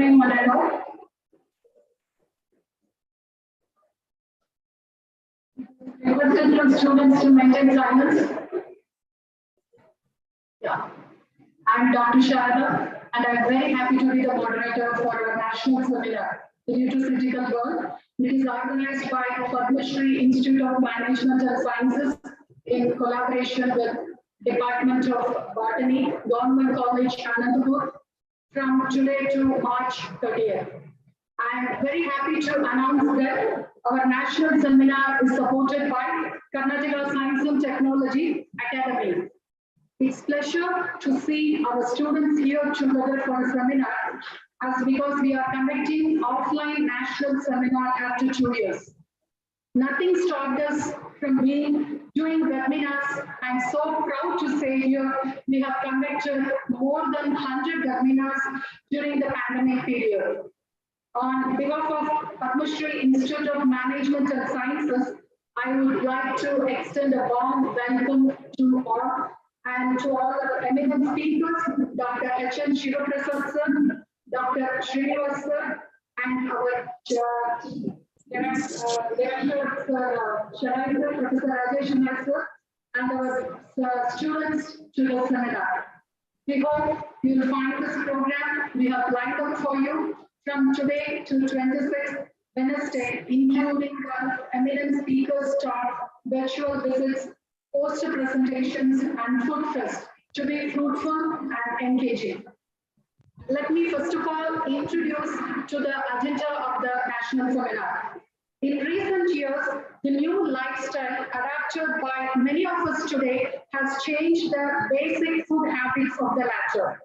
evening, Maneno. Requested from students to maintain silence. Yeah. I'm Dr. Sharada, and I'm very happy to be the moderator for our national seminar, the Nutraceutical World. It is organized by Padma Shri Institute of Management and Sciences in collaboration with Department of Botany, Government College, Anandapur, from today to March 30th. I'm very happy to announce that our national seminar is supported by Karnataka Science and Technology Academy. It's a pleasure to see our students here together for a seminar, as because we are conducting offline national seminar after 2 years. Nothing stopped us from doing webinars. I'm so proud to say here we have conducted more than 100 webinars during the pandemic period. On behalf of Padma Shri Institute of Management and Sciences, I would like to extend a warm welcome to all and to all our eminent speakers, Dr. H.N. Shivaprasad sir, Dr. Srinivas sir, and our Director Sir, Professor Rajesh sir, and our students to the seminar. We hope you will find this program we have lined up for you from today to 26th Wednesday, including the eminent speakers talk, virtual visits, poster presentations, and food fest to be fruitful and engaging. Let me first of all introduce to the agenda of the national seminar. In recent years, the new lifestyle adapted by many of us today has changed the basic food habits of the latter.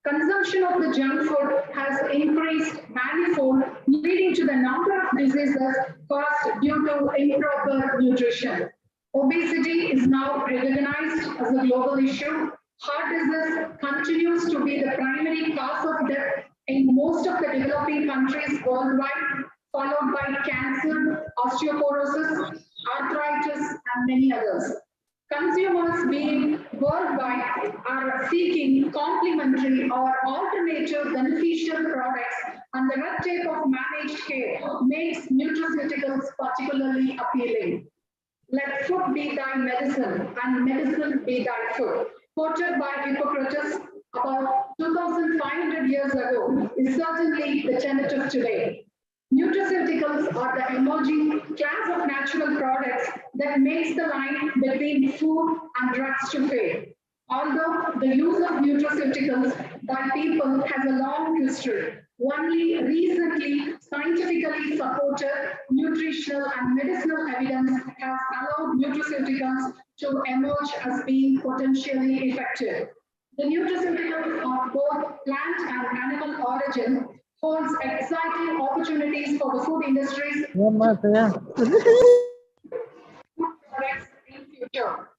Consumption of the junk food has increased manifold, leading to the number of diseases caused due to improper nutrition. Obesity is now recognized as a global issue. Heart disease continues to be the primary cause of death in most of the developing countries worldwide, followed by cancer, osteoporosis, arthritis, and many others. Consumers being worldwide are seeking complementary or alternative beneficial products, and the red tape of managed care makes nutraceuticals particularly appealing. Let food be thy medicine and medicine be thy food, quoted by Hippocrates about 2,500 years ago, is certainly the tenet of today. Nutraceuticals are the emerging class of natural products that makes the line between food and drugs to fade. Although the use of nutraceuticals by people has a long history, only recently scientifically supported nutritional and medicinal evidence has allowed nutraceuticals to emerge as being potentially effective. The nutraceuticals of both plant and animal origin holds exciting opportunities for the food industries products in future.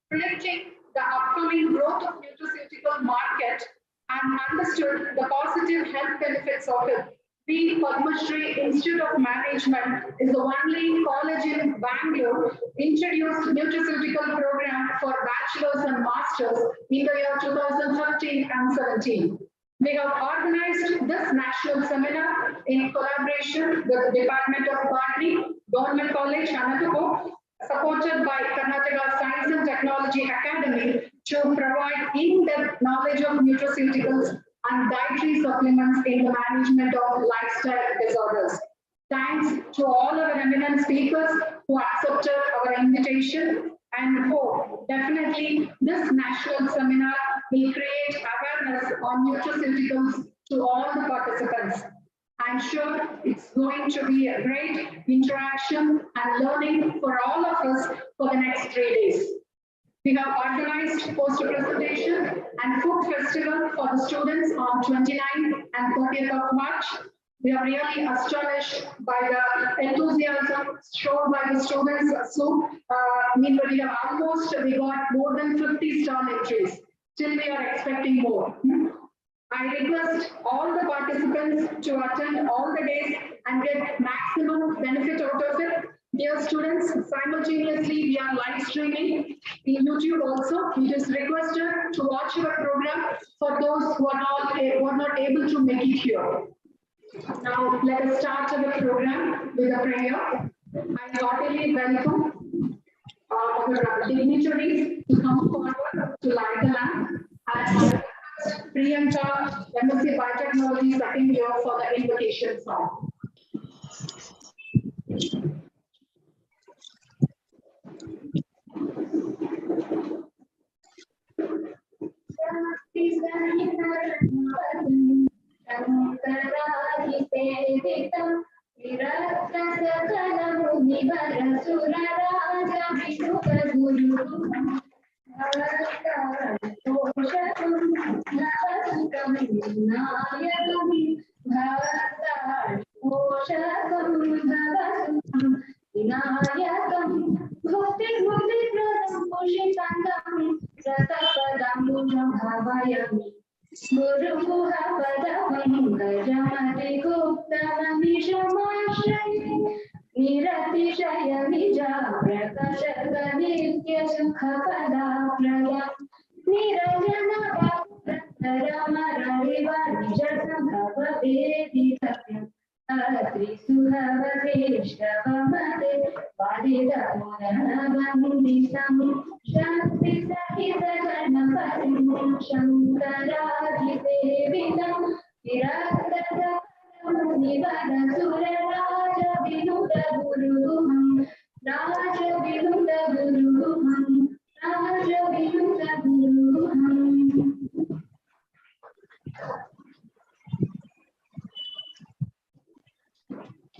Predicting the upcoming growth of nutraceutical market and understood the positive health benefits of it, the Padma Shri Institute of Management is the only college in Bangalore introduced nutraceutical program for bachelors and masters in the year 2013 and 17. We have organized this national seminar in collaboration with the Department of Botany, Government College, Anandapur, supported by Karnataka Science and Technology Academy to provide in-depth knowledge of nutraceuticals and dietary supplements in the management of lifestyle disorders. Thanks to all our eminent speakers who accepted our invitation, and hope definitely this national seminar will create awareness on nutraceuticals to all the participants. I'm sure it's going to be a great interaction and learning for all of us for the next 3 days. We have organized poster presentation and food festival for the students on 29th and 30th of March. We are really astonished by the enthusiasm shown by the students. So, meanwhile, we got more than 50 stall entries. Still, we are expecting more. I request all the participants to attend all the days and get maximum benefit out of it. Dear students, simultaneously we are live streaming in YouTube also. It is requested to watch our program for those who are not able to make it here. Now, let us start our program with a prayer. I heartily welcome our dignitaries to come forward to light the lamp. And Priyanka, MSc Biotechnology, second year for the invocation song.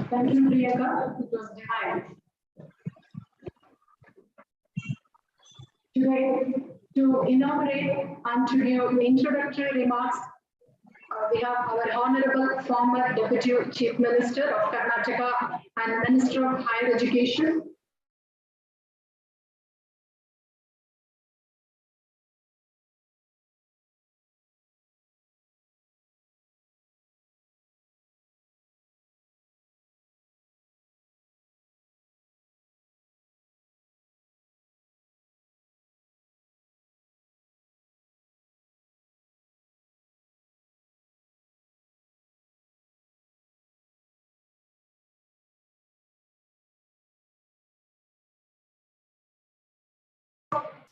Thank you, Priyanka. It was divine. Today, to inaugurate and to give introductory remarks, we have our Honorable former Deputy Chief Minister of Karnataka and Minister of Higher Education,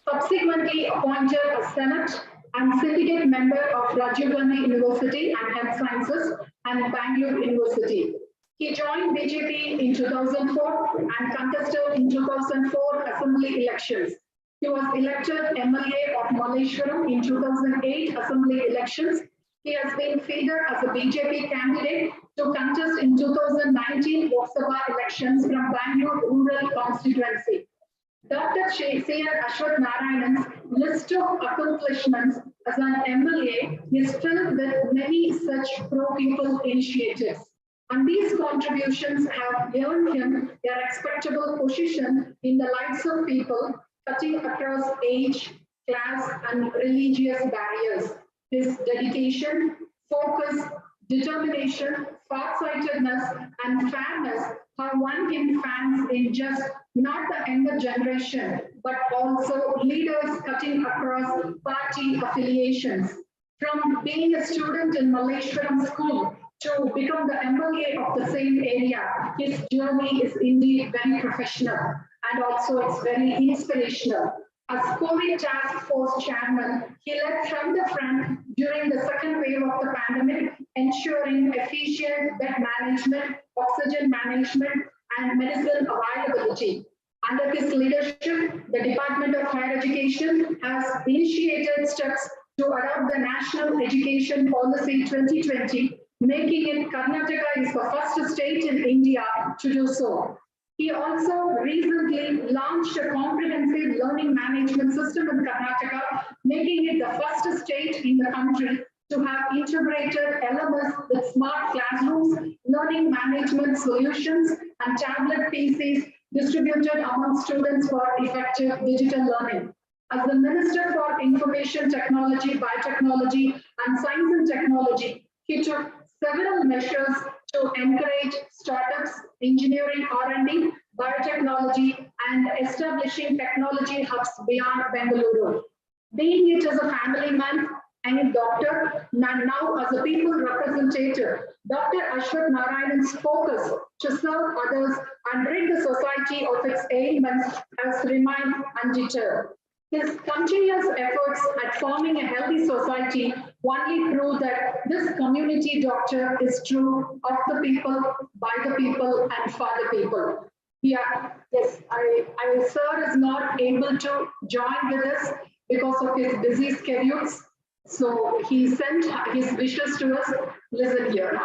subsequently appointed a Senate and Syndicate member of Rajiv Gandhi University and Health Sciences and Bangalore University. He joined BJP in 2004 and contested in 2004 Assembly elections. He was elected MLA of Malleshwaram in 2008 Assembly elections. He has been featured as a BJP candidate to contest in 2019 Lok Sabha elections from Bangalore rural constituency. Dr. C.R. Ashwath Narayanan's list of accomplishments as an MLA is filled with many such pro-people initiatives. And these contributions have earned him a respectable position in the lives of people, cutting across age, class, and religious barriers. His dedication, focus, determination, farsightedness, and fairness have won him fans in just not the younger generation, but also leaders cutting across party affiliations. From being a student in Malleshwaram school to become the MLA of the same area, his journey is indeed very professional and also it's very inspirational. As COVID task force chairman, he led from the front during the second wave of the pandemic, ensuring efficient bed management, oxygen management, and medicine availability. Under his leadership, the Department of Higher Education has initiated steps to adopt the National Education Policy 2020, making it Karnataka is the first state in India to do so. He also recently launched a comprehensive learning management system in Karnataka, making it the first state in the country to have integrated LMS with smart classrooms, learning management solutions, and tablet PCs distributed among students for effective digital learning. As the Minister for Information Technology, Biotechnology, and Science and Technology, he took several measures to encourage startups, engineering R&D, biotechnology, and establishing technology hubs beyond Bengaluru. Being it as a family man, And Dr. Now as a people representative, Dr. Ashwath Narayan's focus to serve others and rid the society of its ailments has remained undeterred. His continuous efforts at forming a healthy society only prove that this community doctor is true of the people, by the people, and for the people. Yeah, yes, I sir is not able to join with us because of his busy schedules. So he sent his wishes to us. Listen here.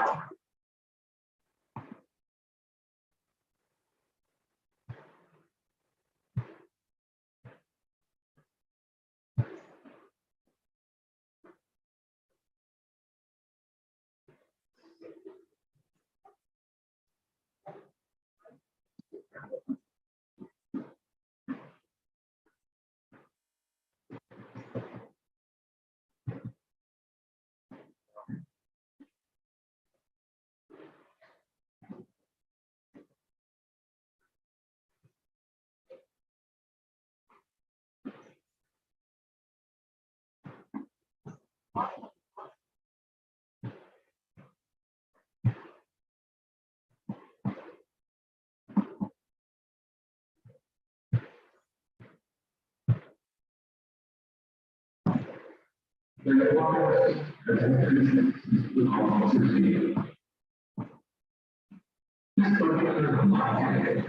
This particular market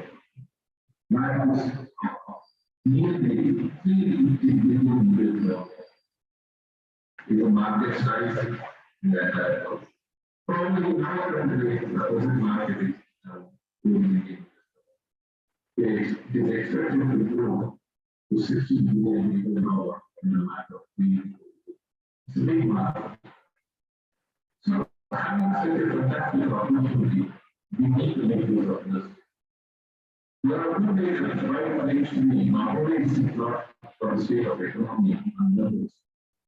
matters nearly 350 billion US is a market size that probably not underrated the present market is it is expected to grow to $60 billion in a matter of 3 years. It's a big market. So having such a fantastic opportunity, we need to make use of this. There are two reasons why it needs to be not only is it not for the sake of economy and others,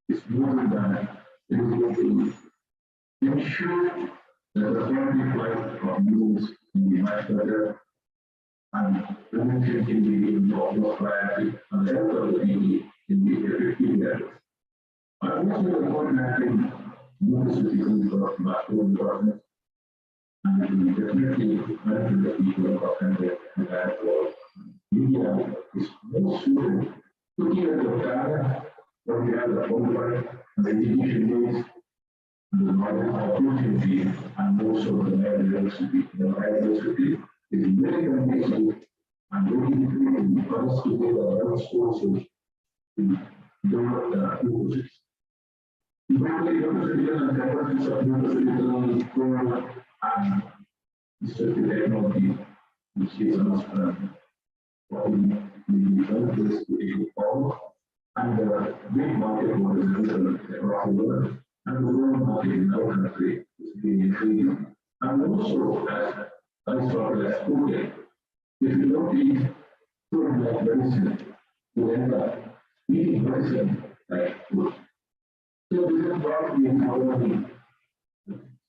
it's more than that it is going to ensure that the quality of life of users can be much better and prevention can be in more priority and the health of the people can be effective better. I also report mapping nutraceuticals for macro department and we definitely manage the people of country and that world. Media is more suited looking at the data when we have the qualified and the education base and the knowledge opportunity and also the diversity. The diversity is very amazing and very important for us to get the health sources to develop the ecosystem. Eventually, nutraceutical and capabilities of nutraceutical core and research technology, which is a must for the developers to take forward, and the big market for the across the world, and the world market in our country is being increasing. And also, as Aristotle has spoken, if you don't eat food like medicine, you end up eating medicine like food. So this is probably how we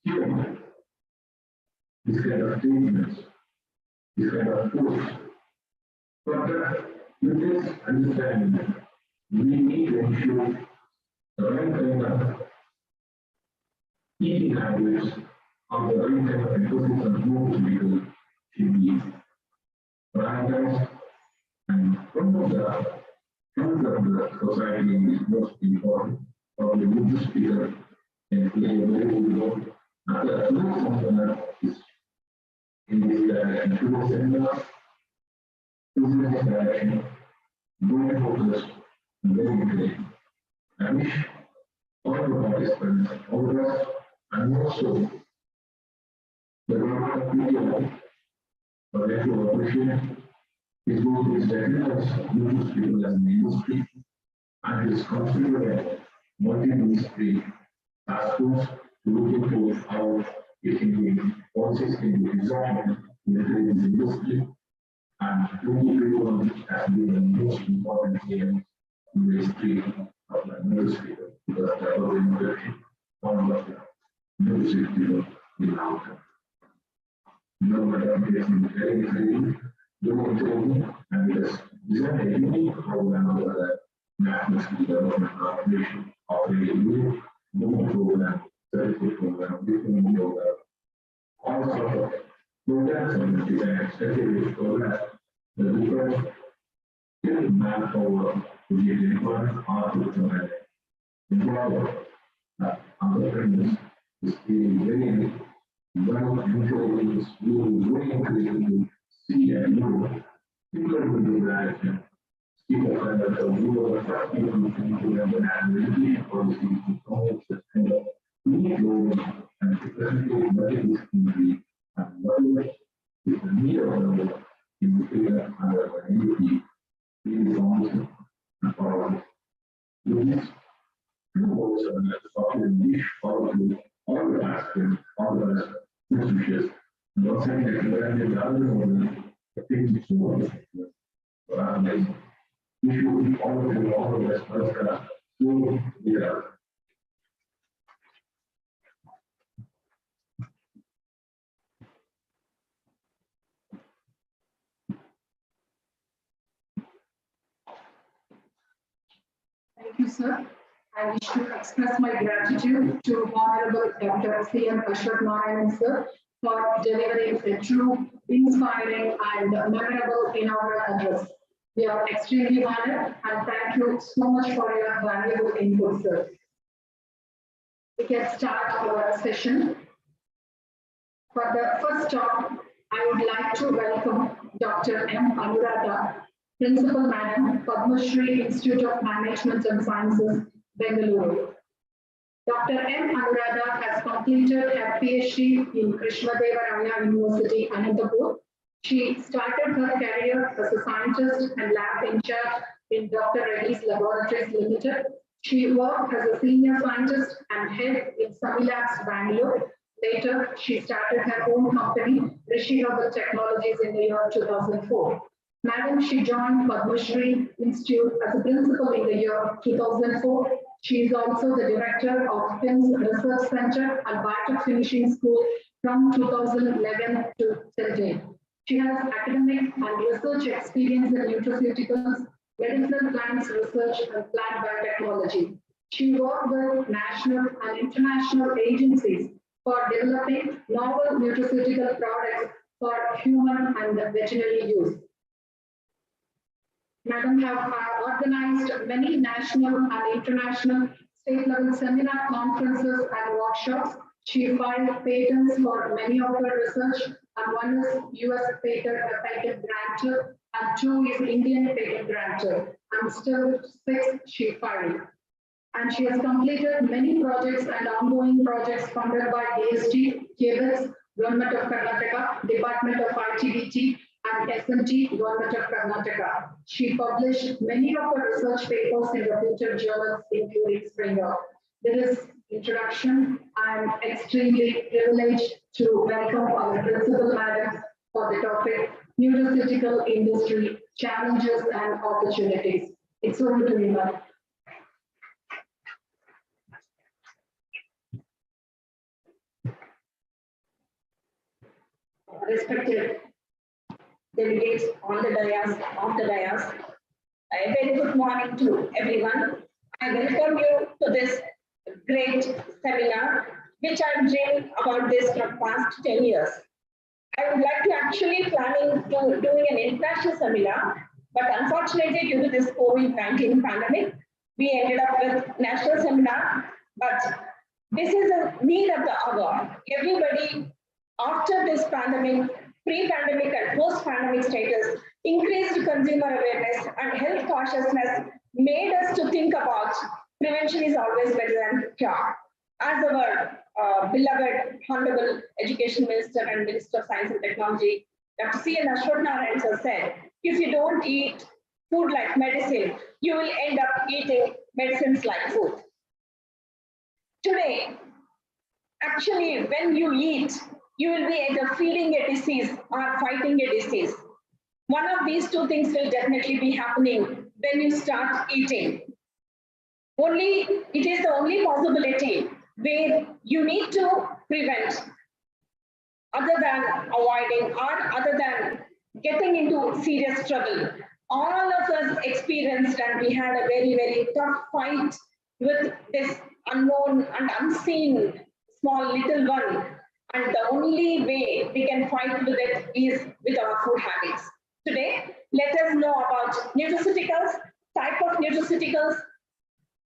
human, this kind of treatments, this kind of foods. But with this understanding, we need to ensure the right kind of eating habits or the right kind of ecosystem foods people should be prioritized. And one of the health of the society is most important, or the good speaker can play a very good role. And the other component is in this direction, to the center, in this direction, very focused, and very great. I wish all the participants, all of us, and also the government of India, for their cooperation, is going to recognize nutraceuticals as an industry and is considered a multi-ministry task force to look into how it can be policies can be designed in this industry. And 2021 has been the most important year in the history of the industry because that was introduction one of the nutraceutical in our country. No matter if it's in training, doing training, and it is designed a unique program of the National Development Corporation operating new program, certificate program, different program, all sorts of programs on design, especially program, the different manpower to be delivered or to provide. Employer, entrepreneurs, is very well employees will to see and know people will do that. People kind of will attract people to them and really policies to promote the kind of need those and specifically medical industry and what is the need of the individual and the community in the and power. These two words are not talking niche powerful all the aspects, all the issues. Not saying that the other one, the things is so we should all of this, but yeah. Thank you, sir. I wish to express my gratitude to Honorable Dr. C.M. Ashwat Narayan, sir, for delivering a true, inspiring, and memorable inaugural address. We are extremely honored and thank you so much for your valuable input, sir. We can start our session. For the first talk, I would like to welcome Dr. M. Anuradha, Principal Madam, Padma Shri Institute of Management and Sciences, Bengaluru. Dr. M. Anuradha has completed her PhD in Krishnadevaraya University, Anantapur. She started her career as a scientist and lab in charge in Dr. Reddy's Laboratories Limited. She worked as a senior scientist and head in Semilabs, Bangalore. Later, she started her own company, Rishi Herbal Technologies, in the year 2004. Madam, she joined Padma Shri Institute as a principal in the year 2004. She is also the director of PIMS Research Center and Biotech Finishing School from 2011 to till date. She has academic and research experience in nutraceuticals, medicinal plants research, and plant biotechnology. She worked with national and international agencies for developing novel nutraceutical products for human and veterinary use. Madam have organized many national and international state-level seminar conferences and workshops. She filed patents for many of her research, and one is US patent grantor, and 2 is Indian patent grantor, and still 6 she filed. And she has completed many projects and ongoing projects funded by DST, KBIS, Government of Karnataka, Department of ITBT, and SMT, Government of Karnataka. She published many of her research papers in reputed journals, including Springer. With this introduction, I am extremely privileged to welcome our principal madam for the topic, Nutraceutical Industry, Challenges and Opportunities. It's over to you, madam. Respected delegates on the dais, off the dais, a very good morning to everyone. I welcome you to this great seminar, which I've dreamed about this for the past 10 years. I would like to actually planning to doing an international seminar, but unfortunately due to this COVID-19 pandemic, we ended up with national seminar, but this is a need of the hour. Everybody after this pandemic, pre-pandemic and post-pandemic status, increased consumer awareness and health cautiousness made us to think about prevention is always better than cure. As our beloved Honorable Education Minister and Minister of Science and Technology, Dr. C.N. Ashwat Narayan said, if you don't eat food like medicine, you will end up eating medicines like food. Today, actually, when you eat, you will be either feeding a disease or fighting a disease. One of these two things will definitely be happening when you start eating. It is the only possibility where you need to prevent other than avoiding or other than getting into serious trouble. All of us experienced and we had a very, very tough fight with this unknown and unseen small little one. And the only way we can fight with it is with our food habits. Today, let us know about nutraceuticals, type of nutraceuticals,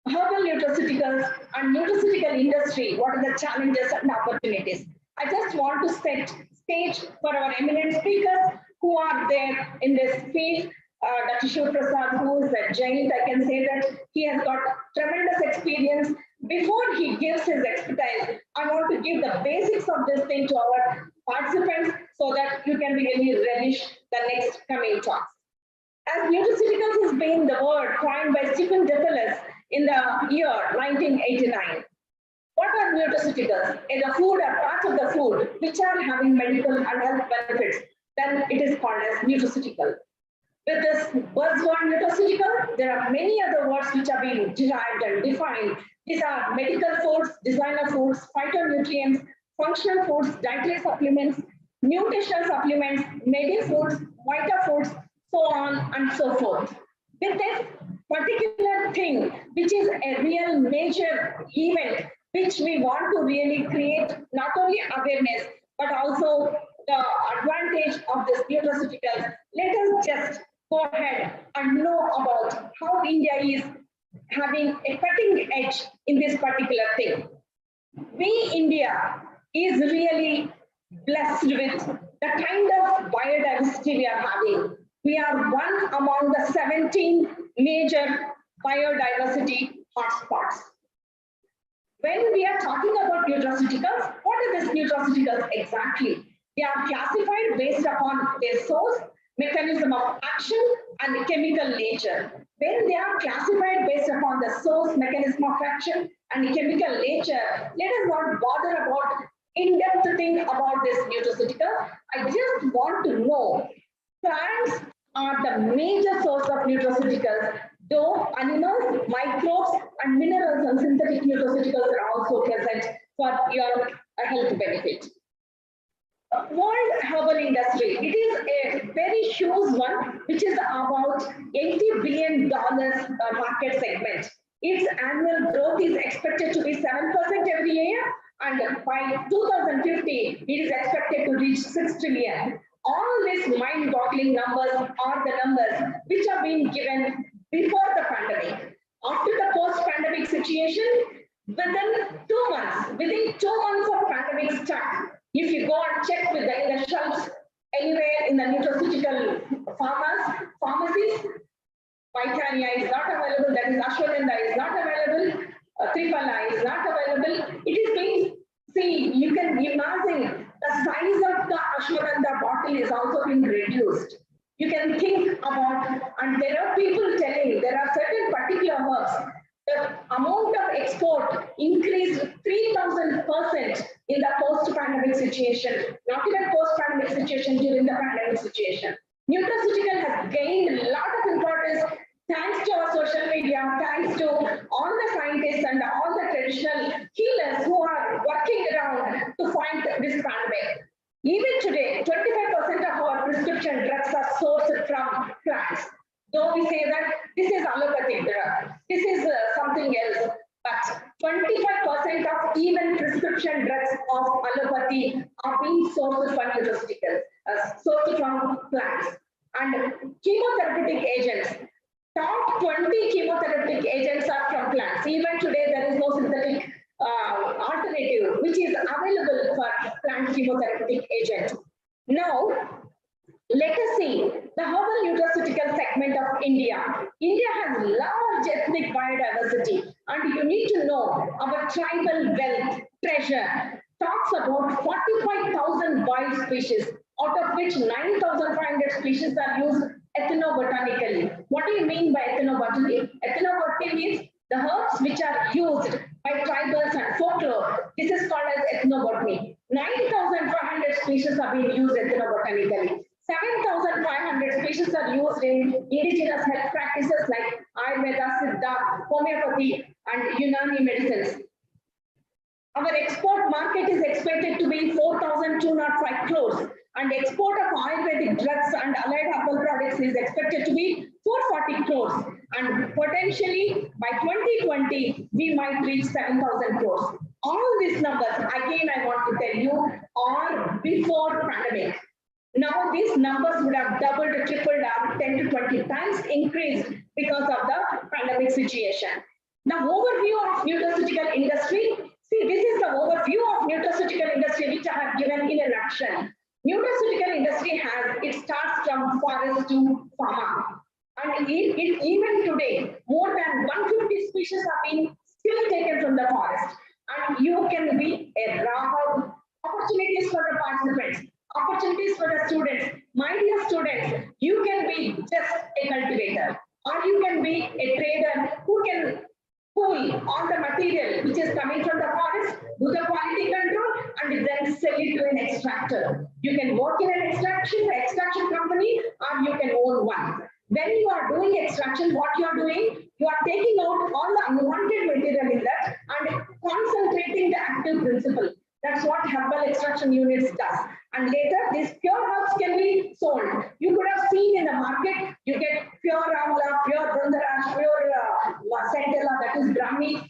herbal nutraceuticals, and nutraceutical industry. What are the challenges and opportunities? I just want to set stage for our eminent speakers who are there in this field. Dr. Shiv Prasad, who is a giant, I can say that he has got tremendous experience. Before he gives his expertise, I want to give the basics of this thing to our participants so that you can really relish the next coming talks. As nutraceuticals has been the word coined by Stephen Dethelis in the year 1989. What are nutraceuticals? In the food or parts of the food which are having medical and health benefits, then it is called as nutraceutical. With this buzzword nutraceutical, there are many other words which are being derived and defined. These are medical foods, designer foods, phytonutrients, functional foods, dietary supplements, nutritional supplements, medi foods, vita foods, so on and so forth. With this particular thing, which is a real major event, which we want to really create not only awareness, but also the advantage of this nutraceuticals, let us just go ahead and know about how India is having a cutting edge in this particular thing. We, India, is really blessed with the kind of biodiversity we are having. We are one among the 17 major biodiversity hotspots. When we are talking about nutraceuticals, what are these nutraceuticals exactly? They are classified based upon their source, mechanism of action, and chemical nature. When they are classified based upon the source, mechanism of action, and chemical nature, let us not bother about in-depth thing about this nutraceutical. I just want to know plants are the major source of nutraceuticals, though animals, microbes, and minerals and synthetic nutraceuticals are also present for your health benefit. World herbal industry, it is a very huge one, which is about $80 billion market segment. Its annual growth is expected to be 7% every year, and by 2050, it is expected to reach 6 trillion. All these mind-boggling numbers are the numbers which are being given before the pandemic. After the post-pandemic situation, within 2 months of pandemic start, if you go and check with the shelves anywhere in the nutraceutical pharmacies, Vitania is not available, that is Ashwagandha is not available, Triphala is not available. It is being, see, you can imagine the size of the Ashwagandha bottle is also being reduced. You can think about, and there are people telling there are certain particular herbs. The amount of export increased 3,000% in the post-pandemic situation, not even post-pandemic situation, during the pandemic situation. Nutraceutical has gained a lot of importance thanks to our social media, thanks to all the scientists and all the traditional healers who are working around to fight this pandemic. Even today, 25% of our prescription drugs are sourced from plants. Though we say that this is allopathic drug, this is something else, but 25% of even prescription drugs of allopathy are being sourced from nutraceuticals, sourced from plants. And chemotherapeutic agents, top 20 chemotherapeutic agents are from plants. Even today, there is no synthetic alternative which is available for plant chemotherapeutic agent. Now, let us see the herbal nutraceutical segment of India. India has large ethnic biodiversity, and you need to know our tribal wealth treasure talks about 45,000 wild species, out of which 9,500 species are used ethnobotanically. What do you mean by ethnobotany? Ethnobotany means the herbs which are used by tribals and folklore. This is called as ethnobotany. 9,500 species are being used ethnobotanically. 7,500 species are used in indigenous health practices like Ayurveda, Siddha, homeopathy, and Unani medicines. Our export market is expected to be 4,205 crores, and export of Ayurvedic drugs and allied herbal products is expected to be 440 crores, and potentially by 2020, we might reach 7,000 crores. All these numbers, again, I want to tell you, are before pandemic. Now these numbers would have doubled or tripled up, 10 to 20 times increased because of the pandemic situation. The overview of nutraceutical industry. See, this is the overview of nutraceutical industry which I have given in a nutshell. Nutraceutical industry it starts from forest to pharma. And even today, more than 150 species are being still taken from the forest. And you can be a raw opportunities for the participants, opportunities for the students. My dear students, you can be just a cultivator, or you can be a trader who can pull all the material which is coming from the forest, do the quality control, and then sell it to an extractor. You can work in an extraction company, or you can own one. When you are doing extraction, what you are doing, you are taking out all the unwanted material in that and concentrating the active principle. That's what herbal extraction units does. And later, these pure herbs can be sold. You could have seen in the market, you get pure amla, pure brundarash, pure centella, that is Brahmi.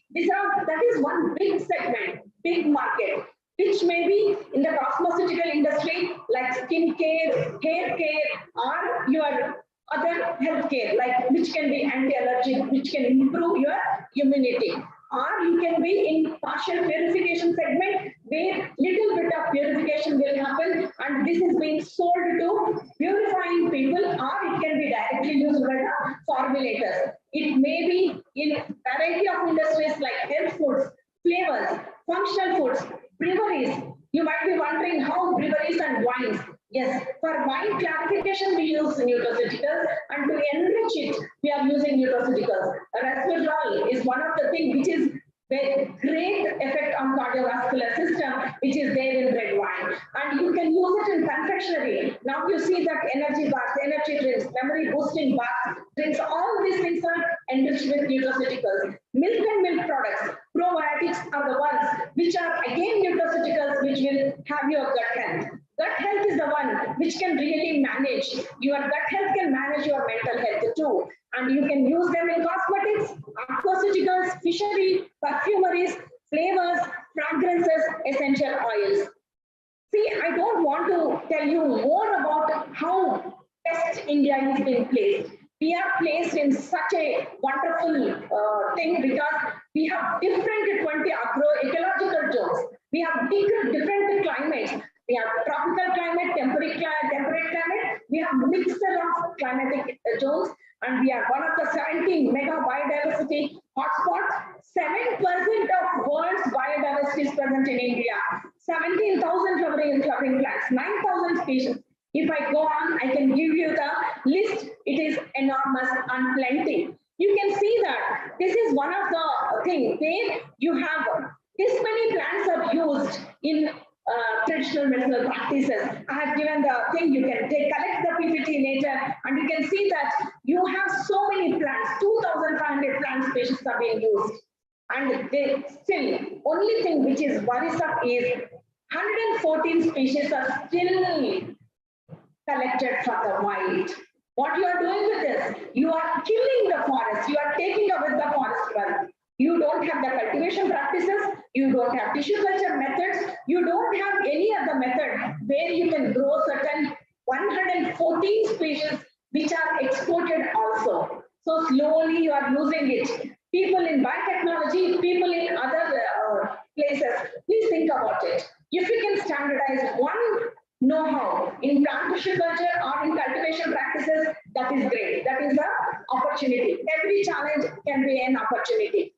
That is one big segment, big market, which may be in the cosmeceutical industry, like skin care, hair care, or your other health care, like which can be anti-allergic, which can improve your immunity. Or you can be in partial purification segment, where little bit of purification will happen, and this is being sold to purifying people, or it can be directly used by the formulators. It may be in variety of industries like health foods, flavors, functional foods, breweries. You might be wondering how breweries and wines. Yes, for wine clarification, we use nutraceuticals, and to enrich it, we are using nutraceuticals. Resveratrol is one of the things which is a great effect on cardiovascular system, which is there in red wine. And you can use it in confectionery. Now you see that energy bars, energy drinks, memory boosting bars, drinks, all these things are enriched with nutraceuticals. Milk and milk products, probiotics are the ones which are again nutraceuticals, which will have your gut health. Gut health is the one which can really manage. Your gut health can manage your mental health too. And you can use them in cosmetics, aquaceuticals, fishery, perfumeries, flavors, fragrances, essential oils. See, I don't want to tell you more about how best India is being placed. We are placed in such a wonderful thing because we have different 20 agroecological zones. We have different climates. We have tropical climate, temperate climate. We have mixture of climatic zones, and we are one of the 17 mega biodiversity hotspots. 7% of world's biodiversity is present in India. 17,000 flowering plants, 9,000 species. If I go on, I can give you the list. It is enormous and plenty. You can see that this is one of the things where you have this many plants are used in traditional medicinal practices. I have given the thing, you can collect the PPT later, and you can see that you have so many plants, 2,500 plant species are being used. And they still, only thing which is worrisome is 114 species are still collected from the wild. What you are doing with this? You are killing the forest. You are taking away the forest wealth. You don't have the cultivation practices. You don't have tissue culture methods. You don't have any other method where you can grow certain 114 species which are exported also. So slowly you are losing it. People in biotechnology, people in other places, please think about it. If you can standardize one know-how in plant tissue culture or in cultivation practices, that is great. That is an opportunity. Every challenge can be an opportunity.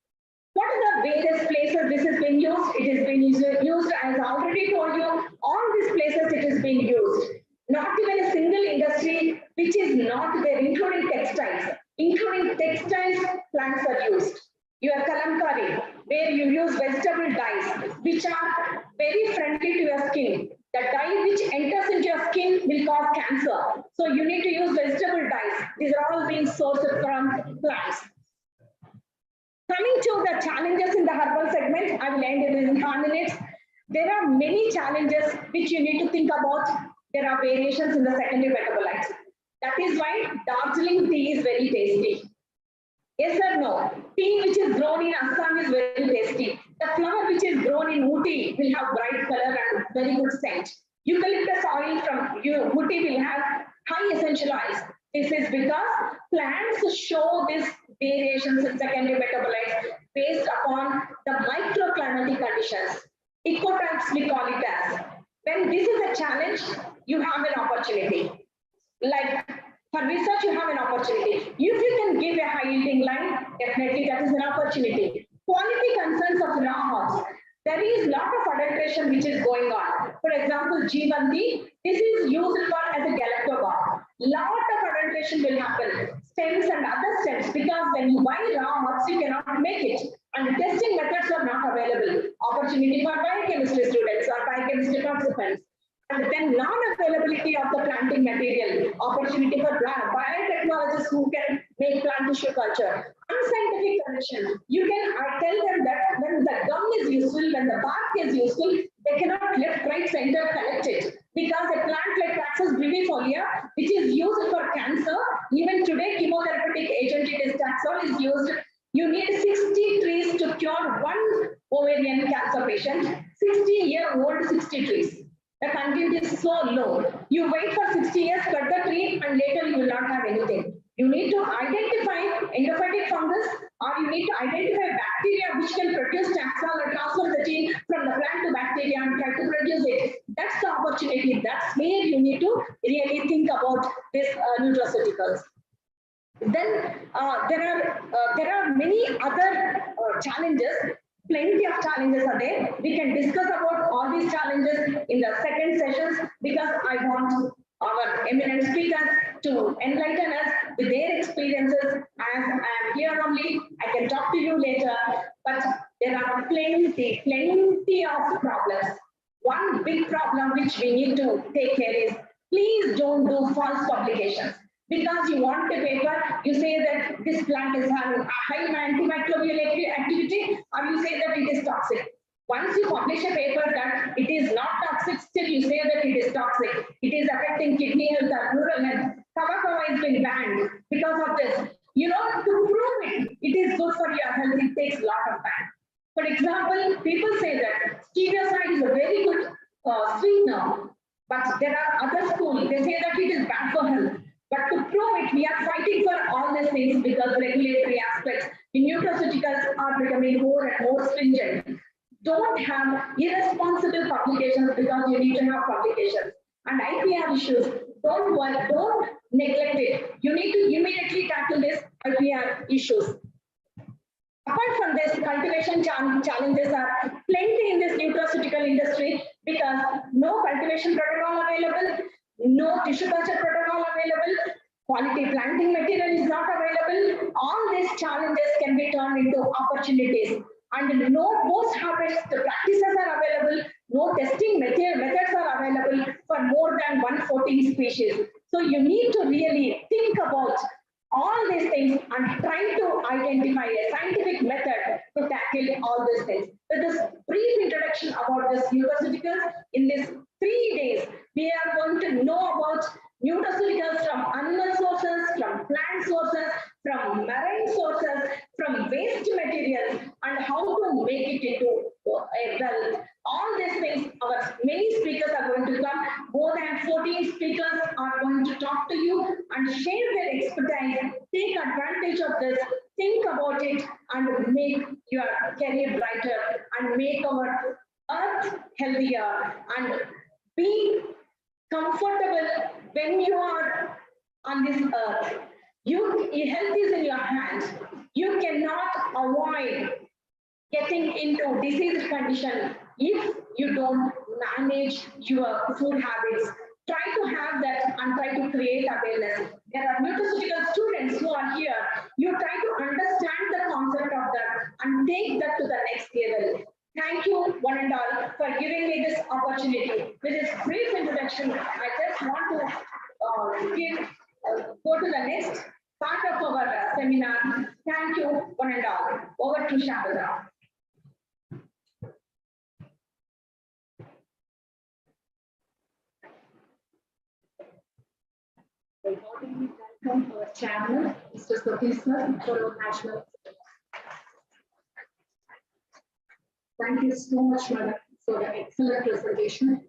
What are the various places this is being used? It is being used, as I already told you, all these places it is being used. Not even a single industry which is not there, including textiles. Including textiles, plants are used. Your kalamkari, where you use vegetable dyes, which are very friendly to your skin. The dye which enters into your skin will cause cancer. So you need to use vegetable dyes. These are all being sourced from plants. Coming to the challenges in the herbal segment, I will end it in 5 minutes. There are many challenges which you need to think about. There are variations in the secondary metabolites. That is why Darjeeling tea is very tasty. Yes or no? Tea which is grown in Assam is very tasty. The flower which is grown in Ooty will have bright color and very good scent. Eucalyptus oil from Ooty will have high essential oils. This is because plants show these variations in secondary metabolites based upon the microclimatic conditions. Ecotypes we call it as. When this is a challenge, you have an opportunity. Like for research, you have an opportunity. If you can give a high yielding line, definitely that is an opportunity. Quality concerns of raw herbs. There is a lot of adulteration which is going on. For example, G1D, this is used for as a galactobomb. Lot of adulteration will happen. Stems and other stems, because when you buy raw herbs, you cannot make it. And testing methods are not available. Opportunity for biochemistry students or biochemistry participants. And then non-availability of the planting material, opportunity for biotechnologists who can make plant tissue culture. Unscientific condition. You can tell them that when the gum is useful, when the bark is useful, they cannot left, right, center connect it. Because a plant like Taxus brevifolia, which is used for cancer, even today chemotherapeutic agent it is Taxol is used. You need 60 trees to cure one ovarian cancer patient. 60-year-old 60 trees. The content is so low. You wait for 60 years, cut the tree, and later you will not have anything. You need to identify endophytic fungus, or you need to identify bacteria which can produce taxol or transfer the gene from the plant to bacteria and try to produce it. That's the opportunity. That's where you need to really think about this nutraceuticals. Then there are many other challenges. Plenty of challenges are there. We can discuss about all these challenges in the second sessions, because I want our eminent speakers to enlighten us with their experiences. As I am here only, I can talk to you later, but there are plenty of problems. One big problem which we need to take care is, please don't do false publications. Because you want a paper, you say that this plant is having a high antimicrobial activity, or you say that it is toxic. Once you publish a paper that it is not toxic, still you say that it is toxic. It is affecting kidney health or neural health. Tobacco has been banned because of this. You know, to prove it, it is good for your health, it takes a lot of time. For example, people say that stevia is a very good sweetener, but there are other schools, they say that it is bad for health. But to prove it, we are fighting for all these things, because regulatory aspects in nutraceuticals are becoming more and more stringent. Don't have irresponsible publications, because you need to have publications. And IPR issues, don't neglect it. You need to immediately tackle this IPR issues. Apart from this, cultivation challenges are plenty in this nutraceutical industry, because no cultivation protocol available, no tissue culture protocol available, quality planting material is not available. All these challenges can be turned into opportunities. And no post-harvest practices are available, no testing methods are available for more than 114 species. So you need to really think about all these things and try to identify a scientific method to tackle all these things. With this brief introduction about this nutraceuticals, in these 3 days, we are going to know about nutraceuticals from animal sources, from plant sources, from marine sources, from waste materials, and how to make it into a well. All these things, our many speakers are going to come. More than 14 speakers are going to talk to you and share their expertise. Take advantage of this, think about it, and make your career brighter, and make our earth healthier, and be comfortable when you are on this earth. Your health is in your hands. You cannot avoid getting into disease condition if you don't manage your food habits. Try to have that and try to create awareness. There are nutraceutical students who are here. You try to understand the concept of that and take that to the next level. Thank you, one and all, for giving me this opportunity. With this brief introduction, I just want to go to the next part of our seminar. Thank you, one and all. Over to Shabada. I heartily welcome our chairman, Mr. Satish sir, for our national. Thank you so much, madam, for the excellent presentation.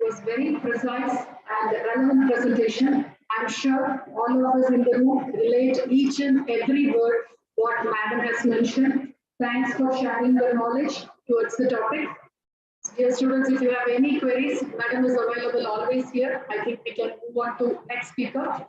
It was very precise and relevant presentation. I'm sure all of us in the room relate each and every word what madam has mentioned. Thanks for sharing your knowledge towards the topic. Dear students, if you have any queries, madam is available always here. I think we can move on to next speaker.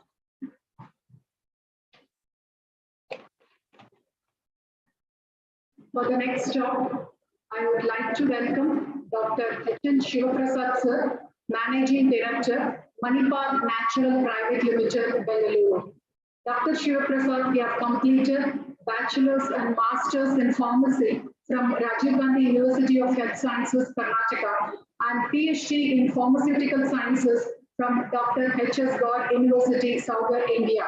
For the next talk, I would like to welcome Dr. H.N. Shivaprasad sir, Managing Director, Manipal Natural Private Limited, Bengaluru. Dr. Shivaprasad, we have completed Bachelor's and Master's in Pharmacy from Rajiv Gandhi University of Health Sciences, Karnataka, and PhD in Pharmaceutical Sciences from Dr. H.S. God University, Southern India.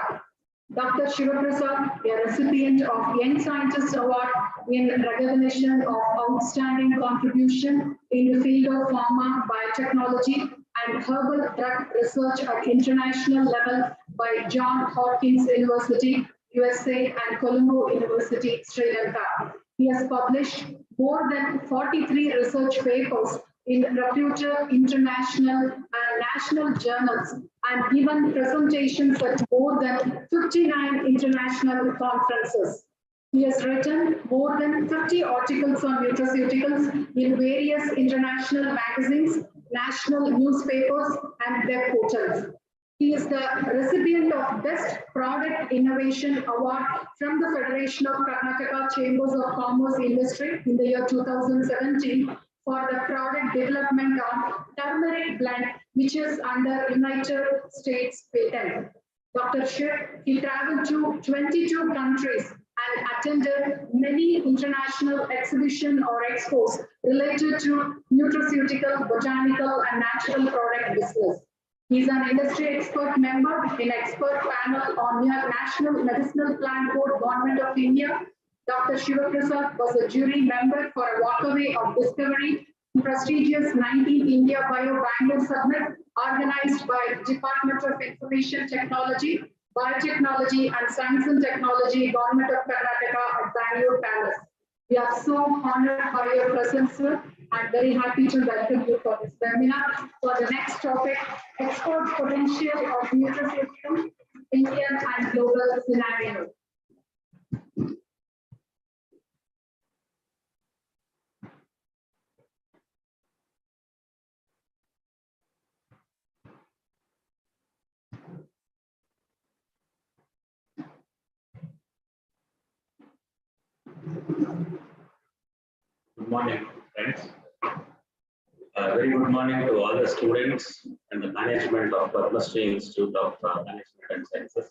Dr. Shivaprasad, a recipient of Young Scientist Award in recognition of outstanding contribution in the field of pharma, biotechnology, and herbal drug research at international level by Johns Hopkins University, USA, and Colombo University, Sri Lanka. He has published more than 43 research papers in reputed international and national journals and given presentations at more than 59 international conferences. He has written more than 50 articles on nutraceuticals in various international magazines, national newspapers, and web portals. He is the recipient of Best Product Innovation Award from the Federation of Karnataka Chambers of Commerce Industry in the year 2017 for the product development of turmeric blend, which is under United States patent. Dr. Shiv, he traveled to 22 countries and attended many international exhibitions or expos related to nutraceutical, botanical, and natural product business. He is an industry expert member in expert panel on National Medicinal Plant Board, Government of India. Dr. Shivaprasad was a jury member for a walkaway of discovery, prestigious 19th India Bio Bangalore Summit organized by Department of Information Technology, Biotechnology and Science and Technology, Government of Karnataka at Bangalore Palace. We are so honored by your presence, sir. I'm very happy to welcome you for this webinar. For the next topic, export potential of nutraceuticals, Indian and global scenario. Good morning, friends. Very good morning to all the students and the management of Padma Shri Institute of Management and Sciences.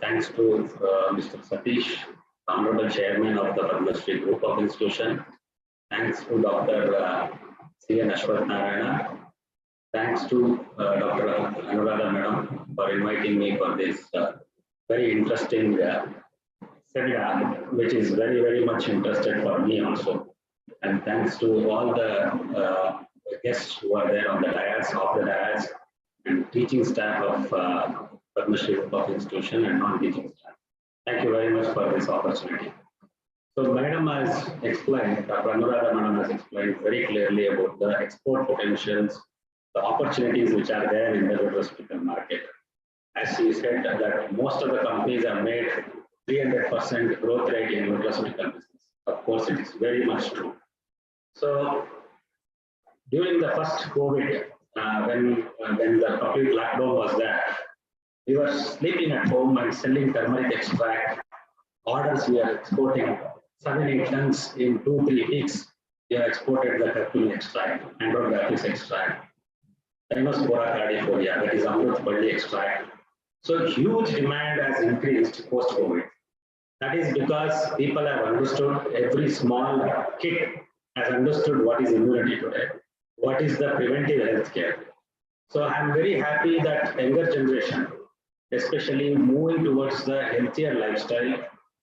Thanks to Mr. Satish, Honorable Chairman of the Padma Shri Group of Institution. Thanks to Dr. C.N. Ashwath Narayana. Thanks to Dr. Anuradha Madam for inviting me for this very interesting seminar, which is very much interested for me also. And thanks to all the guests who are there on the dais, off the dais, and teaching staff of Padma Shri Group of Institution and non-teaching staff. Thank you very much for this opportunity. So Madam has explained, Dr. Anuradha Madam has explained very clearly about the export potentials, the opportunities which are there in the nutraceutical market. As she said that most of the companies have made 300% growth rate in nutraceutical business. Of course, it is very much true. So during the first COVID, when the complete lockdown was there, we were sleeping at home and selling turmeric extract. Orders we are exporting 7-8 tons in 2-3 weeks. We have exported the curcumin extract, andrographis extract, Thymospora cardifolia, that is Amrut Palli extract. So huge demand has increased post-COVID. That is because people have understood, every small kid has understood what is immunity today, what is the preventive health care. So I'm very happy that younger generation, especially moving towards the healthier lifestyle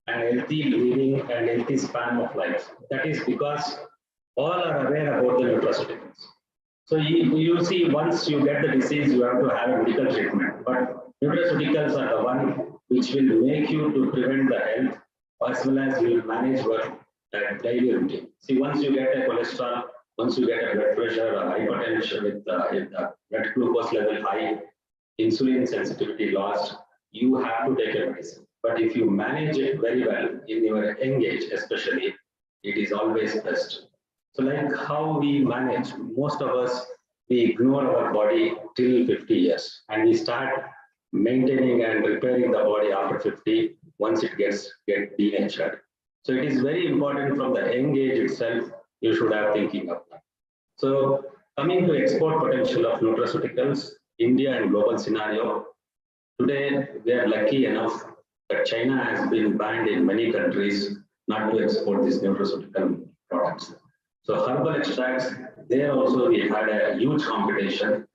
and healthy living and healthy span of life. That is because all are aware about the nutraceuticals. So you see, once you get the disease, you have to have a medical treatment. but nutraceuticals are the one which will make you to prevent the health as well as you will manage your daily routine. See, once you get a cholesterol, once you get a blood pressure or hypertension with the blood glucose level high, insulin sensitivity lost, you have to take a medicine. But if you manage it very well in your young age, especially, it is always best. So like how we manage, most of us, we ignore our body till 50 years and we start maintaining and repairing the body after 50 once it gets denatured. So it is very important from the young age itself, you should have thinking of that. So coming to export potential of nutraceuticals, India and global scenario, today we are lucky enough that China has been banned in many countries not to export these nutraceutical products. So herbal extracts, there also we had a huge competition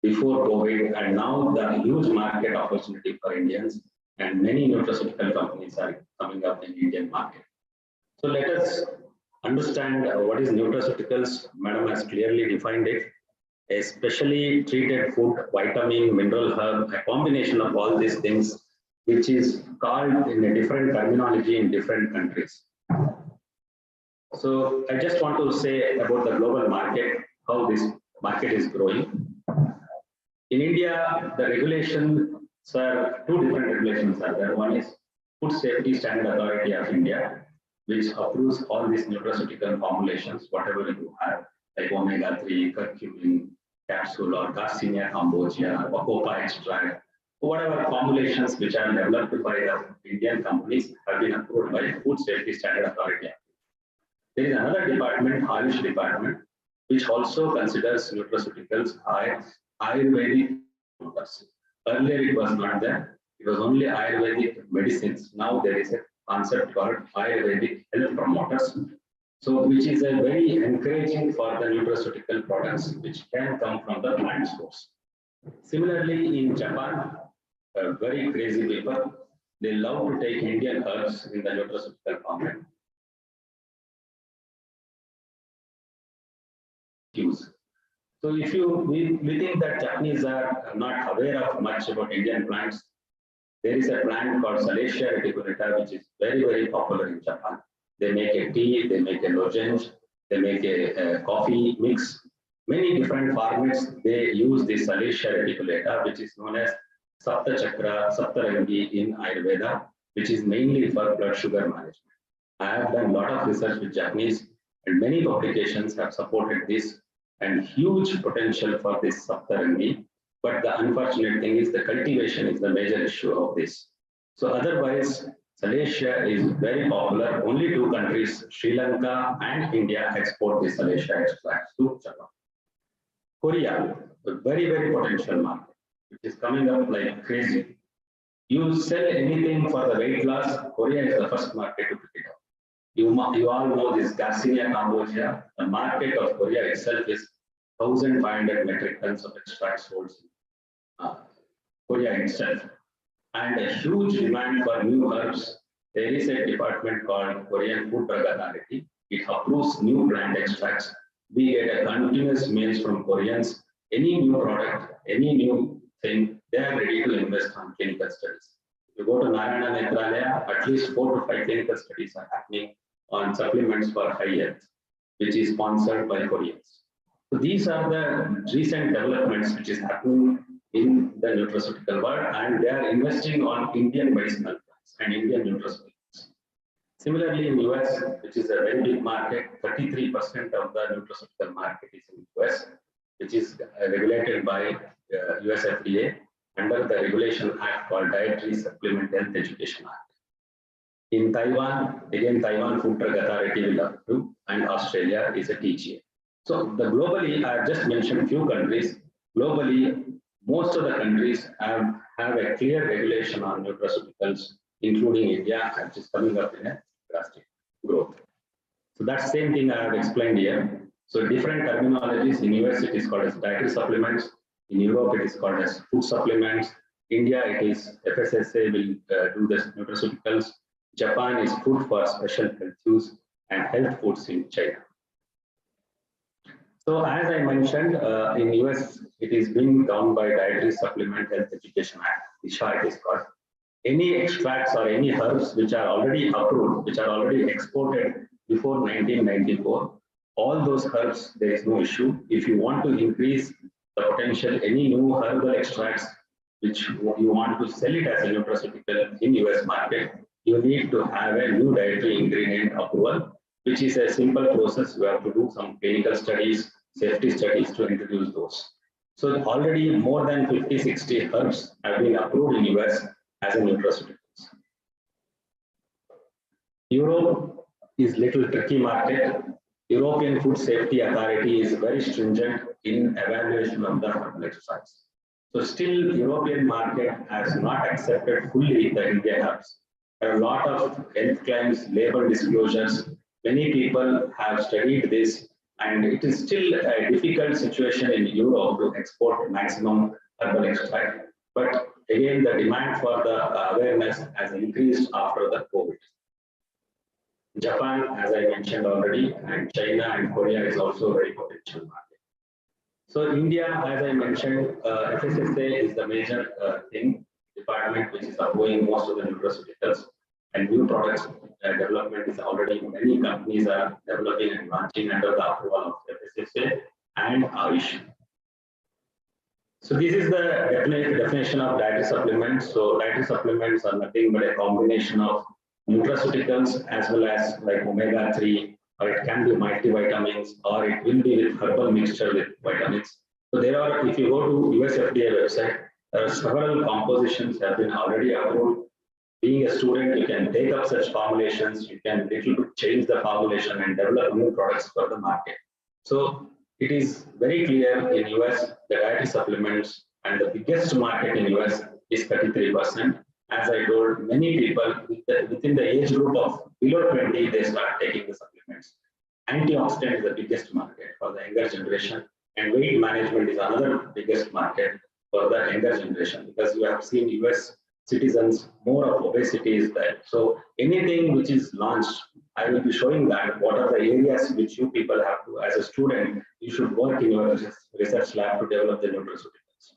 before COVID, and now the huge market opportunity for Indians, and many nutraceutical companies are coming up in the Indian market. So let us understand what is nutraceuticals. Madam has clearly defined it. A specially treated food, vitamin, mineral herb, a combination of all these things, which is called in a different terminology in different countries. So I just want to say about the global market, how this market is growing. In India, the regulations are two different regulations are there. One is Food Safety Standard Authority of India, which approves all these nutraceutical formulations, whatever you have, like omega-3, curcumin, capsule, or Garcinia cambogia, or Bacopa extract, whatever formulations which are developed by the Indian companies have been approved by Food Safety Standard Authority. There is another department, Ayush department, which also considers nutraceuticals as Ayurvedic products. Earlier it was not there, it was only Ayurvedic medicines. Now there is a concept called Ayurvedic health promoters. So which is a very encouraging for the nutraceutical products which can come from the plant source. Similarly, in Japan, very crazy people, they love to take Indian herbs in the nutraceutical format. So if we think that Japanese are not aware of much about Indian plants, there is a plant called Cellulose reticulata, which is very, very popular in Japan. They make a tea, they make a lozenge, they make a coffee mix. Many different formats, they use this Cellulose reticulata, which is known as Sapta Chakra, Saptarangi in Ayurveda, which is mainly for blood sugar management. I have done a lot of research with Japanese, and many publications have supported this, and huge potential for this Saptarangi. But the unfortunate thing is the cultivation is the major issue of this. So otherwise, Cellulose is very popular. Only two countries, Sri Lanka and India, export the Cellulose extracts to Japan. Korea, a very, very potential market, which is coming up like crazy. You sell anything for the weight loss, Korea is the first market to pick it up. You all know this Garcinia cambogia. The market of Korea itself is 1,500 metric tons of extracts sold in Korea itself. And a huge demand for new herbs. There is a department called Korean Food Drug Authority. It approves new plant extracts. We get a continuous mails from Koreans. Any new product, any new thing, they are ready to invest on clinical studies. If you go to Narayana Netralaya, at least 4 to 5 clinical studies are happening on supplements for high health, which is sponsored by Koreans. So these are the recent developments which is happening in the nutraceutical world, and they are investing on Indian medicinal plants and Indian nutraceuticals. Similarly, in US, which is a very big market, 33% of the nutraceutical market is in US, which is regulated by US FDA under the regulation act called Dietary Supplement Health Education Act. In Taiwan, again, Taiwan Food Drug Authority will approve, and Australia is a TGA. So the globally, I have just mentioned a few countries. Globally, most of the countries have a clear regulation on nutraceuticals, including India, which is coming up in a drastic growth. So that same thing I have explained here. So different terminologies. In US, it is called as dietary supplements. In Europe, it is called as food supplements. India, it is FSSA will do the nutraceuticals. Japan is food for special health use, and health foods in China. So as I mentioned, in US, it is being done by Dietary Supplement Health Education Act, DSHA it is called. Any extracts or any herbs which are already approved, which are already exported before 1994, all those herbs, there is no issue. If you want to increase the potential, any new herbal extracts which you want to sell it as a nutraceutical in US market, you need to have a new dietary ingredient approval, which is a simple process. You have to do some clinical studies, safety studies to introduce those. So already more than 50-60 herbs have been approved in US as a nutraceuticals. Europe is little tricky market. European Food Safety Authority is very stringent in evaluation of the herbal extracts. So still European market has not accepted fully the Indian herbs. There are a lot of health claims, label disclosures. Many people have studied this, and it is still a difficult situation in Europe to export maximum herbal extract. But again, the demand for the awareness has increased after the COVID. Japan, as I mentioned already, and China and Korea is also a very potential market. So India, as I mentioned, FSSA is the major department which is approving most of the nutraceuticals, and new products development is already, many companies are developing and launching under the approval of FSSA and AYUSH. So this is the definition of dietary supplements. So dietary supplements are nothing but a combination of nutraceuticals as well as like omega-3, or it can be multivitamins, or it will be with herbal mixture with vitamins. So there are, if you go to US FDA website, there are several compositions have been already approved. Being a student, you can take up such formulations, you can little bit change the formulation and develop new products for the market. So it is very clear in US, the dietary supplements, and the biggest market in US is 33%. As I told, many people within the age group of below 20, they start taking the supplements. Antioxidant is the biggest market for the younger generation, and weight management is another biggest market for the younger generation, because you have seen US citizens, more of obesity is there. So anything which is launched, I will be showing that what are the areas which you people have to, as a student, you should work in your research lab to develop the nutraceuticals.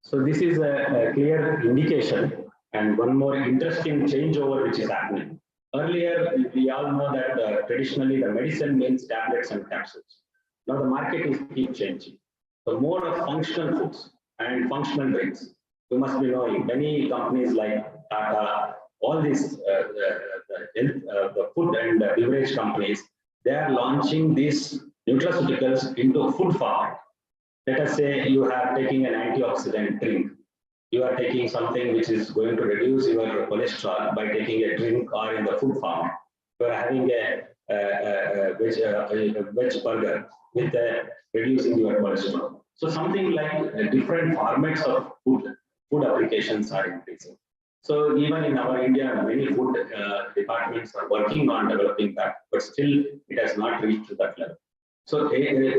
So this is a clear indication, and one more interesting changeover which is happening. Earlier, we all know that traditionally the medicine means tablets and capsules. Now the market is keep changing. So more of functional foods and functional drinks. You must be knowing many companies like Tata, all these the food and beverage companies, they are launching these nutraceuticals into food format. Let us say you are taking an antioxidant drink. You are taking something which is going to reduce your cholesterol by taking a drink or in the food form. You are having a veg burger with reducing your cholesterol. So something like different formats of food applications are increasing. So even in our India, many food departments are working on developing that, but still it has not reached to that level. So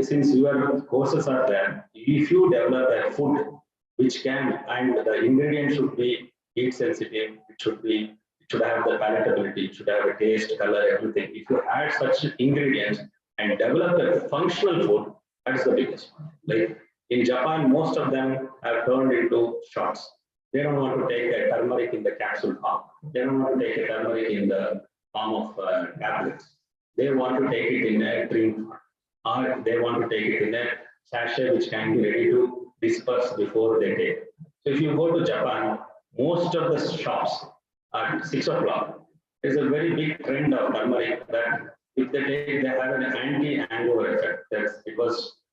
since your courses are there, if you develop a food which can, and the ingredient should be heat sensitive, it should have the palatability, it should have a taste, color, everything. If you add such ingredients and develop a functional food, that's the biggest one. Like in Japan, most of them have turned into shots. They don't want to take a turmeric in the capsule form. They don't want to take a turmeric in the form of tablets. They want to take it in a drink form, or they want to take it in a sachet which can be ready to disperse before they take. So if you go to Japan, most of the shops at 6 o'clock, there's a very big trend of turmeric that if they take, they have an anti-hangover effect.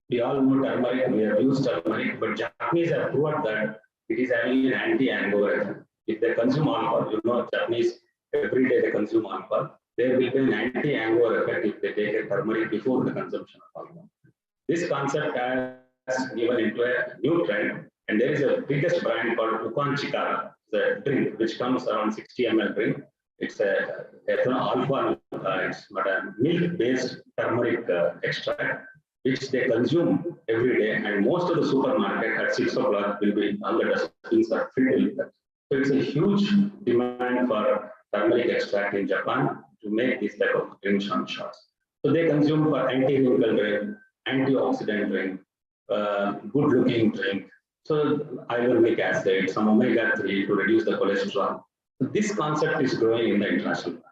We all know turmeric, we have used turmeric, but Japanese have proved that it is having an anti-hangover effect. If they consume alcohol, you know, Japanese, every day they consume alcohol, there will be an anti-hangover effect if they take a turmeric before the consumption of alcohol. This concept has given into a new trend, and there is a biggest brand called Ukan Chikara, the drink which comes around 60 ml drink. It's a alpha, it's but a milk-based turmeric extract which they consume every day, and most of the supermarket at 6 o'clock will be all the dustbins are filled with that. So it's a huge demand for turmeric extract in Japan to make this type of drinks on shots. So they consume for anti-wrinkle drink, antioxidant drink, good-looking drink. So hyaluronic acid, some omega-3 to reduce the cholesterol. So this concept is growing in the international market.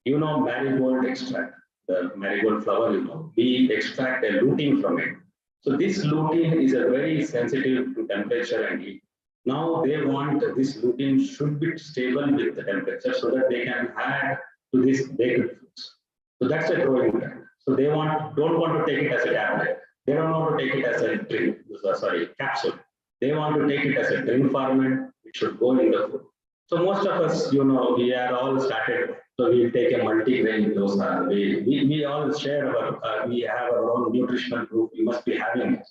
You know, marigold extract, the marigold flower, you know, we extract a lutein from it. So this lutein is a very sensitive to temperature and heat. Now they want this lutein should be stable with the temperature so that they can add to this baked foods. So that's a growing trend. So they don't want to take it as a tablet. They don't want to take it as a drink, capsule. They want to take it as a drink format. It should go in the food. So most of us, you know, we are all started. So we take a multi-grain dosa. We all share our, we have our own nutritional group. We must be having it.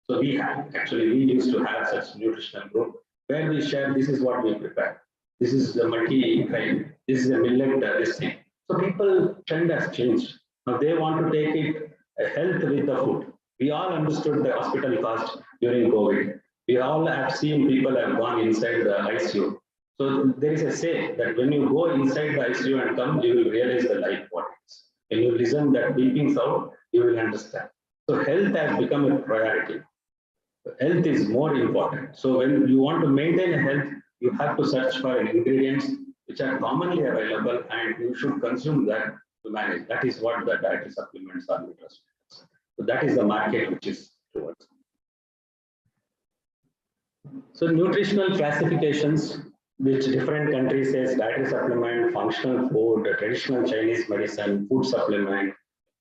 So we used to have such nutritional group where we share, this is what we prepare. This is the multi-grain. This is a millet this thing. So people trend has changed. Now they want to take it health with the food. We all understood the hospital cost during COVID. We all have seen people have gone inside the ICU. So there is a say that when you go inside the ICU and come, you will realize the life what it is. When you listen that beeping sound, you will understand. So health has become a priority. Health is more important. So when you want to maintain a health, you have to search for ingredients which are commonly available and you should consume that to manage. That is what the dietary supplements are nutraceuticals. So that is the market which is towards. So nutritional classifications, which different countries says dietary supplement, functional food, traditional Chinese medicine, food supplement,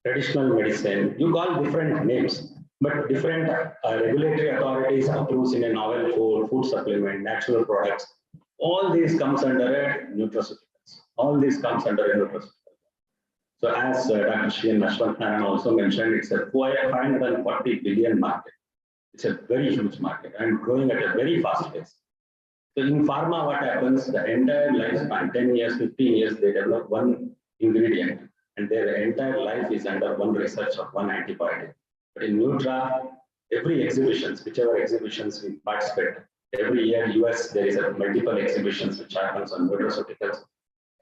traditional medicine, you call different names, but different regulatory authorities approves in a novel food supplement, natural products. All these comes under a nutraceuticals. All these comes under a nutraceutical. So as Dr. Shri Ashwanthan also mentioned, it's a 540 billion market. It's a very huge market and growing at a very fast pace. So in pharma, what happens, the entire lifespan, 10 years, 15 years, they develop one ingredient and their entire life is under one research of one antibiotic. But in Nutra, every exhibitions, whichever exhibitions we participate, every year US, there is a multiple exhibitions which happens on nutraceuticals.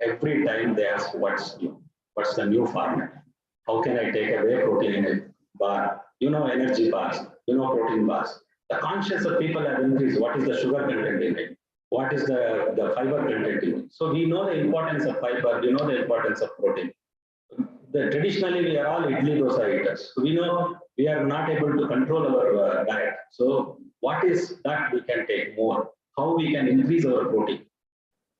Every time they ask what's new, what's the new format? How can I take away protein in a bar? You know, energy bars, you know, protein bars. The conscience of people have increased. What is the sugar content in it? What is the fiber content in it? So we know the importance of fiber, we know the importance of protein. Traditionally, we are all idli dosa eaters. So we know we are not able to control our diet. So what is that we can take more? How we can increase our protein?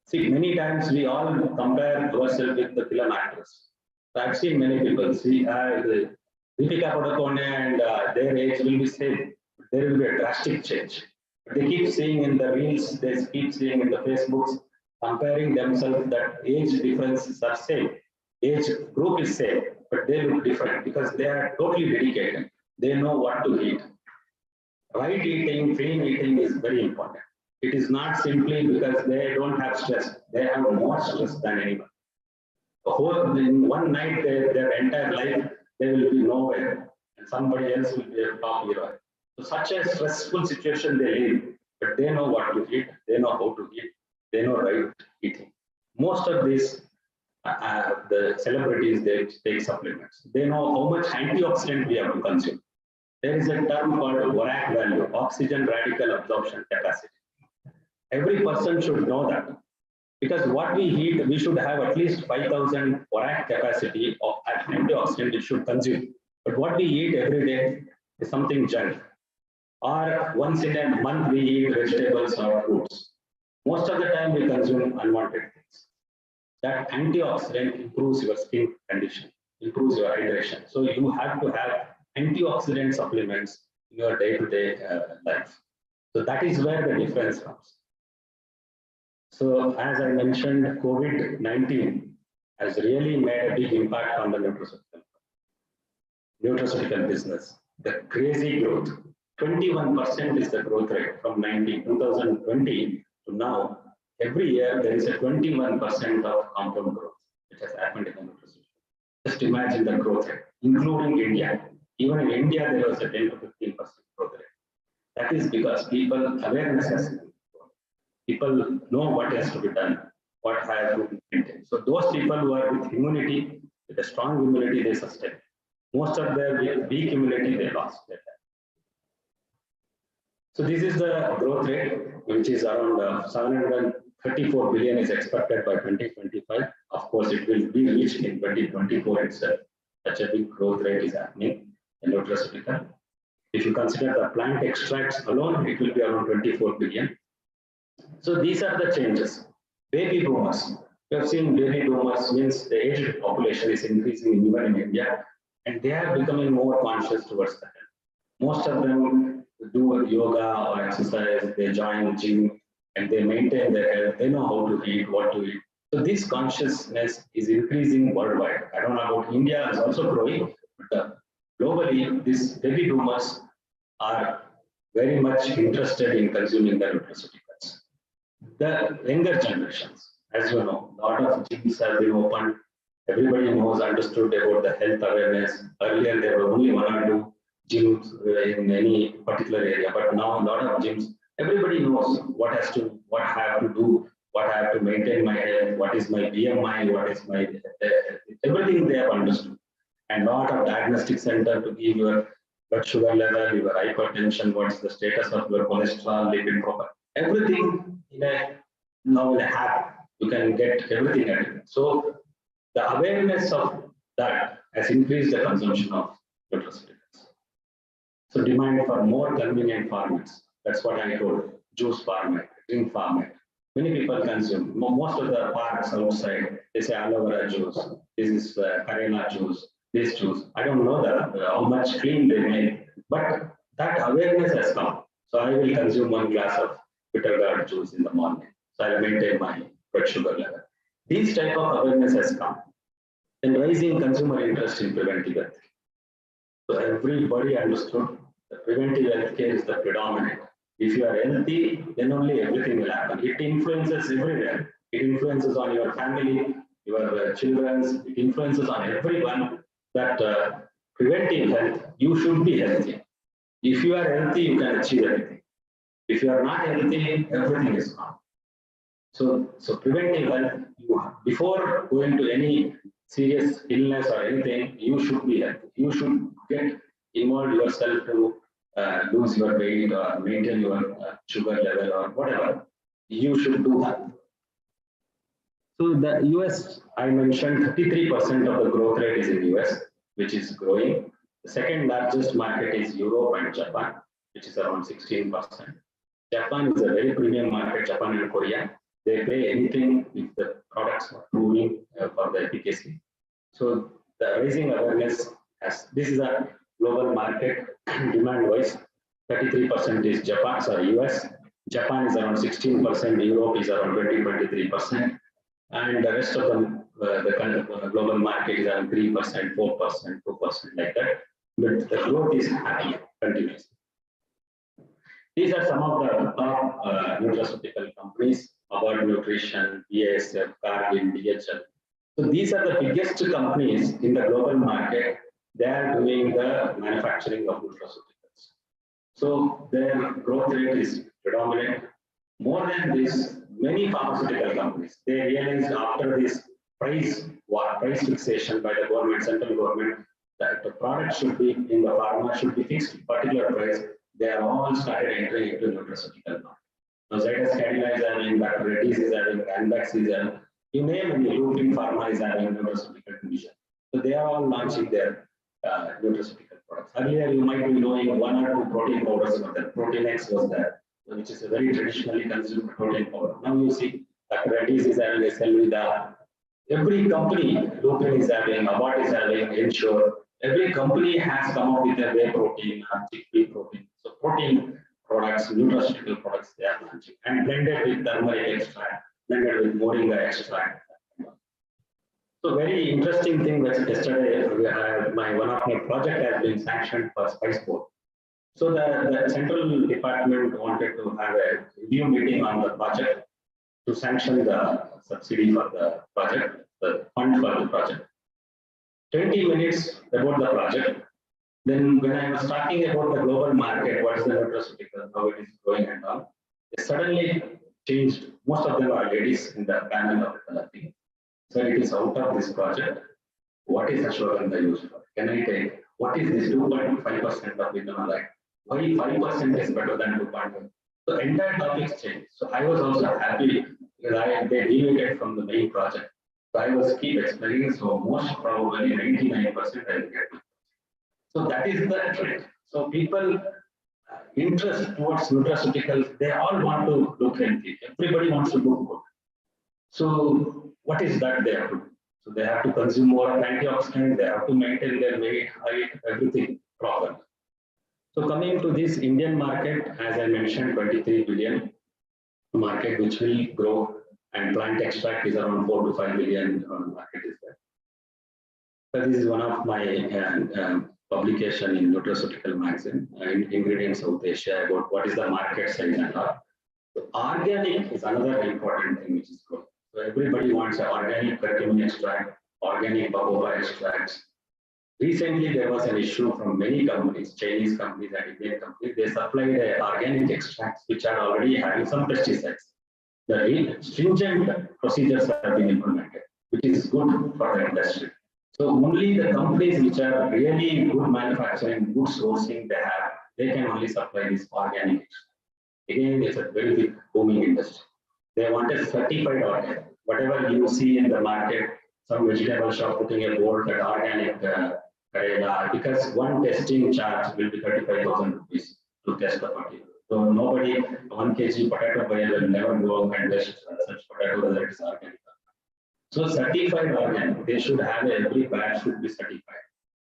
See, many times we all compare ourselves with the film actors. So I've seen many people see Deepika Padukone and their age will be same. There will be a drastic change. But they keep seeing in the reels, they keep seeing in the Facebooks, comparing themselves that age differences are same. Age group is same, but they look different because they are totally dedicated. They know what to eat. Right eating, clean eating is very important. It is not simply because they don't have stress. They have more stress than anyone. In one night, their entire life, they will be nowhere. And somebody else will be a top hero. So such a stressful situation they live, but they know what to eat. They know how to eat. They know right eating. Most of these, the celebrities, they take supplements. They know how much antioxidant we have to consume. There is a term called ORAC value, oxygen radical absorption capacity. Every person should know that because what we eat, we should have at least 5,000 ORAC capacity of antioxidant we should consume. But what we eat every day is something junk. Or once in a month we eat vegetables or fruits. Most of the time we consume unwanted things. That antioxidant improves your skin condition, improves your hydration. So you have to have antioxidant supplements in your day-to-day life. So that is where the difference comes. So as I mentioned, COVID-19 has really made a big impact on the nutraceutical business. The crazy growth, 21% is the growth rate from 2020 to now. Every year there is a 21% of compound growth which has happened in the nutraceutical. Just imagine the growth rate, including India. Even in India, there was a 10 to 15% growth rate. That is because awareness has been. People know what has to be done, what has to be maintained. So those people who are with immunity, With a strong immunity, they sustain. Most of their weak immunity, they lost. So this is the growth rate, which is around 734 billion is expected by 2025. Of course, it will be reached in 2024 itself. Such a big growth rate is happening in nutraceutical. If you consider the plant extracts alone, it will be around 24 billion. So these are the changes. Baby boomers. We have seen baby boomers means the aged population is increasing even in India, and they are becoming more conscious towards that. Most of them do yoga or exercise, they join the gym, and they maintain their health. They know how to eat, what to eat. So this consciousness is increasing worldwide. I don't know about India is also growing, but globally, these baby boomers are very much interested in consuming the nutraceuticals. The younger generations, as you know, a lot of gyms have been opened. Everybody knows, understood about the health awareness. Earlier, there were only 1 or 2 gyms in any particular area, but now a lot of gyms, everybody knows what have to do, what I have to maintain my health, what is my BMI, what is my, everything they have understood. And lot of diagnostic center to give your blood sugar level, your hypertension, what's the status of your cholesterol, lipid profile, everything now in a app, you can get everything at it. So the awareness of that has increased the consumption of nutraceuticals. So demand for more convenient formats. That's what I told. Juice format, drink format. Many people consume. Most of the parks outside, they say aloe vera juice. This is Karela juice. This juice. I don't know how much clean they make, but that awareness has come. So I will consume 1 glass of bitter gourd juice in the morning. So I will maintain my blood sugar level. This type of awareness has come. And rising consumer interest in preventive health. So everybody understood that preventive health care is the predominant. If you are healthy, then only everything will happen. It influences everywhere. It influences on your family, your children. It influences on everyone that preventive health, you should be healthy. If you are healthy, you can achieve everything. If you are not healthy, everything is gone. So preventive health, before going to any serious illness or anything, you should be healthy. You should get involved yourself to lose your weight or maintain your sugar level or whatever. You should do that. So the US, I mentioned 33% of the growth rate is in US, which is growing. The second largest market is Europe and Japan, which is around 16%. Japan is a very premium market, Japan and Korea. They pay anything if the products are proving for the efficacy. So the rising awareness, this is a global market demand-wise. 33% is US. Japan is around 16%. Europe is around 20-23%, and the rest of the global market is around 3%, 4%, 2%, like that. But the growth is happening continuously. These are some of the top nutraceutical companies: About Nutrition, BASF, Cargill, DHL. So these are the biggest companies in the global market. They are doing the manufacturing of nutraceuticals. So their growth rate is predominant. More than this, many pharmaceutical companies, they realized after this price fixation by the government, central government, that the product should be in the pharma should be fixed particular price. They are all started entering into nutraceutical market. Now, Zydus Cadila is having, Dr. Reddy's is having, Anvax is having, you name any, Lupin Pharma is having nutraceutical division. So they are all launching their nutraceutical products. Earlier, you might be knowing 1 or 2 protein powders were there. Protein X was there, which is a very traditionally consumed protein powder. Now you see, Dr. Reddy's is having Cellulose. Every company, Lupin is having, Abbott is having, Ensure. Every company has come up with a whey protein, chickpea protein. So protein products, nutraceutical products, they are launching, and blended with turmeric extract, blended with moringa extract. So very interesting thing that yesterday, one of my project has been sanctioned for Spice Board. So the central department wanted to have a review meeting on the project to sanction the subsidy for the project, the fund for the project. 20 minutes about the project. Then when I was talking about the global market, what is the nutraceutical, how it is growing and all, they suddenly changed. Most of them are ladies in the panel of the thing. So it is out of this project. What is ashwagandha used for? Can I take, what is this 2.5% of ethanol? Why 5% is better than 2.5? So entire topics change. So I was also happy because they deviated from the main project. So I was keep explaining, so most probably 99% I will get. So that is the trend. So people interest towards nutraceuticals, they all want to look healthy. Everybody wants to look good. So what is that they have to do? So they have to consume more antioxidants, they have to maintain their weight, height, everything proper. So coming to this Indian market, as I mentioned, 23 billion market which will grow, and plant extract is around 4 to 5 billion market is there. So this is one of my publication in Nutraceutical magazine, Ingredients South Asia, about what is the market size and all. So organic is another important thing which is growing. So everybody wants an organic curcumin extract, organic baobab extracts. Recently, there was an issue from many companies, Chinese companies and Indian companies. They supplied organic extracts which are already having some pesticides. The stringent procedures have been implemented, which is good for the industry. So only the companies which are really good manufacturing, good sourcing, they can only supply this organic extract. Again, it's a very big booming industry. They want a certified organic. Whatever you see in the market, some vegetable shop putting a board that organic because one testing charge will be 35,000 rupees to test the material. So nobody, 1 kg potato buyer will never go and test such potato whether it is organic. So certified organic, they should have every batch should be certified.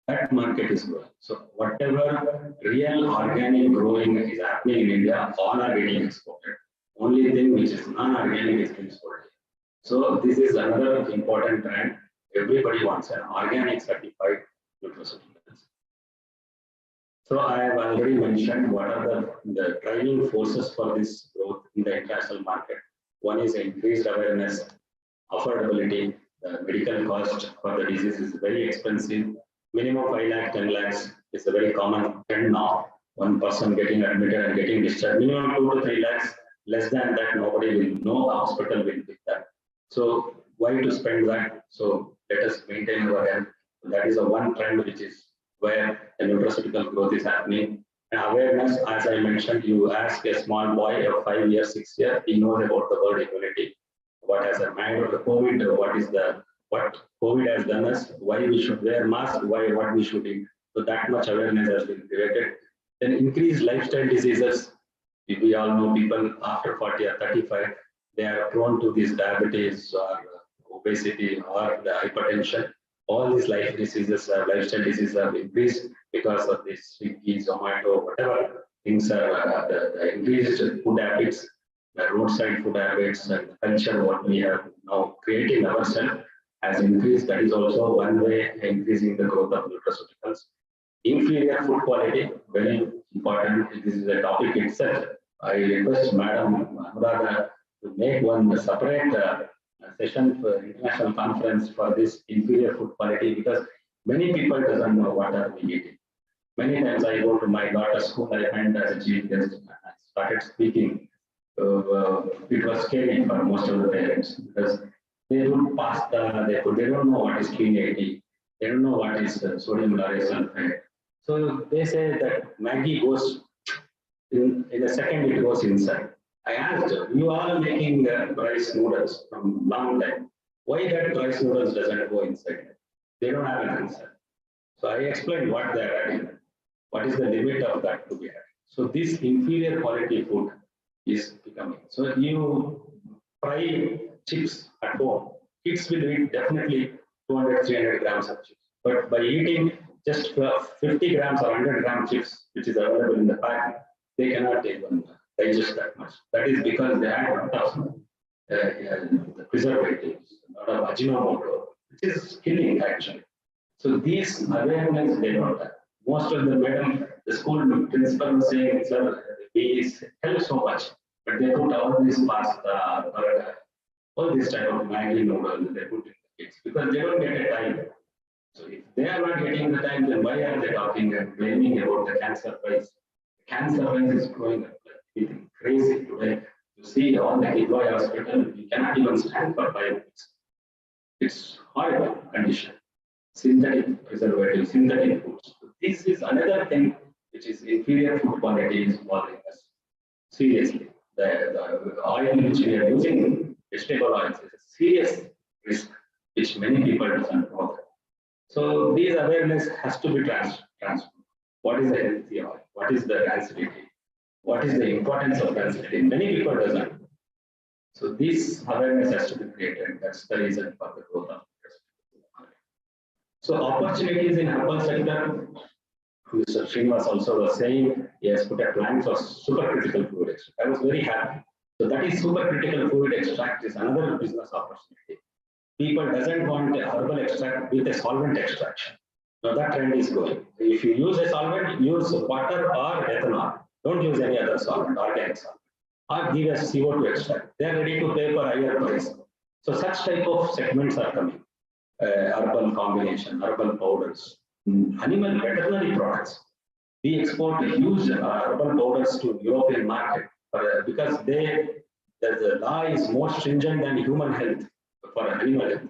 That market is growing. So whatever real organic growing is happening in India, all are getting exported. Only thing which is non-organic is being exported. So this is another important trend. Everybody wants an organic certified nutraceuticals. So I have already mentioned what are the driving forces for this growth in the international market. One is increased awareness, affordability. The medical cost for the disease is very expensive. Minimum 5 lakh, 10 lakhs is a very common trend now. One person getting admitted and getting discharged. Minimum 2 to 3 lakhs. Less than that, nobody will know. The hospital will pick that. So why to spend that? So let us maintain our health. That is the one trend which is where the nutraceutical growth is happening. And awareness, as I mentioned, you ask a small boy of 5 years, 6 years, he knows about the word immunity. What has a mind of the COVID, what COVID has done us, why we should wear mask, what we should eat. So that much awareness has been created. Then increased lifestyle diseases. We all know people after 40 or 35, they are prone to these diabetes or obesity or the hypertension. All these lifestyle diseases have increased because of this Swiggy, Zomato, whatever things are the increased food habits, the roadside food habits and culture what we have now creating ourselves has increased. That is also one way increasing the growth of nutraceuticals. Inferior food quality, very important. This is a topic itself. I request Madam Anuradha to make one separate session for international conference for this inferior food quality because many people doesn't know what are we eating. Many times I go to my daughter's school, I find as a chief guest, I started speaking. It was scary for most of the parents because they do pasta, they don't know what is clean 80, they don't know what is sodium lauryl sulfate. So they say that Maggie goes in a second, it goes inside. I asked, you are making rice noodles from long time. Why that rice noodles doesn't go inside? They don't have an answer. So I explained what they are adding. What is the limit of that to be added? So this inferior quality food is becoming. So you fry chips at home, kids will eat definitely 200, 300 grams of chips. But by eating just 50 grams or 100 gram chips, which is available in the pack, they cannot even digest that much. That is because they add a lot of preservatives, a lot of Ajinomoto, which is killing actually. So these awareness they don't have. Most of the school principal was saying, sir, we help so much, but they put all this pasta, burger, all this type of Maggi noodles they put in the kids because they don't get a time. So if they are not getting the time, then why are they talking and blaming about the cancer price? The cancer price is growing up like crazy today. You see all the Kidwai hospital, you cannot even stand for 5 minutes. It's horrible condition. synthetic preservatives, synthetic foods. This is another thing which is inferior food quality is bothering us seriously. The oil which we are using, vegetable oils, is a serious risk which many people doesn't know. So these awareness has to be transferred. What is a healthy oil? What is the density? What is the importance of density? Many people doesn't. So this awareness has to be created. That's the reason for the growth of nutraceuticals. So opportunities in herbal sector. Mr. Srinivas also was saying he has put a plan for supercritical fluid extract. I was very happy. So that is supercritical fluid extract is another business opportunity. People doesn't want a herbal extract with a solvent extraction. Now that trend is going. If you use a solvent, use water or ethanol. Don't use any other solvent, organic solvent. Or give a CO2 extract. They are ready to pay for higher price. So such type of segments are coming. Herbal combination, herbal powders, animal veterinary products. We export huge herbal powders to European market because the law is more stringent than human health for animal health.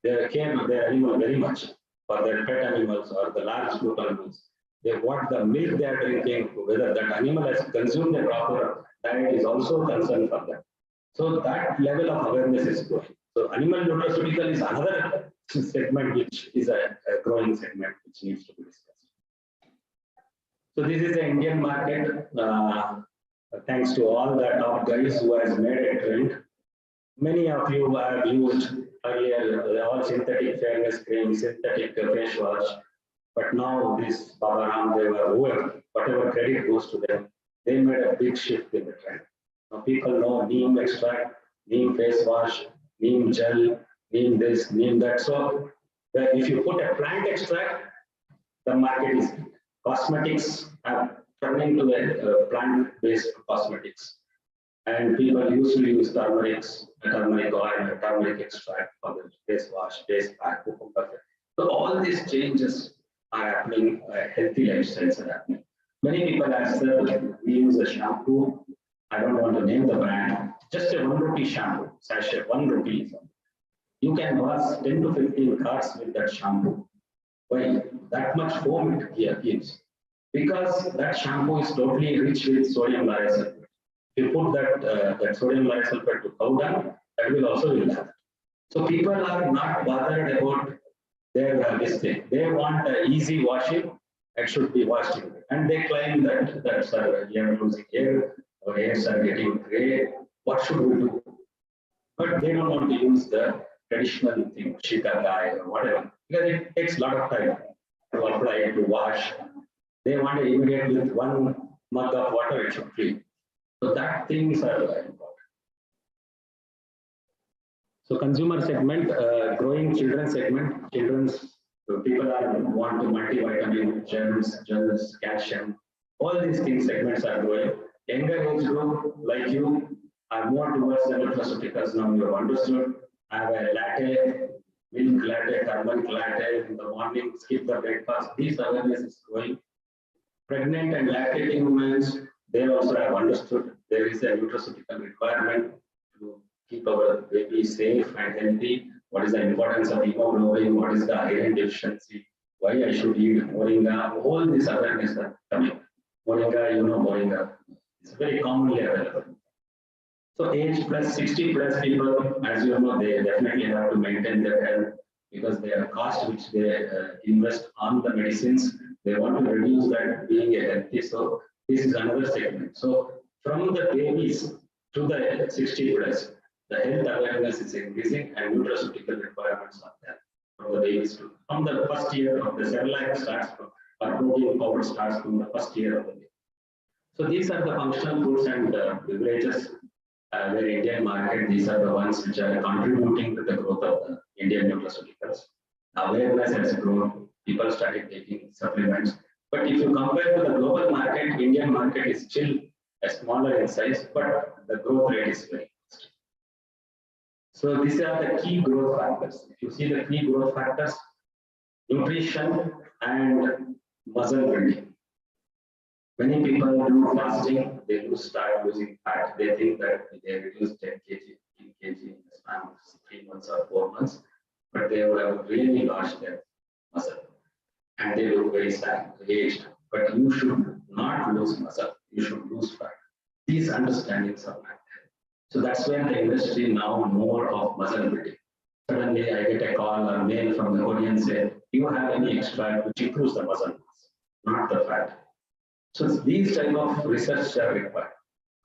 They care of their animal very much for their pet animals or the large group animals. They want the milk they are drinking, whether that animal has consumed a proper diet is also a concern for them. So that level of awareness is growing. So animal nutraceutical is another segment which is a growing segment which needs to be discussed. So this is the Indian market. Thanks to all the top guys who has made a trend. Many of you have used earlier all synthetic fairness cream, synthetic face wash, but now this Baba Ramdev or whoever, whatever credit goes to them, they made a big shift in the trend. Now people know neem extract, neem face wash, neem gel, neem this, neem that. So if you put a plant extract, the market is big. Cosmetics have turned into a plant-based cosmetics. And people usually use turmeric oil, turmeric extract for the face wash, face pack, cucumber. So all these changes are happening, healthy lifestyles are happening. Many people have said, we use a shampoo. I don't want to name the brand, just a 1 rupee shampoo, sachet, 1 rupee. You can wash 10 to 15 cars with that shampoo. Why? That much foam it gives. Because that shampoo is totally rich with sodium lauryl sulfate. If you put that sodium lauryl sulfate to cow dung, that will also will have. So people are not bothered about their this thing. They want easy washing. It should be washed in. And they claim that sir, you are losing hair, or hairs are getting gray. What should we do? But they don't want to use the traditional thing, shikakai or whatever, because it takes a lot of time to apply, to wash. They want to immediately with 1 mug of water, it should clean. So that things are important. So consumer segment, growing children segment, children's people want to multivitamin, germs, calcium. All these things segments are growing. Younger age group like you are more towards the nutraceuticals now. You have understood. I have a latte, milk latte, turmeric latte in the morning. Skip the breakfast. These awareness is growing. Pregnant and lactating women, they also have understood there is a nutraceutical requirement to keep our baby safe and healthy. What is the importance of hemoglobin? What is the iron deficiency? Why I should eat moringa? All this awareness are coming. Moringa, you know moringa. It's very commonly available. So age plus 60 plus people, as you know, they definitely have to maintain their health because their cost which they invest on the medicines, they want to reduce that being a healthy. So this is another segment. So from the babies to the 60 plus, the health awareness is increasing and nutraceutical requirements are there from the babies to from the first year of the Cerelac starts from or protein powder starts from the first year of the baby. So these are the functional foods and beverages where Indian market, these are the ones which are contributing to the growth of the Indian nutraceuticals. Awareness has grown, people started taking supplements. But if you compare to the global market, Indian market is still a smaller in size, but the growth rate is very fast. So these are the key growth factors. If you see the key growth factors, nutrition and muscle building. Many people do fasting, they do start losing fat. They think that they reduce 10 kg, 15 kg in the span of 3 months or 4 months, but they would have really lost their muscle, and they look very sad, aged. But you should not lose muscle, you should lose fat. These understandings are not there. So that's where the industry now more of muscle building. Suddenly I get a call or mail from the Korean say, do you have any extract which improves the muscle mass, not the fat? So these type of research are required.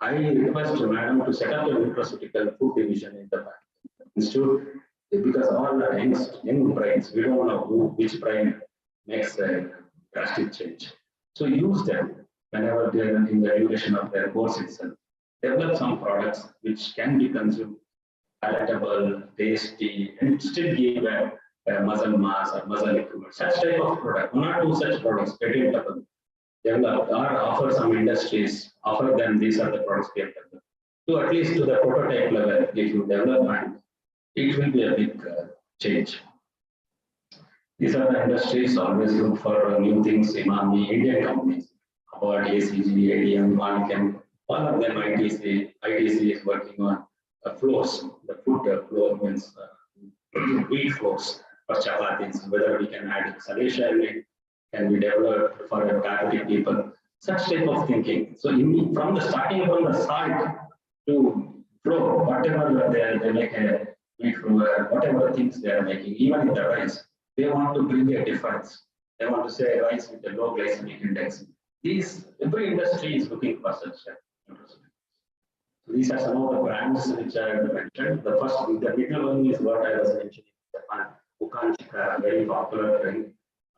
I request Madam to set up a nutraceutical food division in the institute, because all are young brains, we don't know which brain makes a drastic change. So use them whenever they are in the duration of their course itself. Develop some products which can be consumed, palatable, tasty, and still give a muscle mass or muscle improvement. Such type of product, one or two such products, patentable. Develop or offer some industries, offer them these are the products we have developed. So at least to the prototype level, if you develop and it will be a big change. These are the industries always look for new things. Imami, Indian companies, about ACG, ADM, Manicam, all of them ITC is working on flours. The food flour means wheat flours for chapatis. Whether we can add salacia in it, can be developed for diabetic people. Such type of thinking. So from the starting from the salt to flour, whatever they make a wheat flour, whatever things they are making, even in the rice, they want to bring a difference. They want to say rice with a low glycemic index. Every industry is looking for such. So these are some of the brands which I mentioned. The middle one is what I was mentioning. Japan, Ukanchika, very popular drink.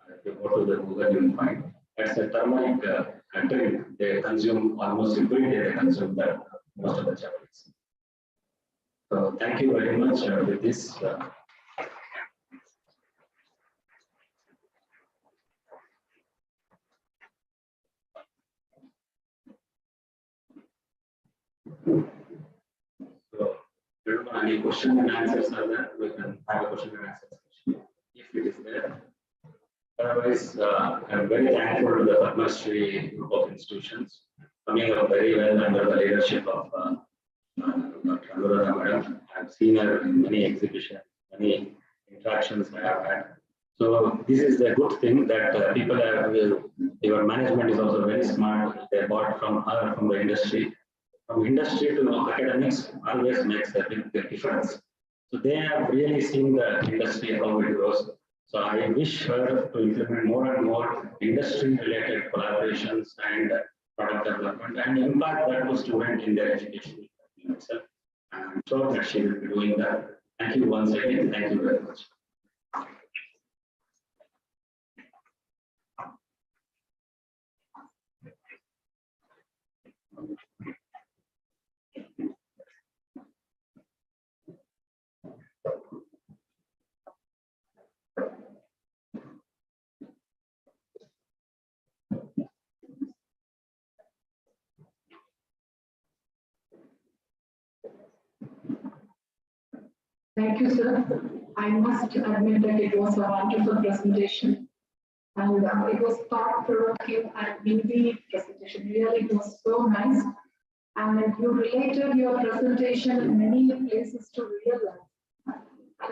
If you go to the Google, you will find. It's a turmeric drink. They consume almost every day. They consume that most of the Japanese. So thank you very much with this. So, any question and answers are there? We can have a question and answer session if it is there. Otherwise, I'm very thankful to the Padma Shri group of institutions coming up very well under the leadership of Dr. Anuradha Madam. I've seen her in many exhibitions, many interactions I have had. So this is the good thing that people have. Your management is also very smart. They bought from her, from the industry. From industry to academics always makes a big difference. So they have really seen the industry, how it grows. So I wish her to implement more and more industry-related collaborations and product development and impact that to students in their education itself. I'm sure that she will be doing that. Thank you once again. Thank you very much. Thank you, sir. I must admit that it was a wonderful presentation. And it was thought-provoking and witty presentation. Really, it was so nice. And you related your presentation in many places to real life.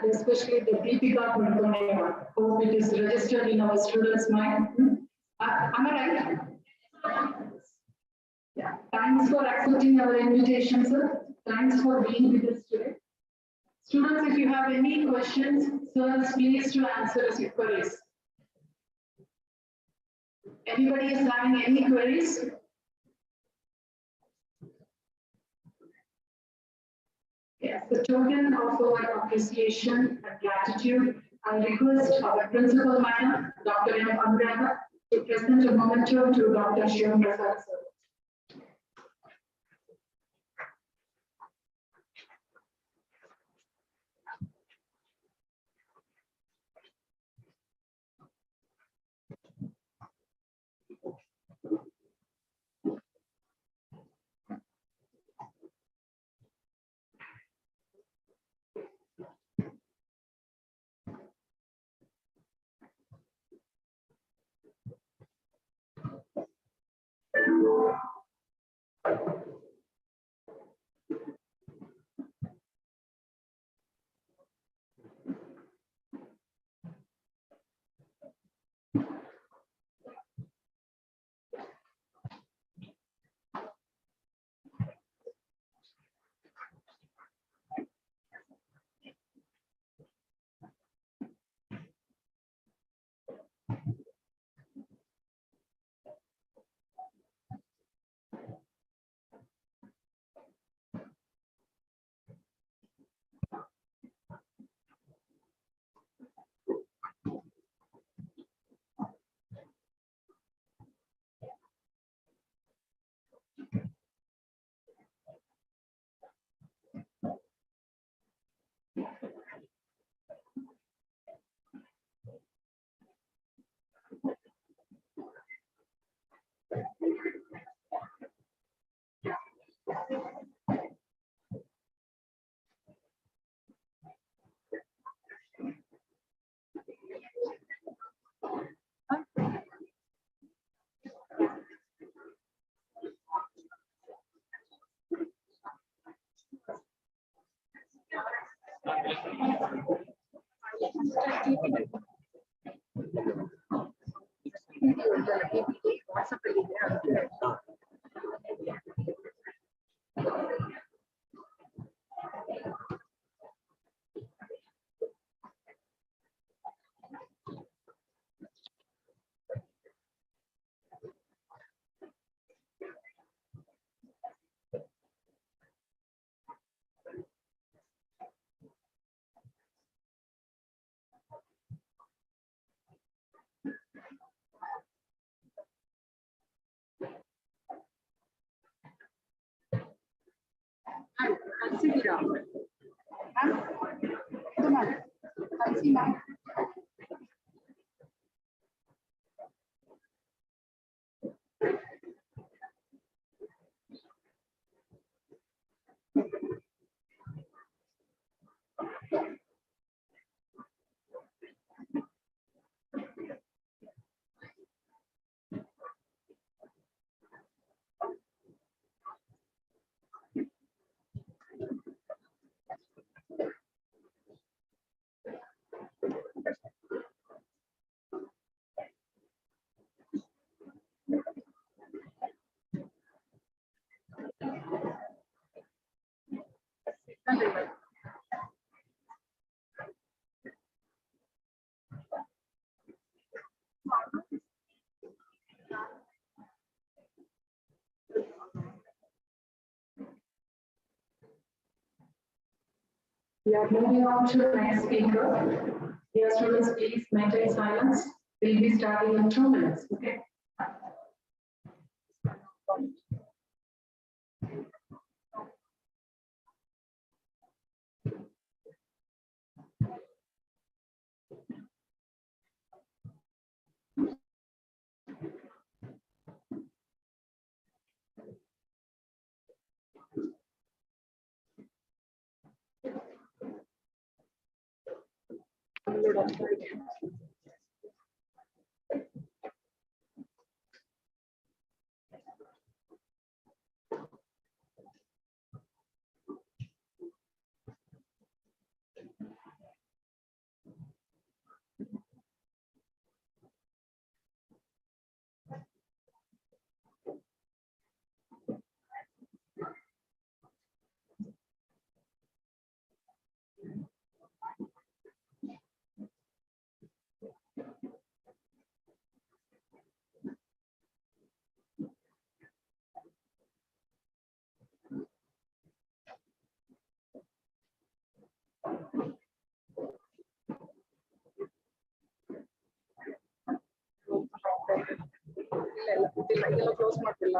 And especially the Deepika Murtone one. Hope it is registered in our students' mind. Am I right? Yeah. Thanks for accepting our invitation, sir. Thanks for being with us today. Students, if you have any questions, sir is pleased to answer your queries. Anybody is having any queries? Yes, the token of our appreciation and gratitude, I request our principal madam, Dr. M. Anuradha, to present a memento to Dr. Shivam Prasad, sir. We are moving on to the next speaker. Dear students, please maintain silence. We'll be starting in 2 minutes. Okay. Close ಮಾಡ್ತಿಲ್ಲ.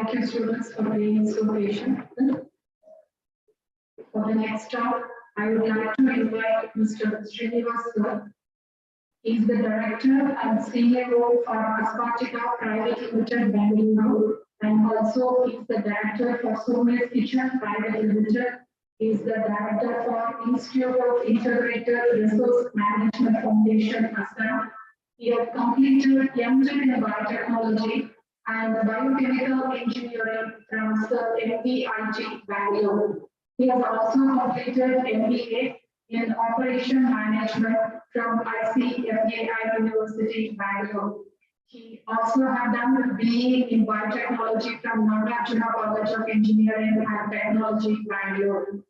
Thank you, students, for being so patient. For the next talk, I would like to invite Mr. Srinivas. He is the Director and CEO for Aspartica Private Limited, Bangalore. and also he's the director for Somia's Kitchen Private Limited. He's the director for Institute of Integrated Resource Management Foundation, Assam. He has completed MD in Biotechnology and Biochemical Engineering from MBIT, Bangalore. He has also completed MBA in Operation Management from ICFAI University, Bangalore. He also had done BE in Biotechnology from Nagarjuna College of Engineering and Technology, Bangalore.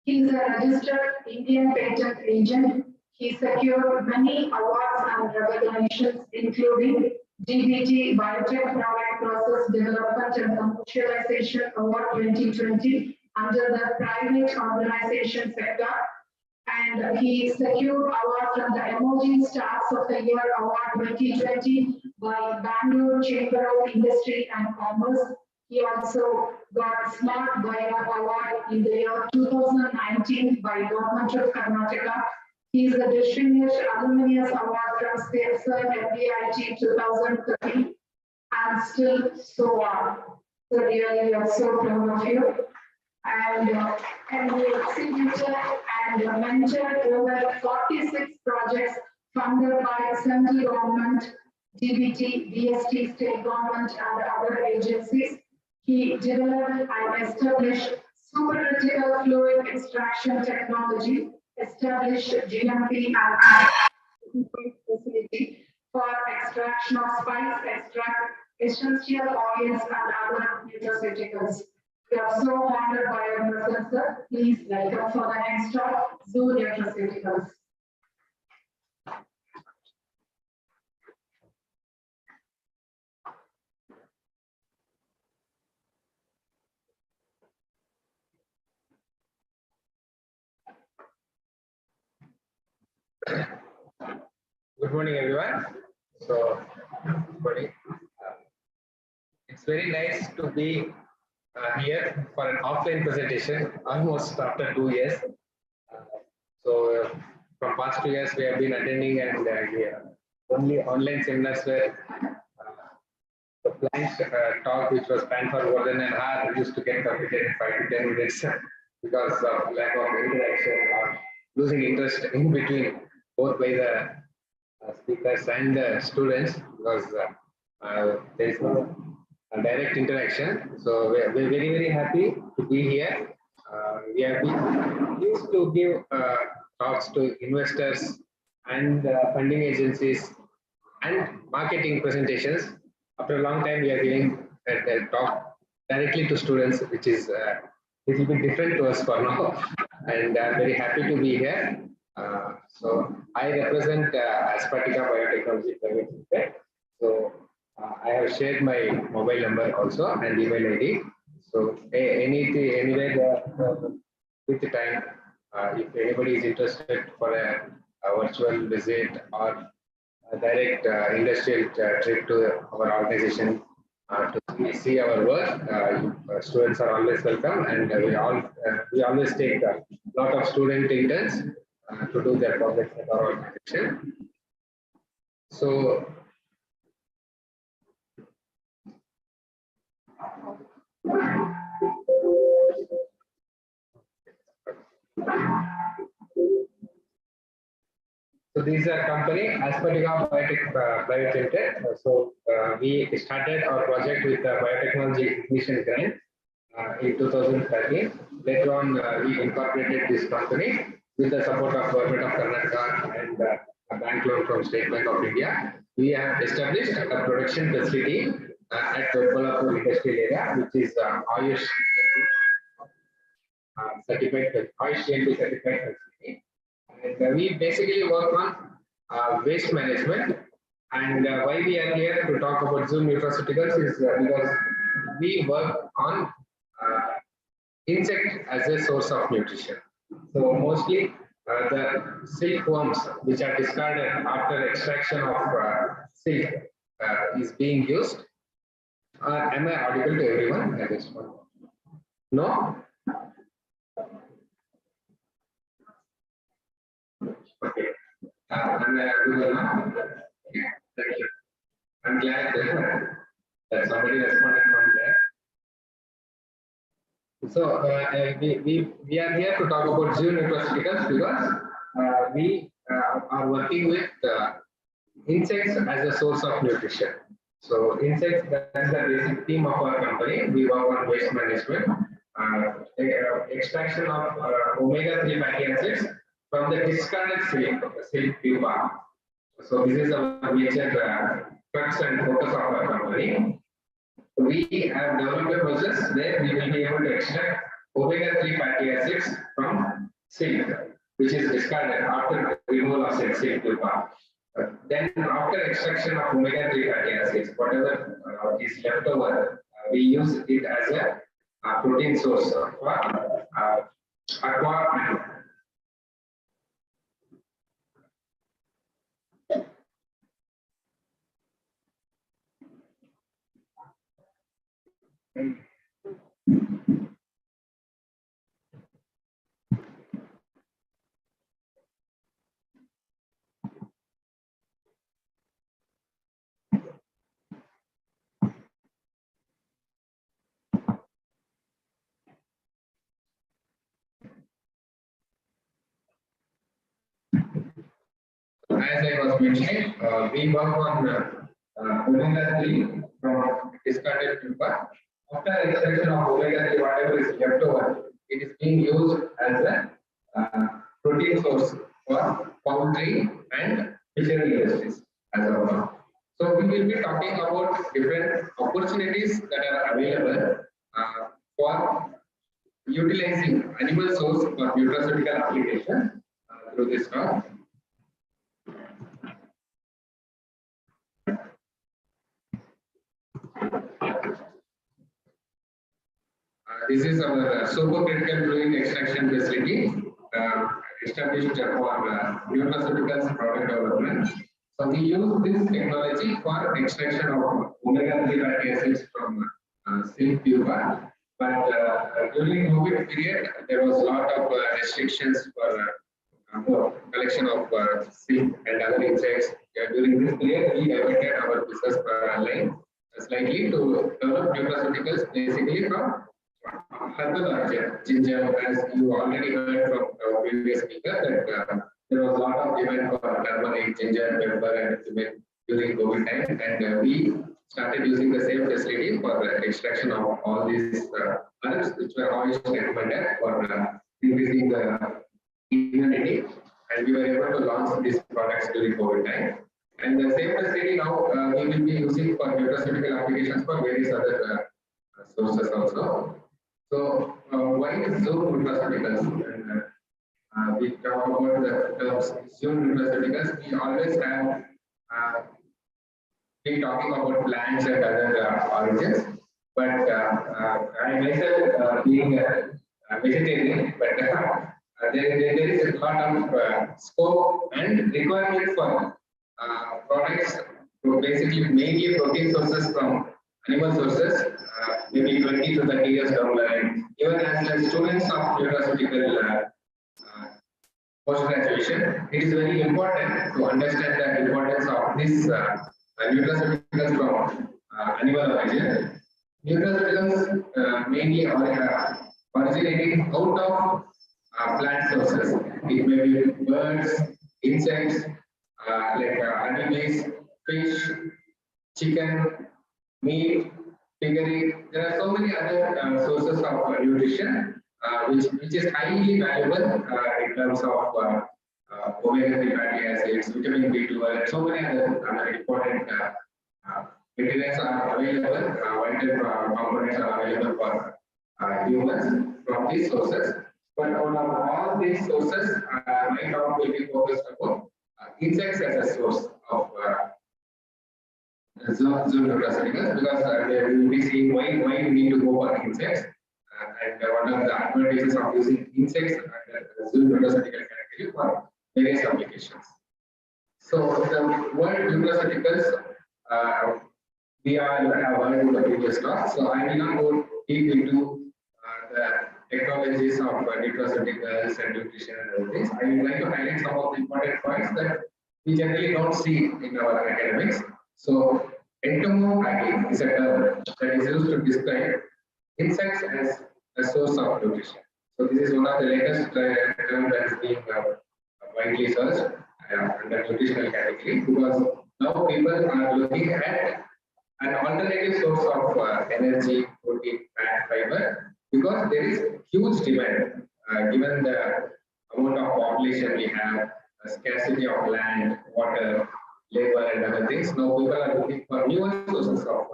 He is a registered Indian patent agent. He secured many awards and recognitions, including DBT Biotech Product Process Development and Commercialization Award 2020 under the private organization sector. And he secured award from the Emerging Stars of the Year Award 2020 by Bangalore Chamber of Industry and Commerce. He also got Smart Bio Award in the year 2019 by Government of Karnataka. He is the Distinguished Alumnus Award from CERN MBIT 2013 and still so on. So really, we are so proud of you. And we executed and mentored over 46 projects funded by central government, DBT, DST, state government, and other agencies. He developed and established supercritical fluid extraction technology, established GMP and facility for extraction of spice extract, essential oils, and other nutraceuticals. We are so honored by your presence, sir. Please welcome for the next talk, Is Nutraceuticals. Good morning, everyone. So, it's very nice to be here for an offline presentation, almost after 2 years. From past 2 years, we have been attending and only online seminars where the planned talk, which was planned for more than an hour, used to get completed in 5 to 10 minutes because of lack of interaction or losing interest in between, both by the speakers and the students, because there is no direct interaction. So we are very, very happy to be here. We have been used to give talks to investors and funding agencies and marketing presentations. After a long time, we are giving a talk directly to students, which is a little bit different to us for now. And I'm very happy to be here. So I represent Aspatica Biotechnology Private Limited. So I have shared my mobile number also and email ID. So anywhere with the time, if anybody is interested for a virtual visit or a direct industrial trip to our organization to see our work, students are always welcome, and we always take a lot of student interns to do their projects at our organization. So this is a company, Aspatica Biotech Private Limited. So we started our project with the biotechnology ignition grant in 2013. Later on, we incorporated this company with the support of Government of Karnataka and a bank loan from State Bank of India. We have established a production facility at Cephalopods industrial area, which is Ayush certified facility. And we basically work on waste management. And why we are here to talk about Is Nutraceuticals is because we work on insect as a source of nutrition. So mostly the silkworms which are discarded after extraction of silk is being used. Am I audible to everyone at this point? No? Okay. Am I audible now? Yeah, thank you. I'm glad that somebody responded from there. So we are here to talk about nutraceuticals because we are working with insects as a source of nutrition. So insects, that's the basic theme of our company. We work on waste management, extraction of omega-3 fatty acids from the discarded silk pupa. So this is our major crux and focus of our company. We have developed a process where we will be able to extract omega-3 fatty acids from silk, which is discarded after removal of silk pupa. Then after extraction of omega-3 fatty acids, whatever is left over, we use it as a protein source for aqua. As I was mentioning, we work on omega-3 from discarded pupa. After extraction of omega-3, whatever is left over, it is being used as a protein source for poultry and fishery industries as of now. So we will be talking about different opportunities that are available for utilizing animal source for nutraceutical application through this talk. This is our supercritical fluid extraction facility established for nutraceuticals product development. So we use this technology for extraction of omega-3 fatty acids from silk pupa. But during COVID period, there was a lot of restrictions for collection of silk and other insects. During this period, we diverted our business line slightly to develop nutraceuticals basically from herbal origin, ginger, as you already heard from our previous speaker, that there was a lot of demand for turmeric, ginger, pepper, and cumin during COVID time, and we started using the same facility for the extraction of all these herbs, which were always recommended for increasing the immunity, and we were able to launch these products during COVID time. And the same facility now we will be using for nutraceutical applications for various other sources also. So why is nutraceuticals? We talk about the terms nutraceuticals. We always have been talking about plants and other origins, but I myself being a vegetarian, but there is a lot of scope and requirement for products to basically mainly protein sources from animal sources, maybe 20 to 30 years down the line. Even as students of nutraceutical post-graduation, it is very important to understand the importance of this nutraceuticals from animal origin. Nutraceuticals mainly originating out of plant sources. It may be birds, insects, like honeybees, fish, chicken, meat, piggery. There are so many other sources of nutrition which is highly valuable in terms of omega-3 fatty acids, vitamin B12, and so many other important materials are available, vital components are available for humans from these sources. But out of all these sources, my talk will be focused upon insects as a source of nutraceuticals, because we will be seeing why we need to go for insects and what are the advantages of using insects and nutraceutical category for various applications. So the word nutraceuticals we have heard in the previous talk, so I will not go deep into the technologies of nutraceuticals and nutrition and other things. I would like to highlight some of the important points that we generally don't see in our academics. So entomopathy is a term that is used to describe insects as a source of nutrition. So this is one of the latest term that is being widely searched under nutritional category, because now people are looking at an alternative source of energy, protein, fat, fiber, because there is huge demand given the amount of population we have, scarcity of land, water, labor, and other things. Now people are looking for newer sources of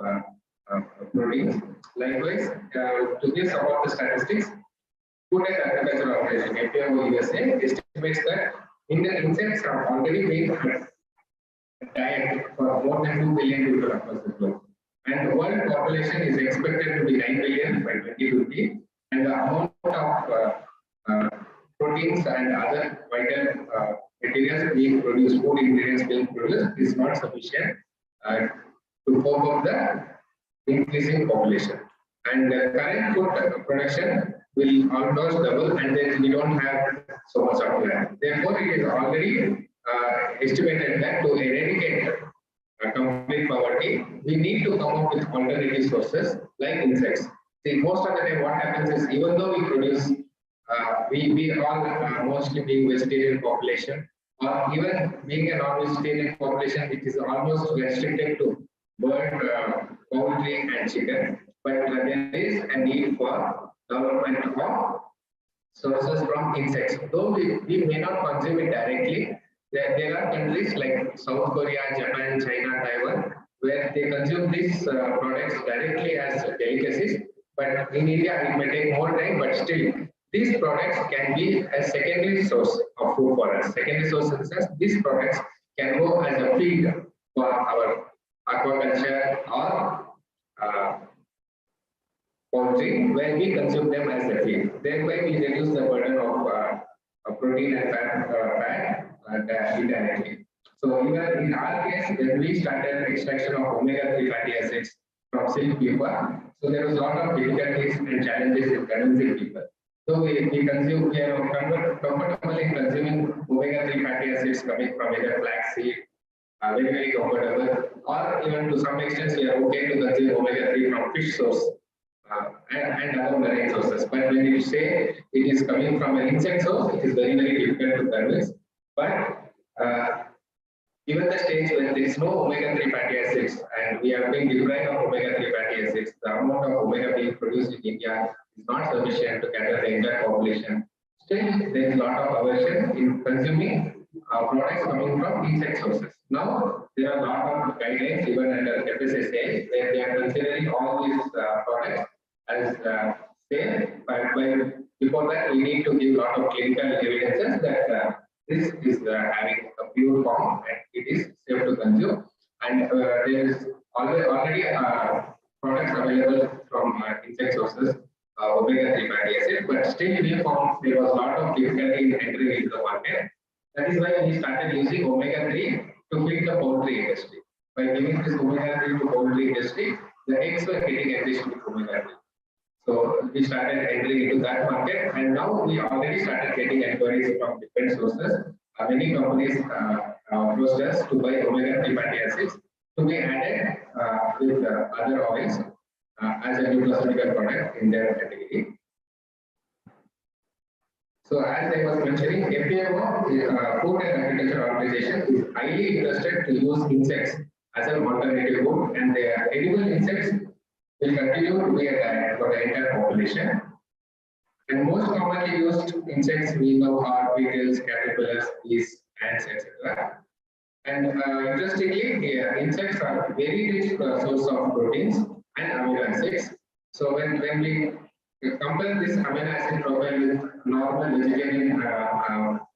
proteins. Likewise, to give some of the statistics, Food and Agriculture Organization (FAO) USA estimates that Indian insects are already being a diet for more than 2 billion people across the globe. And the world population is expected to be 9 billion by 2050, and the amount of proteins and other vital materials being produced, food ingredients being produced, is not sufficient to cope up the increasing population. And the current food production will almost double, and then we don't have so much of land. Therefore, it is already estimated that to eradicate complete poverty, we need to come up with alternative sources like insects. See, most of the time, what happens is, even though we produce, we all mostly being vegetarian population, or even being a non-vegetarian population, it is almost restricted to bird, poultry, and chicken. But there is a need for development of sources from insects. Though we may not consume it directly, there are countries like South Korea, Japan, China, Taiwan, where they consume these products directly as delicacies. But in India, it may take more time, but still, these products can be a secondary source of food for us. Secondary source in the sense, these products can go as a feed for our aquaculture or poultry, where we consume them as a feed. Thereby, we reduce the burden of protein and fat indirectly. So even in our case, when we started extraction of omega-3 fatty acids from silk paper, so there was a lot of difficulties and challenges in convincing people. So we are comfortable in consuming omega-3 fatty acids coming from either flaxseed, very comfortable, or even to some extent we are okay to consume omega-3 from fish source and other marine sources. But when you say it is coming from an insect source, it is very difficult to convince. But given the stage when there is no omega-3 fatty acids and we are being deprived of omega-3 fatty acids, the amount of omega being produced in India is not sufficient to cater the entire population. Still, there is a lot of aversion in consuming products coming from insect sources. Now, there are a lot of guidelines even under FSSAI where they are considering all these products as safe. But before that, we need to give a lot of clinical evidences that this is having a pure form and it is safe to consume. And there is already products available from insect sources, omega-3 fatty acid, but still we found there was a lot of difficulty in entering into the market. That is why we started using omega-3 to feed the poultry industry. By giving this omega-3 to poultry industry, the eggs were getting enriched with omega-3. So we started entering into that market, and now we already started getting inquiries from different sources. Many companies approached us to buy omega-3 fatty acids to be added with other oils as a nutraceutical product in their category. So as I was mentioning, FAO, Food and Agriculture Organization, is highly interested to use insects as an alternative food, and the edible insects will continue to be a diet for the entire population. And most commonly used insects we know are beetles, caterpillars, bees, ants, etc. And interestingly, insects are very rich source of proteins and amino acids. So when we compare this amino acid profile with normal vegetarian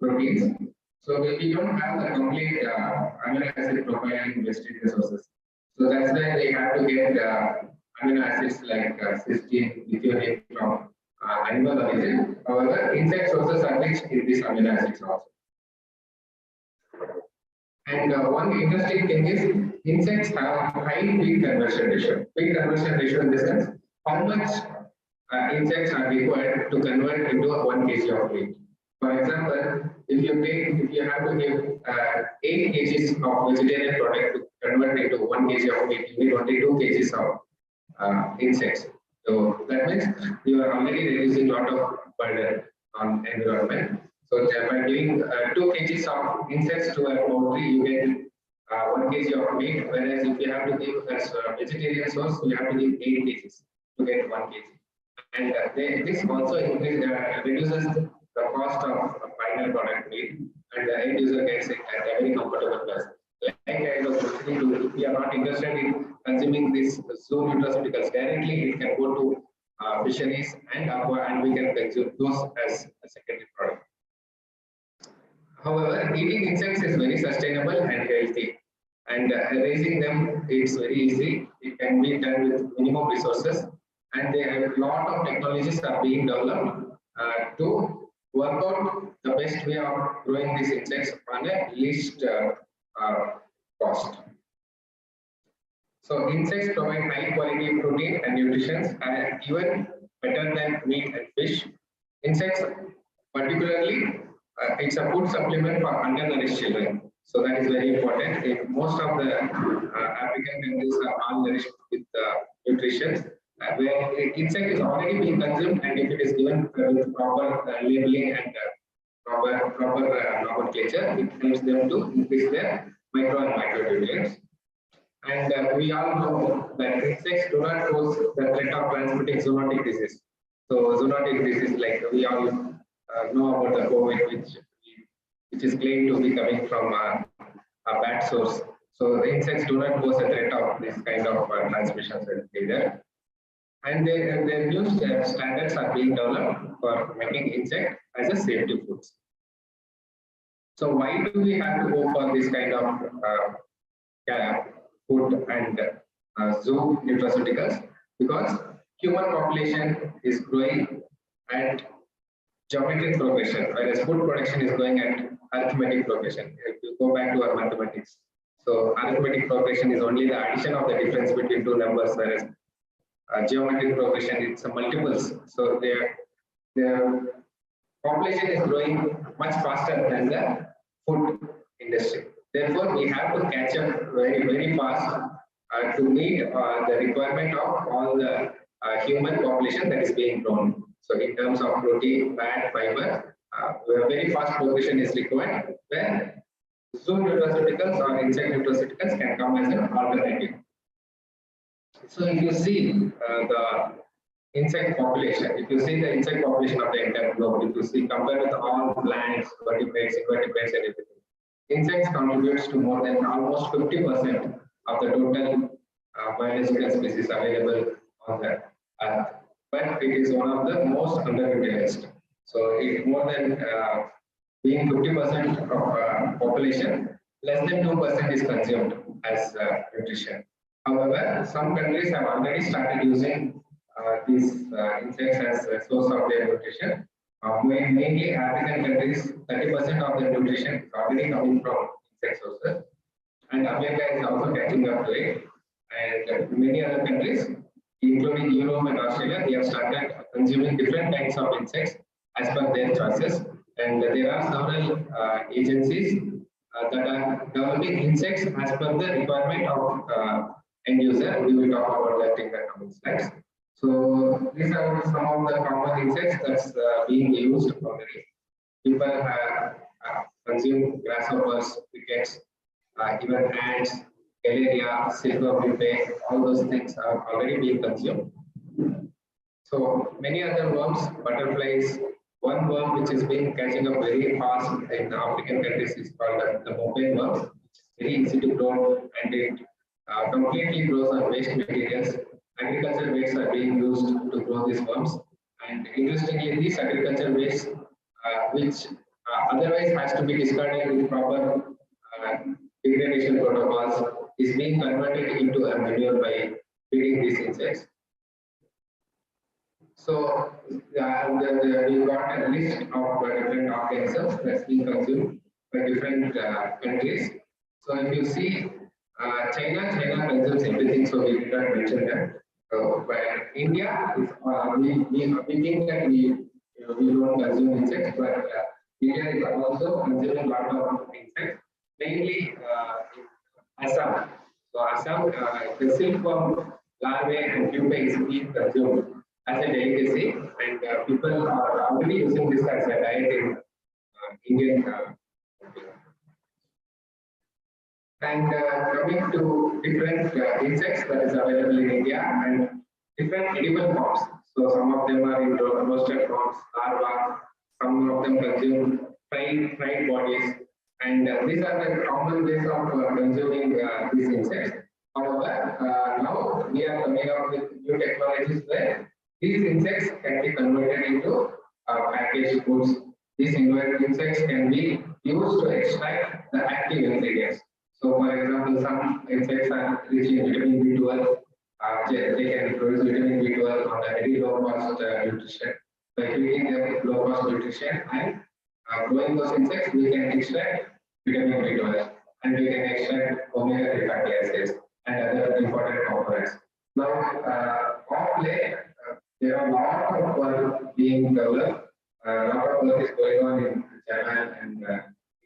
proteins, so we don't have the complete amino acid profile in vegetarian sources. So that's why we have to get amino acids like cysteine, methionine from animal origin. However, insect sources are rich in these amino acids also. And one interesting thing is insects have high feed conversion ratio. Feed conversion ratio in the sense how much insects are required to convert into 1 kg of meat. For example, if you have to give 8 kgs of vegetarian product to convert into 1 kg of meat, you need only 2 kgs of insects. So that means you are already reducing a lot of burden on environment. So by giving 2 kg of insects to a poultry, you get 1 kg of meat. Whereas if you have to give as a vegetarian source, you have to give 8 kgs to get 1 kg. And this also reduces the cost of final product meat, and the end user gets it at a very comfortable price. Like I was mentioning, if we are not interested in consuming this zoo nutraceuticals directly, it can go to fisheries and aqua, and we can consume those as a secondary product. However, eating insects is very sustainable and healthy, and raising them is very easy. It can be done with minimum resources, and there are a lot of technologies are being developed to work out the best way of growing these insects on a least cost. So insects provide high quality protein and nutrition, and even better than meat and fish. Insects, particularly, it's a food supplement for undernourished children. So that is very important. Most of the African countries are malnourished with nutrition, where insect is already being consumed, and if it is given with proper labeling and proper nomenclature, it helps them to increase their micro and micronutrients. And we all know that insects do not pose the threat of transmitting zoonotic disease. So zoonotic disease, like we all know about the COVID, which is claimed to be coming from a bad source. So the insects do not pose a threat of this kind of transmissions either. And their new standards are being developed for making insect as a safety food. So why do we have to go for this kind of food and zoo nutraceuticals? Because human population is growing at geometric progression, whereas food production is going at arithmetic progression. If you go back to our mathematics, so arithmetic progression is only the addition of the difference between two numbers, whereas geometric progression it's a multiples. So their population is growing much faster than the food industry. Therefore, we have to catch up very fast to meet the requirement of all the human population that is being grown. So in terms of protein, fat, fiber, very fast progression is required, where zoo nutraceuticals or insect nutraceuticals can come as an alternative. So if you see the insect population, if you see the insect population of the entire globe, if you see compared with all plants, vertebrates, invertebrates, and everything, insects contributes to more than almost 50% of the total biological species available on the earth. But it is one of the most underutilized. So it more than being 50% of population, less than 2% is consumed as nutrition. However, some countries have already started using these insects as a source of their nutrition. Mainly African countries, 30% of their nutrition is already coming from insect sources, and America is also catching up to it. And many other countries, including Europe and Australia, they have started consuming different kinds of insects as per their choices. And there are several agencies that are developing insects as per the requirement of end user. We will talk about that in the coming slides. So these are some of the common insects that's being used already. People consume grasshoppers, crickets, even ants, Galeria, silver pupae, all those things are already being consumed. So many other worms, butterflies. One worm which is being catching up very fast in the African countries is called the mopane worm. It's very easy to grow, and it completely grows on waste materials. Agricultural wastes are being used to grow these worms. And interestingly, these agricultural wastes, which otherwise has to be discarded with proper degradation protocols, is being converted into a manure by feeding these insects. So we got a list of different organisms that's being consumed by different countries. So if you see, China consumes everything, so we did not mention that. Where India is, we think that we don't consume insects, but India is also consuming a lot of insects, mainly Assam. So Assam, the silkworm larvae and pupae is being consumed as a delicacy, and people are already using this as a diet in Indian. And coming to different insects that is available in India and different edible forms. So some of them are in roasted forms, larvae. Some of them consume fried bodies, and these are the common ways of consuming these insects. However, now we are coming up with new technologies where these insects can be converted into packaged foods. These insects can be used to extract the active ingredients. So, for example, some insects are rich in vitamin B12. They can produce vitamin B12 on a very low cost nutrition. By feeding them low cost nutrition and growing those insects, we can extract vitamin B12 and we can extract omega-3 fatty acids and other important components. Now, of late, there are a lot of work being developed. A lot of work is going on in Japan and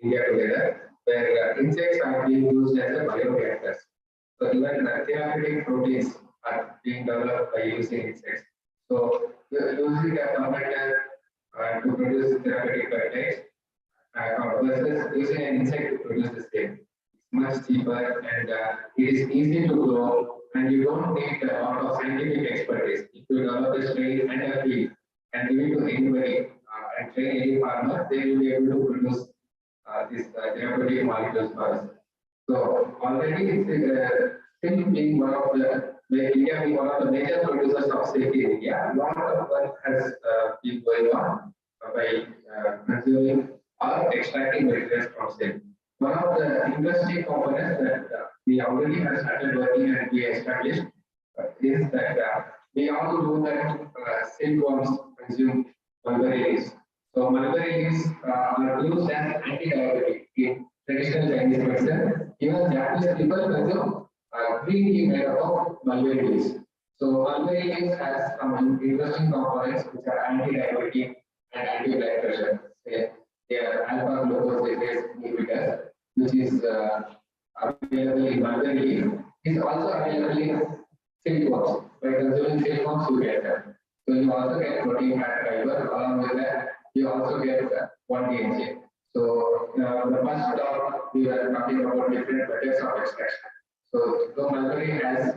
India together, where insects are being used as a bioreactors. So even therapeutic proteins are being developed by using insects. So using a fermenter to produce therapeutic peptides versus using an insect to produce the same. It's much cheaper and it is easy to grow, and you don't need a lot of scientific expertise. If you develop a strain and a feed and give it to anybody and train any farmer, they will be able to produce these therapeutic molecules for us. So already it's still being one of the India being one of the major producers of safety in India. A lot of work has been going on by consuming or extracting materials from silk. One of the interesting components that we already have started working and we established is that we all know that silkworms consume mulberry leaves. So mulberry leaves are used as anti-diabetic in traditional Chinese medicine. Even Japanese people consume green tea made up of mulberry leaves. So mulberry leaves has some interesting components which are anti-diabetic and anti-blood pressure. They are alpha-glucosidase inhibitors, which is available in mulberry leaf. Is also available in silkworms. By consuming silkworms, you get that. So you also get protein, fat, fiber. Along with that, you also get one DHA. So the first talk we were talking about different methods of extraction. So though mulberry has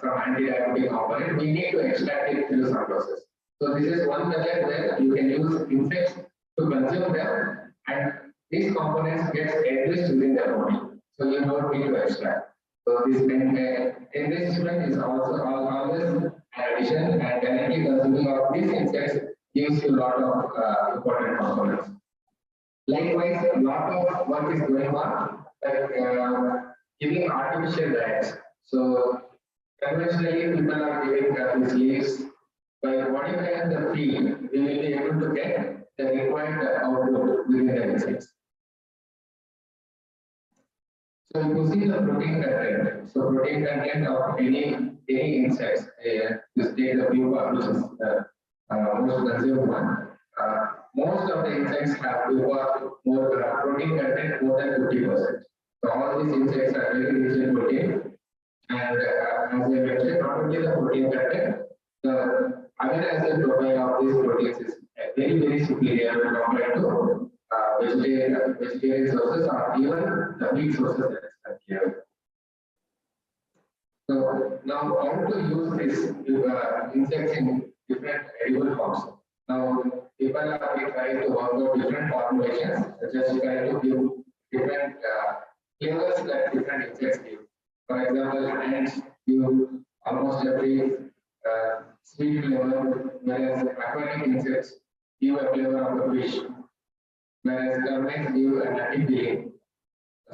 some anti-diabetic component, we need to extract it through some process. So this is one method where you can use insects to consume them, and these components get enriched within their body. So you don't need to extract. So this enrichment is also always an addition, and directly consuming of these insects gives you a lot of important components. Likewise, a lot of work is going on, like giving artificial diets. So conventionally, people are giving these leaves. By modifying the feed, we will be able to get the required output within the insects. So you see the protein content. So protein content of any insects. This take the pupa, which is the most consumed one. Most of the insects have pupa more protein content more than 50%. So all these insects are very rich in protein. And as I mentioned, not only the protein content, the amino acid profile of these proteins is very superior compared to vegetarian sources or even the meat sources that are here. So now how to use these insects in different edible forms. Now people are trying to work out different formulations, just trying to give different flavors that different insects give. For example, ants give almost every sweet flavor, whereas aquatic insects give a flavor of the fish, whereas termites give a nutty feeling.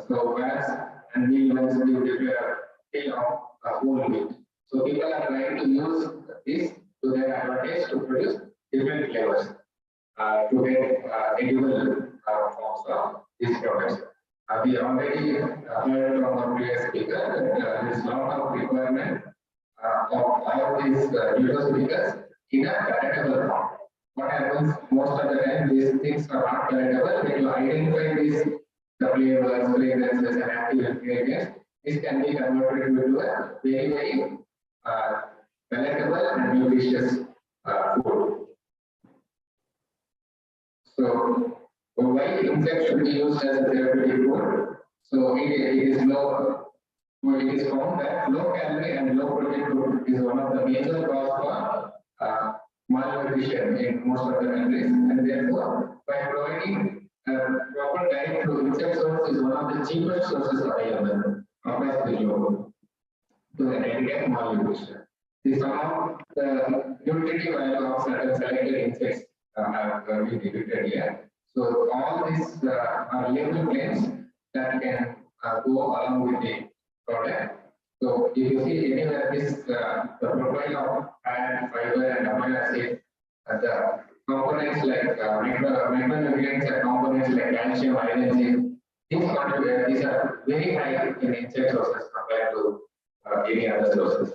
So whereas and mealworms give a feel of a whole meat. So people are trying to use this to their advantage to produce different flavors to get edible forms of these products. We already heard from our previous speaker that there is a lot of requirement of all these nutraceuticals in a palatable form. What happens most of the time, these things are not palatable. When you identify these the flavors, fragrances, and active ingredients, this can be converted into a very palatable and nutritious food. So, why insects should be used as a therapeutic food? So, it is low. It is found that low calorie and low protein food is one of the major cause for malnutrition in most of the countries, and therefore, by providing proper diet through insect source is one of the cheapest sources available across the globe to eradicate malnutrition. These are the nutritive value of certain selected insects have been depicted here. So all these are label claims that can go along with the product. So if you see anywhere this the profile of fat, fiber, and amino acid, the components like micronutrients and components like calcium, iron, zinc, these are very high in insect sources compared to any other sources.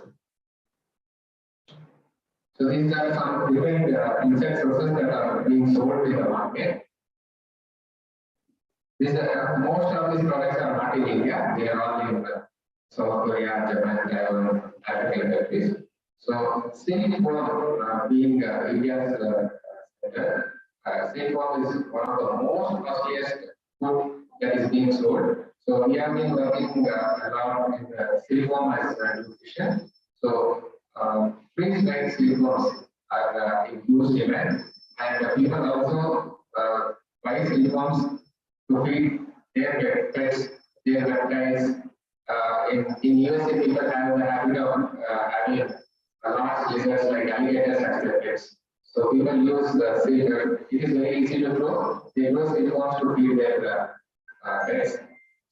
So these are some different insect sources that are being sold in the market. Most of these products are not in India; they are all in South Korea, Japan, Taiwan, African countries. So silkworm being India's center, silkworm is one of the most costliest food that is being sold. So we have been working a lot in silkworm as nutrition. So freeze-dried silkworms are in huge demand, and people also buy silkworms to feed their pets, their reptiles. In USA, people have the habit of having large lizards like alligators as their pets. So people use the silk. It is very easy to grow. They grow silkworms to feed their pets.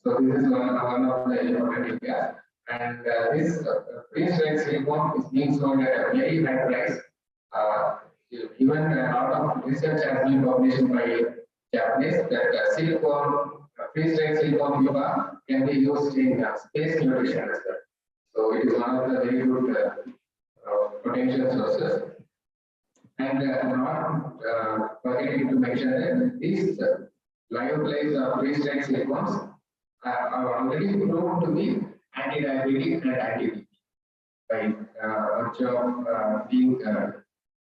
So this is one of the important areas. And this freeze-dried silkworm is being sold at a very high price. Even a lot of research has been published by Japanese that silkworm, freeze-dried silkworm pupa can be used in space nutrition as well. So it is one of the very good potential sources. And not forgetting to mention that these lyophilized or freeze-dried silkworms are already proven to be anti-diabetic and anti-BP by virtue of being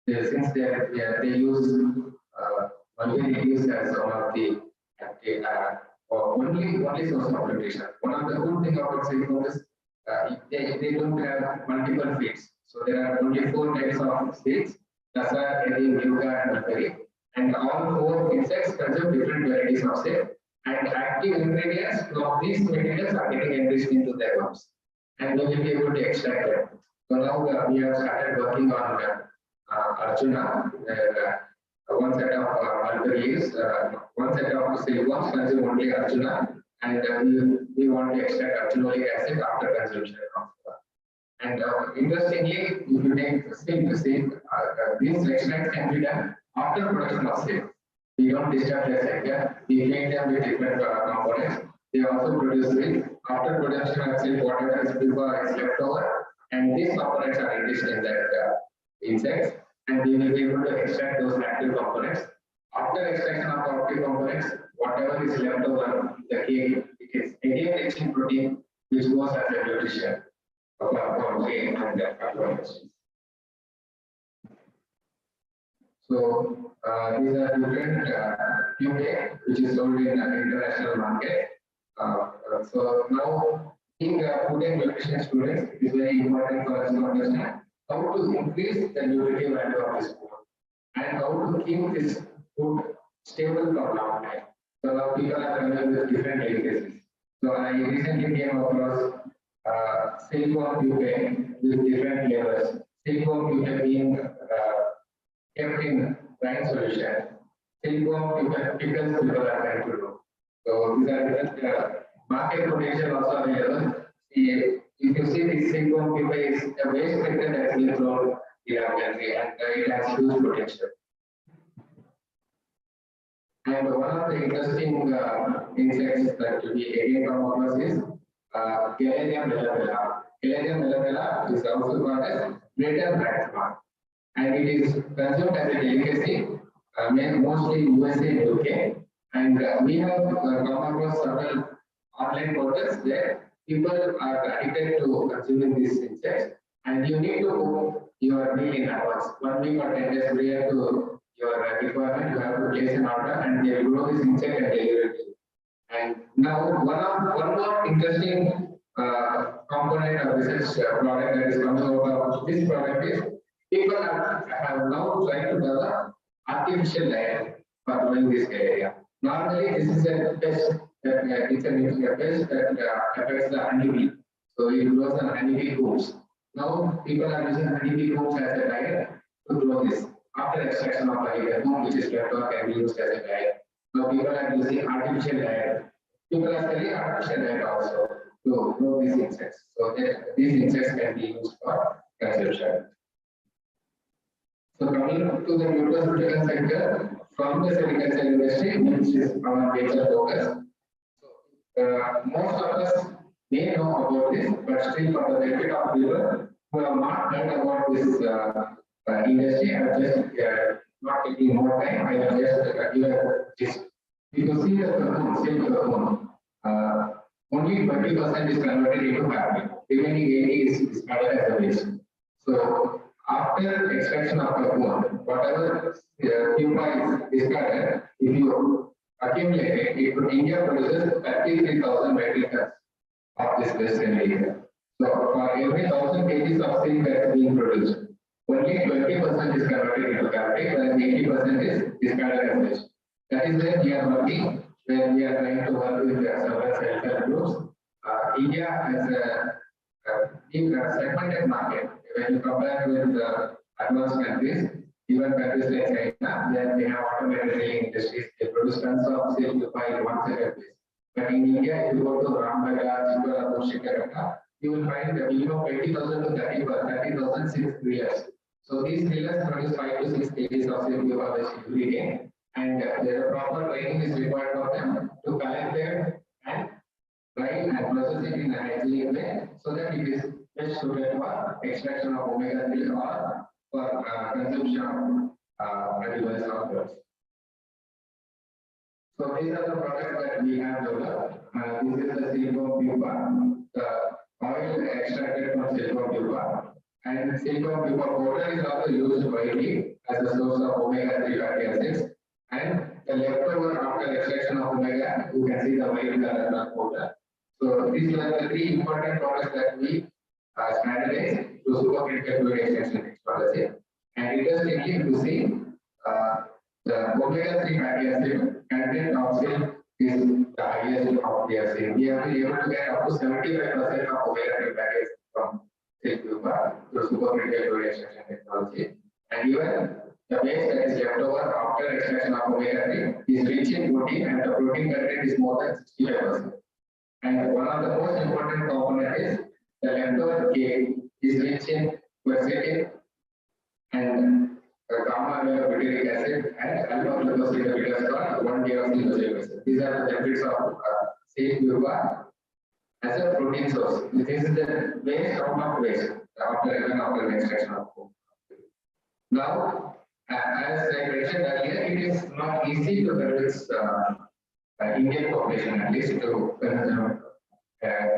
since they use vulgarities as one of the only source of nutrition. One of the good things about silkworm is they don't have multiple feeds. So there are only 4 types of seeds: Tassa, Eri, Yuga, and Mulberry. And all 4 insects consume different varieties of seed. And active ingredients of these materials are getting enriched into their worms. And we will be able to extract them. So now we have started working on Arjuna, one set of mulberries, one set of silkworms consume only Arjuna, and we want to extract arginolic acid after consumption of. And interestingly, if you take silk, these extracts can be done after production of silk. We don't disturb the sector. We feed them with different components. They also produce silk. After production of silk, whatever is left over, and these components are enriched in that insects, and we will be able to extract those active components. After extraction of active components, whatever is left over the cake, it is again rich in protein, which goes as a nutrition of our cake and the components. So these are different pupae, which is sold in the international market. So now, being food and nutrition students, it is very important for us to understand how to increase the nutritive value of this food and how to keep this food stable for a long time. So now people are coming with different delicacies. So I recently came across silkworm pupae with different flavors. Silkworm pupae being kept in brine solution. Silkworm pickles people are trying to do. So these are different market potential also available. If you see this silkworm pupae is a waste sector that has been thrown in our country, and it has huge potential. And one of the interesting insects that we again come across is Caladium melapella. Caladium melapella is also called as greater rat spark, and it is consumed as a delicacy, mostly in USA and UK. And we have come across several online portals where people are addicted to consuming these insects, And you need to cook your meal in advance. 1 week or 10 days prior to your requirement, you have to place an order and they will grow this insect and deliver it to you. And now one more interesting component of research product that is coming out of this product is people have now tried to develop artificial layer for growing this area. Normally, this is a pest that it's a pest that affects the honeybee. So it grows on honeybee combs. Now people are using honeybee combs as a layer to grow this. After extraction of honey, the comb which is left over can be used as a layer. Now people are using artificial layer. People are selling artificial layer also to grow these insects. So that these insects can be used for consumption. So coming up to the nutraceutical sector from the sericulture industry, which is our major focus. So most of us may know about this, but still for the benefit of people who have not heard about this industry, I have just not taking more time. I will just give a gist. You can see the cocoon, only 20% is converted into fabric. Remaining 80% is discarded as a waste. So after extraction of cocoon, whatever pupa is discarded, if you accumulate it, India produces 33,000 metric tons of this waste in a year. So for every 1,000 kgs of silk that is being produced, only 20% is converted into fabric, and 80% is discarded as waste. That is where we are working, where we are trying to work with several self-help groups. India has a segmented market. When you compare with advanced countries, even countries like China, where they have automated drilling industries, they produce tons of silk to find 1 second place. But in India, if you go to Ramnagar, Chikara, you will find a minimum 20,000 to 30,000 silk reelers. So these reelers produce 5 to 6 kgs of silk every day, and there proper training is required for them to collect them and dry and process it in a hygienic way, so that it is best suited for extraction of omega-3 or for consumption of edibles or drugs. So these are the products that we have developed. This is the silicone pupa, the oil extracted from silicone pupa, and silicone pupa powder is also used widely as a source of omega-3 fatty acids. And the leftover after extraction of omega, you can see the white color powder. So these are the 3 important products that we standardize to supercritical fluid extraction technology. And interestingly, you see the omega-3 fatty acid content of silk is the highest of the acid. We have been able to get up to 75% of omega-3 fatty acid from silk pupa through supercritical fluid extraction technology. And even the waste that is left over after extraction of omega-3 is rich in protein, and the protein content is more than 65%. And one of the most important components is the leftover cake is rich in quercetin and gamma-aminobutyric acid and alpha-glucosidobutyrate 1-deoxynucleic acid. These are the benefits of silk pupa as a protein source. This is the waste out of waste after extraction of food. Now, as I mentioned earlier, it is not easy to convince Indian population, at least, to tell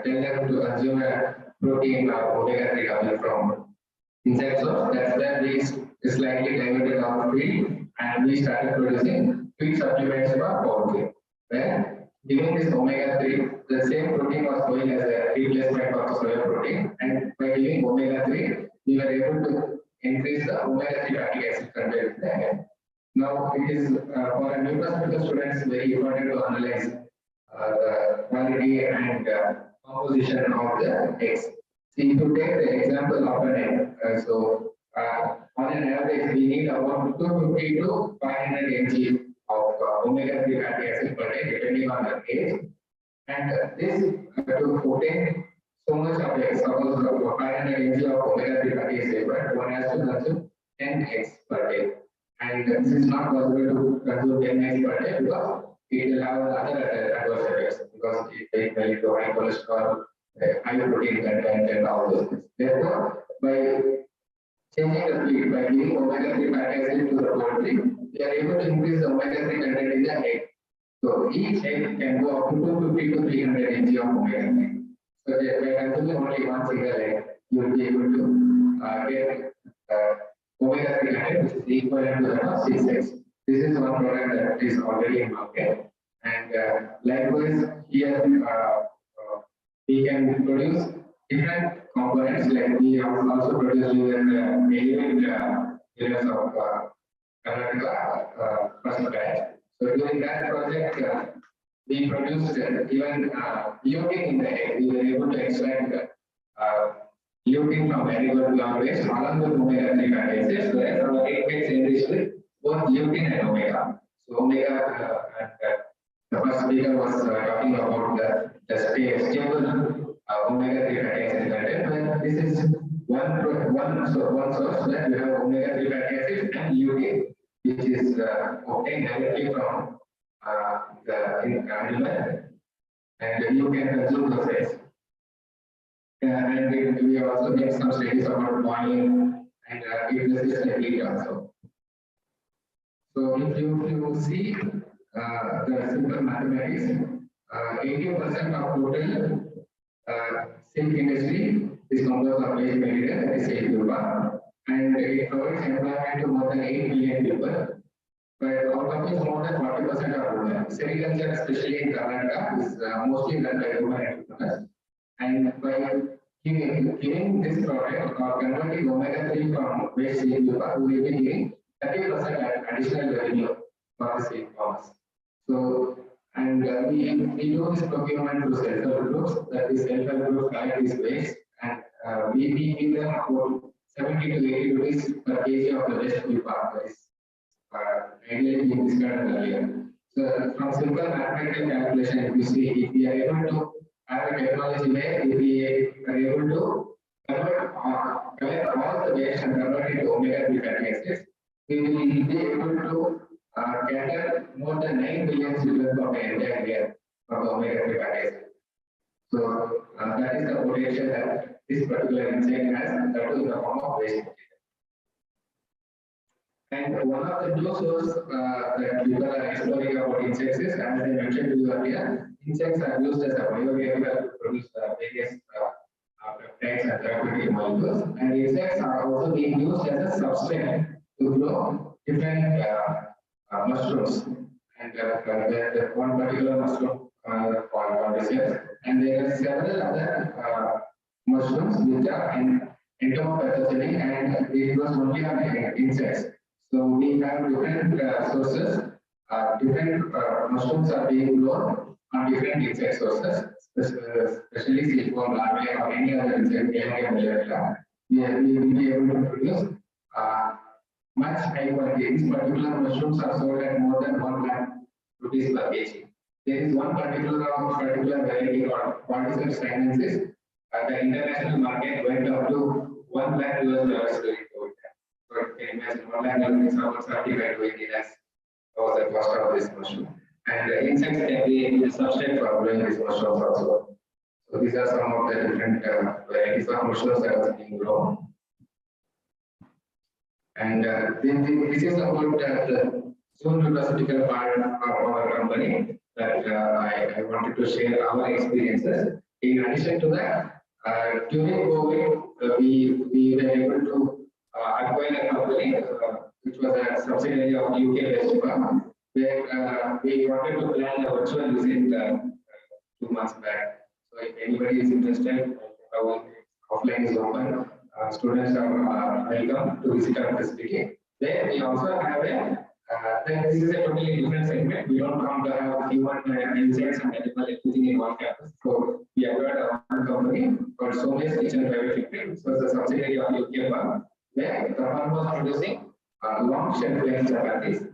them to consume a protein or omega-3 coming from insect source. That's where we slightly diverted our field, and we started producing feed supplements for poultry. Where giving this omega-3, the same protein was going as a replacement for soya protein, and by giving omega-3, we were able to increase the omega-3 fatty acid content in the egg. Now, it is for a nutraceutical students very important to analyze the quality and composition of the eggs. See, if you take the example of an egg, on an average, we need about 250 to 500 mg of omega-3 fatty acid per day, depending on the age. And this to obtain so much of eggs, suppose 500 mg of omega-3 fatty acid, but one has to consume 10 eggs per day. And this is not possible to consume 10 eggs per day because it will have other adverse effects, because it may lead to high cholesterol, high protein content, and all those things. Therefore, by changing the feed, by giving omega-3 fatty acid to the poultry, we are able to increase the omega-3 content in the egg. So each egg can go up to 250 to 300 mg of omega-3. So by consuming only one single egg, you will be able to get omega-3 content, which is equivalent to that of 6x. This is one product that is already in market. And likewise, here we can produce different components, like we also produce in the areas of Karnataka first batch. So during that project, we produced even lutein in the egg. We were able to extract lutein from marigold plant waste along with omega-3 fatty acids. So that our egg gets enriched with both lutein and omega. So omega the first speaker was talking about the stable omega-3 fatty acid content. Well, this is one source where we have omega-3 fatty acids and lutein, which is obtained directly from the animal, and you can consume the fish. And we also get some studies about boiling and it resists heat also. So if you see the simple mathematics, 80% of total silk industry is composed of waste material, that is silk pupa, and it provides employment to more than 8 million people. But out of this, more than 40% are women. Sericulture, especially in Karnataka, is mostly done by women entrepreneurs. And by giving this product or converting omega-3 from waste silk pupa, we will be giving 30% additional revenue for the silk farmers. So, and we do this procurement through self-help groups, that is self-help groups collect this waste, and we give them about 70 to 80 rupees per kg of the waste pupa. That is ideally we discussed earlier. So from simple mathematical calculation, if you see, if we are able to have a technology where if we are able to collect all the waste and convert it to omega-3 fatty acids, we will be able to gather more than 9 billion children of the entire year from the omega-3 fatty acids. So that is the potential that this particular enzyme has, that is the form of waste material. And one of the new sources that people are exploring about insects is, as I mentioned to you earlier, insects are used as a biochemical to produce various peptides and therapeutic molecules, and insects are also being used as a substrate to grow different mushrooms. And the one particular mushroom called cordyceps, and there are several other mushrooms which are entomopathogenic, and it was only on insects. So we have different sources, different mushrooms are being grown on different insect sources, especially silkworm larvae or any other insect, we will be able to produce much high quality. These particular mushrooms are sold at more than 1 lakh rupees per kg. There is one particular variety called Cordyceps sinensis. The international market went up to $1 lakh US to import that. So you can imagine 1 lakh is about 75 to 80 lakhs was the cost of this mushroom. And the insects can be a substrate for growing these mushrooms also. So these are some of the different varieties of mushrooms that are being grown. And this is about the Nutraceutical part of our company that I wanted to share our experiences. In addition to that, during COVID, we were able to acquire a company which was a subsidiary of UK-based firm, where we wanted to plan a virtual visit 2 months back. So if anybody is interested, our offline is open. Students are welcome to visit our facility. There we also have this is a totally different segment. We don't come to have human insects and animal everything in one campus. So we acquired our own company called Cellulose Kitchen Private Limited. So it's a subsidiary of UK firm, where the firm was producing long shelf life chapatis.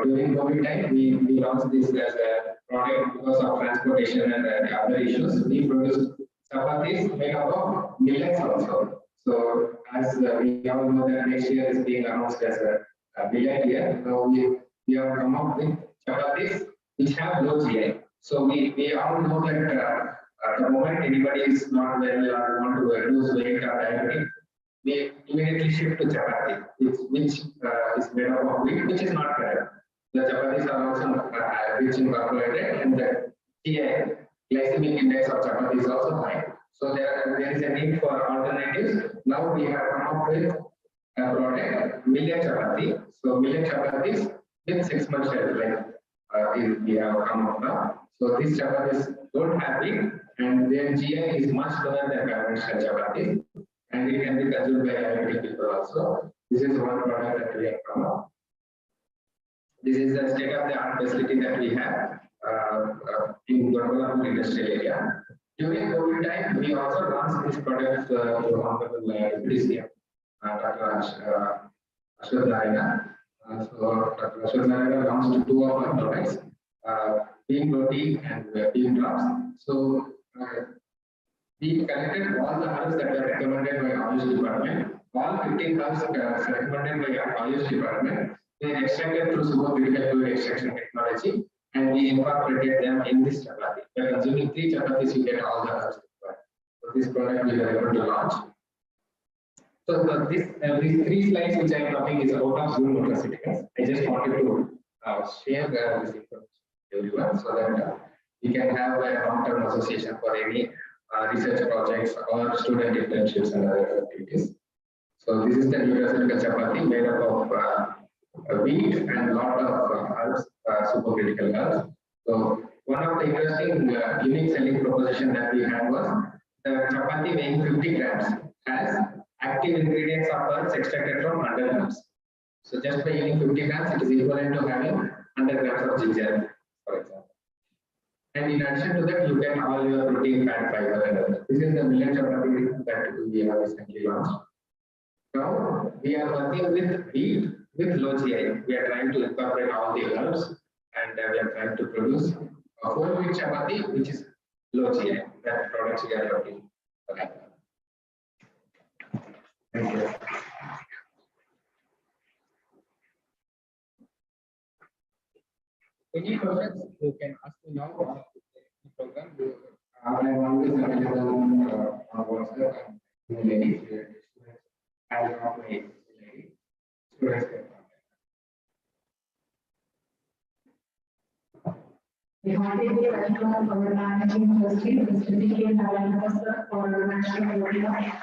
During COVID time, we launched this as a product because of transportation and other issues. We produced chapatis made up of millets also. So as we all know that next year is being announced as a millet year, so we have come up with chapatis which have low GI. So we all know that at the moment anybody is not well or want to reduce weight or diabetic, we immediately shift to chapati, which is made up of wheat, which is not correct. The chapatis are also rich in carbohydrate, and the GI, glycemic index of chapati is also high. So there is a need for alternatives. Now we have come up with a product, millet chapati. So millet chapatis with 6 months shelf life we have come up now. So these chapatis don't have it, and their GI is much lower than conventional chapatis, and it can be consumed by diabetic people also. This is one product that we have come up. This is the state-of-the-art facility that we have in Gorbalapur industrial area. During COVID time, we also launched this product to Honorable DCM, Dr. Ashwat Narayana. So Dr. Ashwat Narayana launched 2 of our products, Bean Roti and Bean Drops. So we collected all the herbs that were recommended by Ayush department. All 15 herbs recommended by Ayush department. They are extracted through supercritical fluid extraction technology, and we incorporated them in this chapati. By consuming 3 chapatis, you get all the herbs required. So this product we were able to launch. So these 3 slides which I am talking is out of Zoom Nutraceuticals. I just wanted to share this information with everyone so that we can have a long-term association for any research projects or student internships and other activities. So this is the nutraceutical chapati made up of wheat and lot of herbs, supercritical herbs. So one of the interesting unique selling proposition that we had was the chapati weighing 50 grams has active ingredients of herbs extracted from 100 grams. So just by eating 50 grams, it is equivalent to having 100 grams of ginger, for example. And in addition to that, you get all your protein, fat, fiber, and others. This is the millet chapati that we have recently launched. Now we are working with wheat with low GI. We are trying to incorporate all the herbs, and we are trying to produce a whole wheat chapati which is low GI. That products we are working. Okay. Thank you. Any questions you can ask me now about the program. I am always available on WhatsApp and email. I have my students. We heartily welcome our managing trustee, Mr. D.K. Narayana, sir, for our national webinar.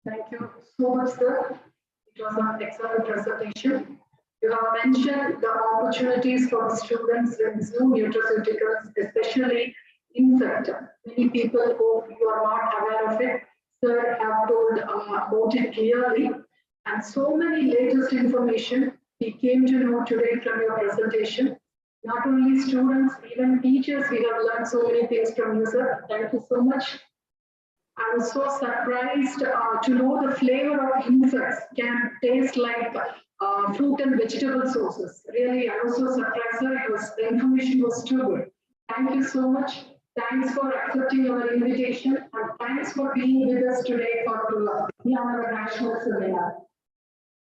Thank you so much, sir. It was an excellent presentation. You have mentioned the opportunities for the students in Zoom Nutraceuticals, especially insect. Many people who you are not aware of it, sir, have told about it clearly. And so many latest information we came to know today from your presentation. Not only students, even teachers, we have learned so many things from you, sir. Thank you so much. I was so surprised to know the flavor of insects can taste like fruit and vegetable sauces. Really, I was so surprised, sir. The information was too good. Thank you so much. Thanks for accepting our invitation, and thanks for being with us today for the our national seminar.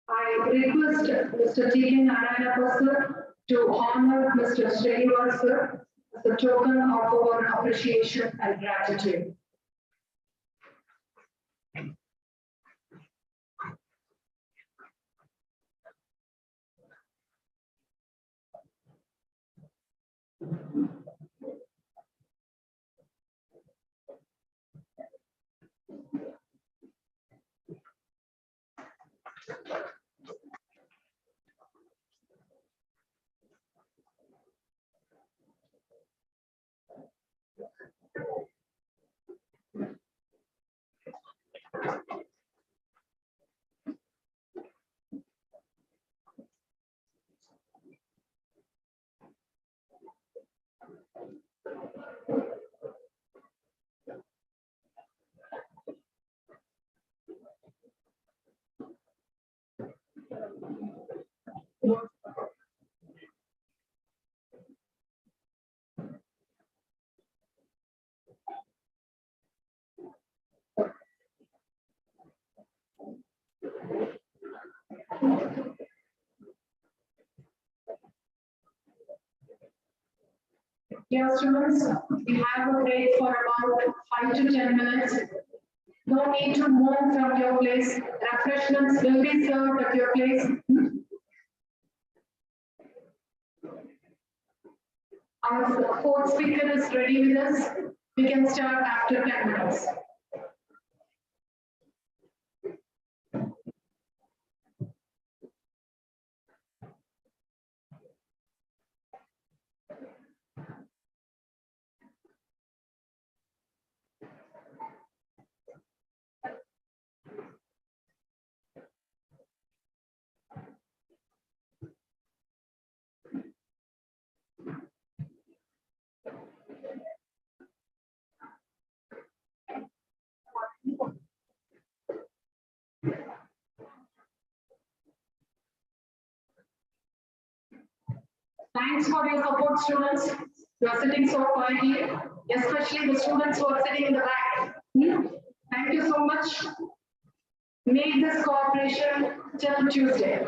I request Mr. T.K. Narayana sir to honor Mr. Srinivas sir as a token of our appreciation and gratitude. Dear students, we have a break for about 5 to 10 minutes. No need to move from your place. Refreshments will be served at your place. Our fourth speaker is ready with us. We can start after 10 minutes. Thanks for your support, students. You are sitting so quietly, especially the students who are sitting in the back. Thank you so much. Make this cooperation till Tuesday.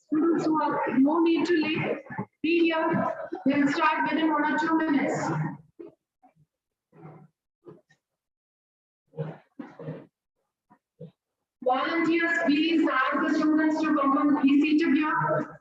Students who have no need to leave, be here. We'll start within 1 or 2 minutes. Volunteers, please ask the students to come and be seated here.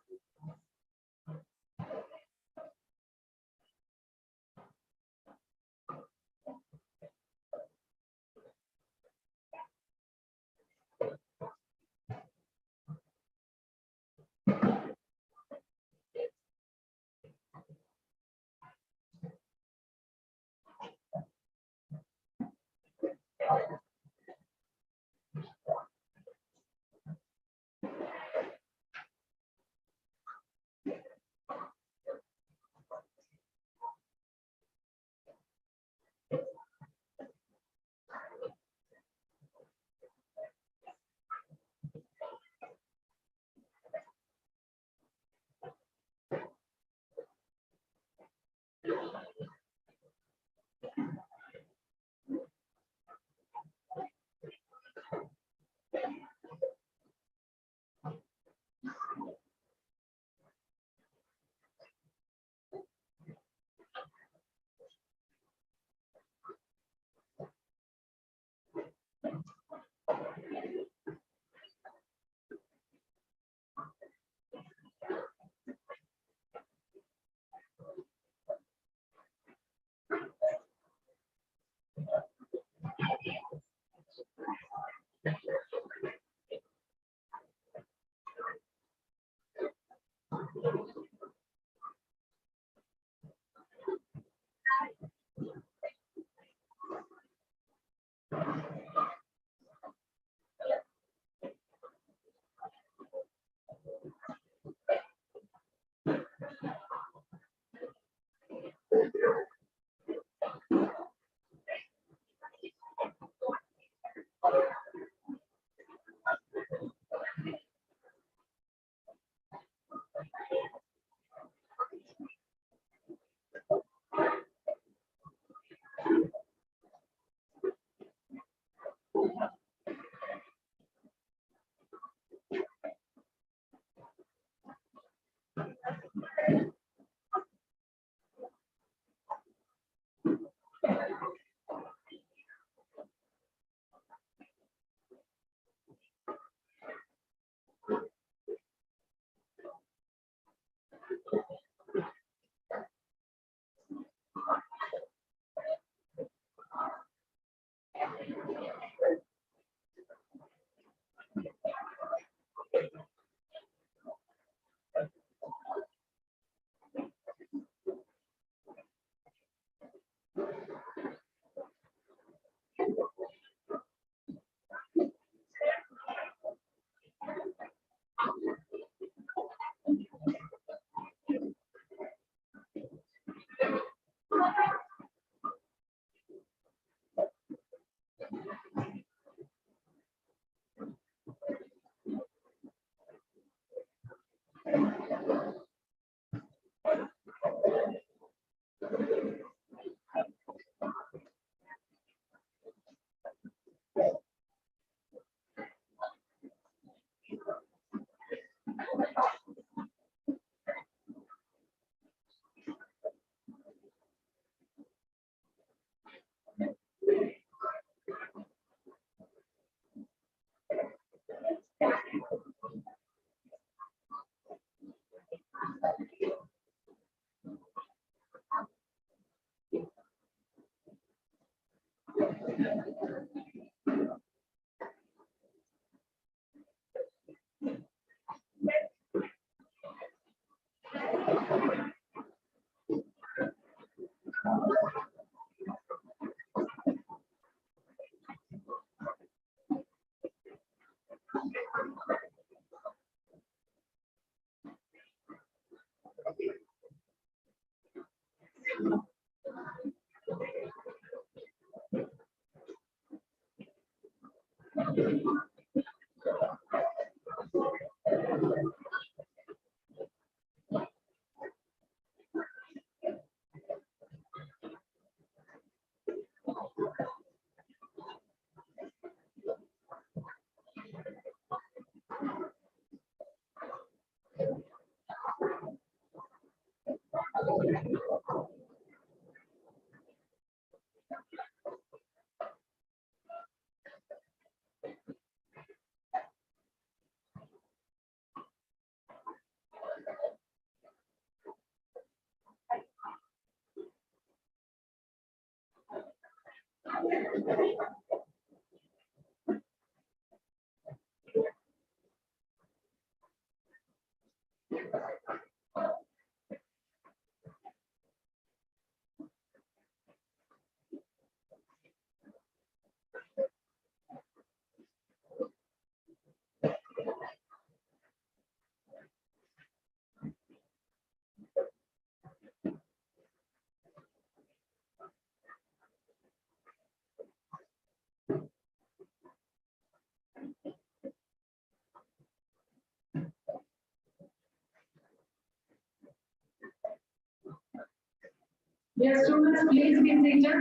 Dear students, please be seated.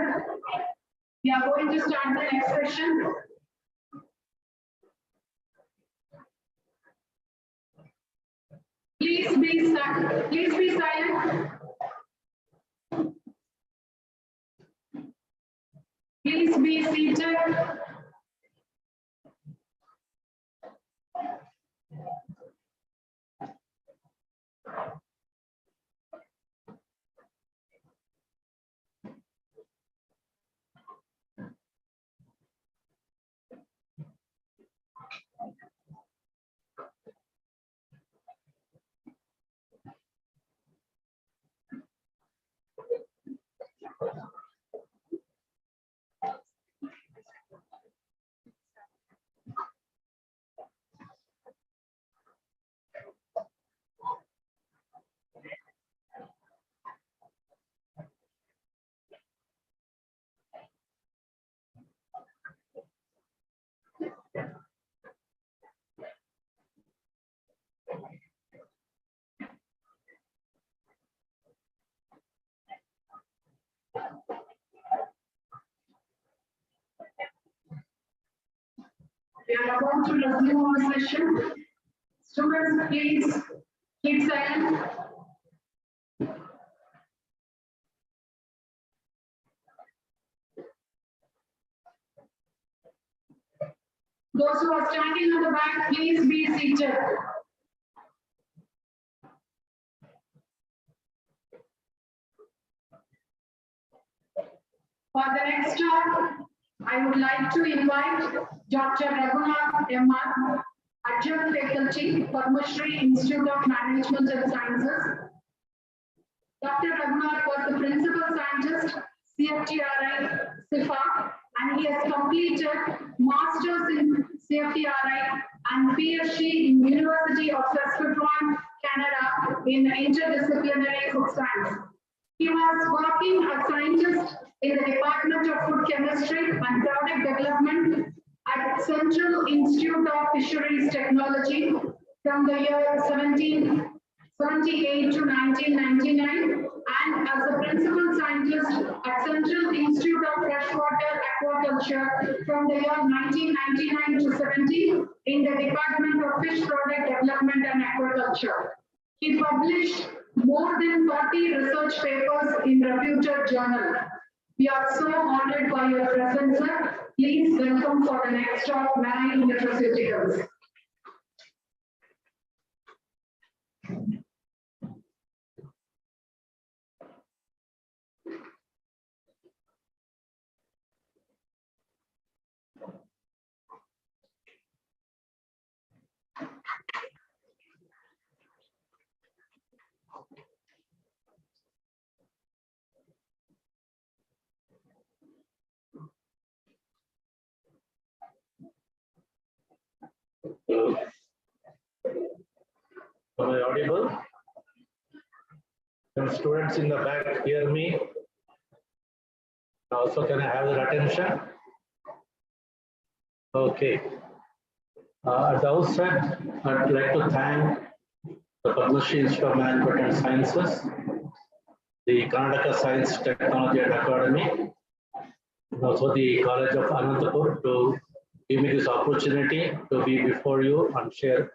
We are going to start the next session. Please be silent. Please be silent. Please be seated. We are about to resume our session. Students, please keep silent. Those who are standing on the back, please be seated. For the next talk, I would like to invite Dr. Raghunath M.R., Adjunct Faculty, Padmashri Institute of Management and Sciences. Dr. Raghunath was the Principal Scientist, CFTRI, CIFA, and he has completed Masters in CFTRI and PhD in University of Saskatchewan, Canada in interdisciplinary food science. He was working as scientist in the Department of Food Chemistry and Product Development at Central Institute of Fisheries Technology from the year 1778 to 1999, and as a principal scientist at Central Institute of Freshwater Aquaculture from the year 1999 to 70 in the Department of Fish Product Development and Aquaculture. He published more than 40 research papers in reputed journals. We are so honored by your presence, sir. Please welcome for the next talk, Marine Nutraceuticals. Am I audible? Can students in the back hear me? Also, can I have their attention? Okay. At the outset, I'd like to thank the Padmashri Institute of Management and Sciences, the Karnataka Science, Technology and Academy, and also the College of Anantapur to give me this opportunity to be before you and share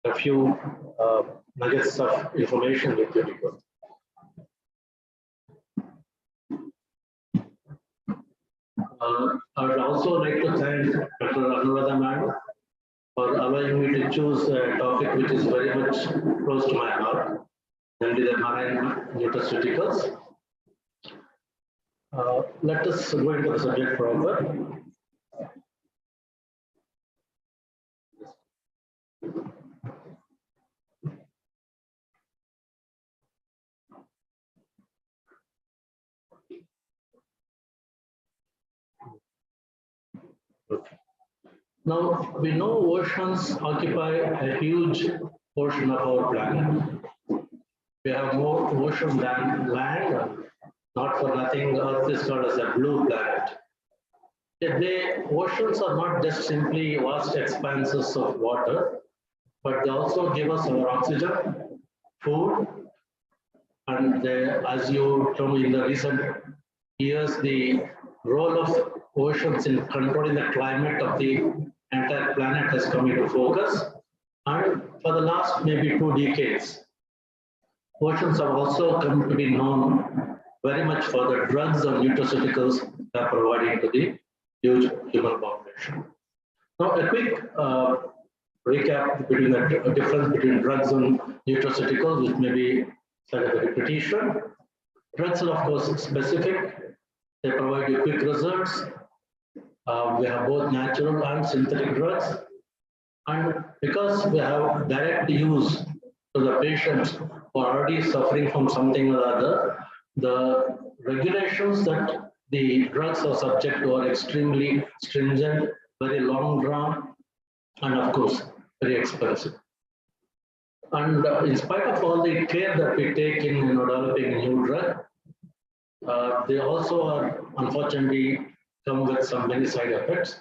a few nuggets of information with you people. I would also like to thank Dr. Anuradha Madam for allowing me to choose a topic which is very much close to my heart, namely the marine nutraceuticals. Let us go into the subject proper. Okay. Now, we know oceans occupy a huge portion of our planet. We have more ocean than land. Not for nothing, Earth is called as a blue planet. The oceans are not just simply vast expanses of water, but they also give us our oxygen, food, and as you told me in the recent years, the role of oceans in controlling the climate of the entire planet has come into focus. And for the last maybe 2 decades, oceans have also come to be known very much for the drugs and nutraceuticals they are providing to the huge human population. Now, a quick recap between the difference between drugs and nutraceuticals, which may be sort of a repetition. Drugs are, of course, specific. They provide you quick results. We have both natural and synthetic drugs. And because we have direct use to the patients who are already suffering from something or other, the regulations that the drugs are subject to are extremely stringent, very long drawn, and of course, very expensive. And in spite of all the care that we take in developing a new drug, they also are unfortunately come with some many side effects.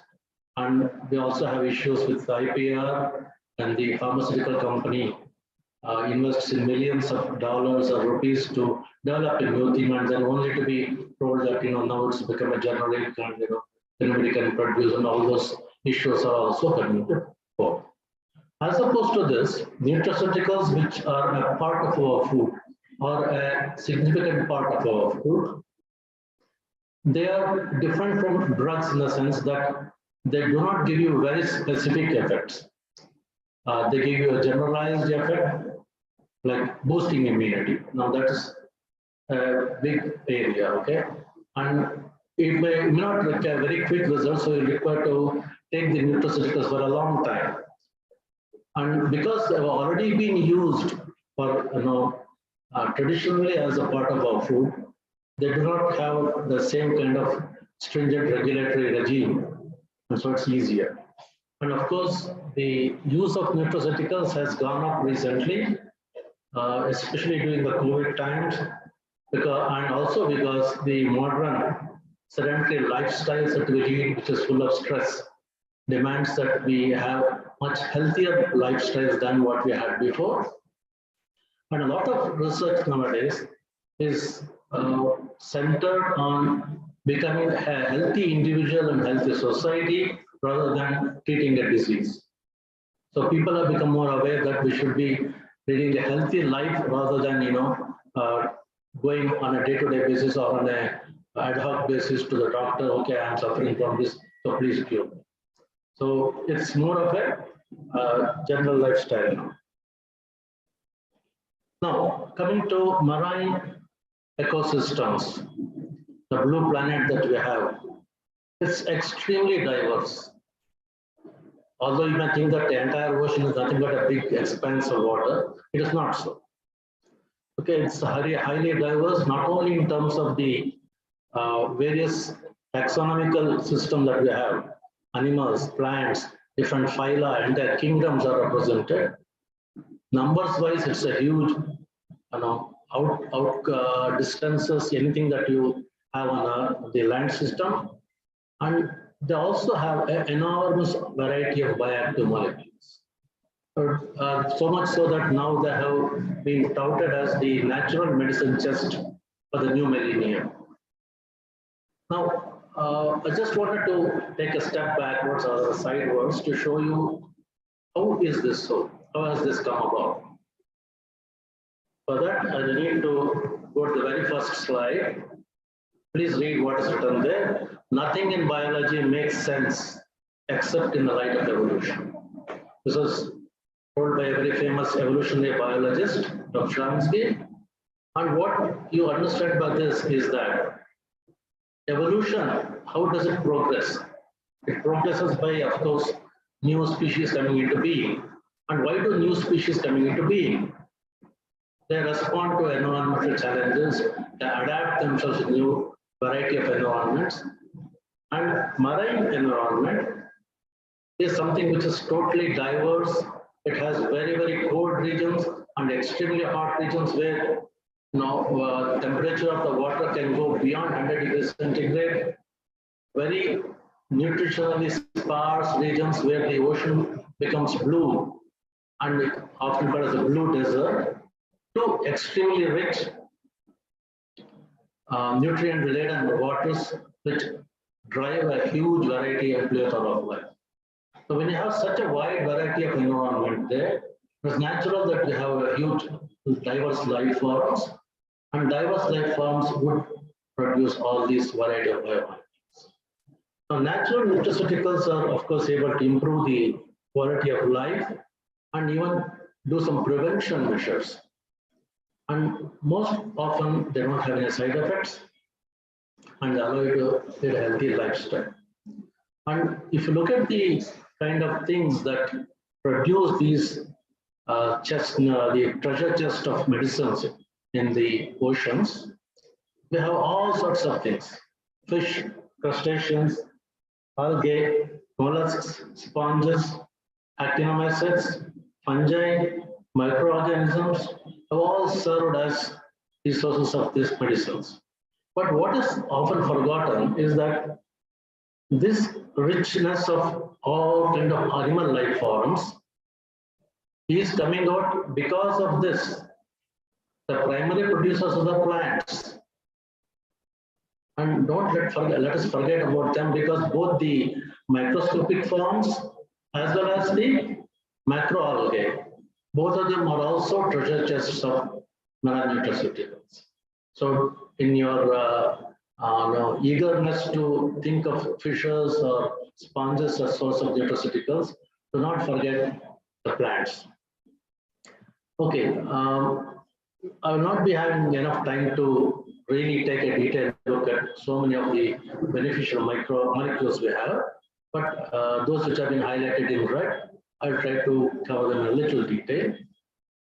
And we also have issues with IPR, and the pharmaceutical company invests in millions of dollars or rupees to develop a new thing, and then only to be told that now it's become a generic and anybody can produce, and all those issues are also coming to fore. As opposed to this, nutraceuticals, which are a part of our food, or a significant part of our food, they are different from drugs in the sense that they do not give you very specific effects. They give you a generalized effect, like boosting immunity. Now that is a big area, okay? And it may not require very quick results, so you require to take the nutraceuticals for a long time. And because they have already been used for, traditionally as a part of our food, they do not have the same kind of stringent regulatory regime, and so it's easier. And of course, the use of nutraceuticals has gone up recently, especially during the COVID times, and also because the modern sedentary lifestyles that we lead, which is full of stress, demands that we have much healthier lifestyles than what we had before. And a lot of research nowadays is centered on becoming a healthy individual and healthy society rather than treating a disease. So people have become more aware that we should be leading a healthy life rather than going on a day-to-day basis or on a ad hoc basis to the doctor. Okay, I'm suffering from this, so please cure me. So it's more of a general lifestyle now. Now, coming to marine ecosystems, the blue planet that we have, it's extremely diverse. Although you may think that the entire ocean is nothing but a big expanse of water, it is not so. Okay, it's highly diverse, not only in terms of the various taxonomical system that we have, animals, plants, different phyla, entire kingdoms are represented. Numbers wise, it's a huge, distances, anything that you have on the land system. And they also have an enormous variety of bioactive molecules. So much so that now they have been touted as the natural medicine chest for the new millennium. Now, I just wanted to take a step backwards or sidewards to show you how is this so? How has this come about? For that, I need to go to the very first slide. Please read what is written there. Nothing in biology makes sense except in the light of evolution. This was told by a very famous evolutionary biologist, Dr. Shamsky. And what you understand by this is that evolution, how does it progress? It progresses by, of course, new species coming into being. And why do new species coming into being? They respond to environmental challenges, they adapt themselves to new variety of environments. And marine environment is something which is totally diverse. It has very, very cold regions and extremely hot regions where temperature of the water can go beyond 100 degrees centigrade. Very nutritionally sparse regions where the ocean becomes blue and often called as a blue desert, to extremely rich nutrient-laden waters which drive a huge variety and plethora of life. So when you have such a wide variety of environment there, it's natural that we have a huge diverse life forms, and diverse life forms would produce all these variety of biomarkers. Now, natural nutraceuticals are, of course, able to improve the quality of life and even do some prevention measures. And most often, they don't have any side effects and allow you to lead a healthy lifestyle. And if you look at the kind of things that produce these the treasure chest of medicines in the oceans, we have all sorts of things: fish, crustaceans, algae, mollusks, sponges, actinomycetes, fungi, microorganisms have all served as the sources of these medicines. But what is often forgotten is that this richness of all kind of animal life forms is coming out because of this. The primary producers of the plants. And don't let us forget about them, because both the microscopic forms as well as the macroalgae, both of them are also treasure chests of marine nutraceuticals. So in your eagerness to think of fishes or sponges as source of nutraceuticals, do not forget the plants. Okay, I will not be having enough time to really take a detailed look at so many of the beneficial molecules we have, but those which have been highlighted in red, I'll try to cover them in a little detail.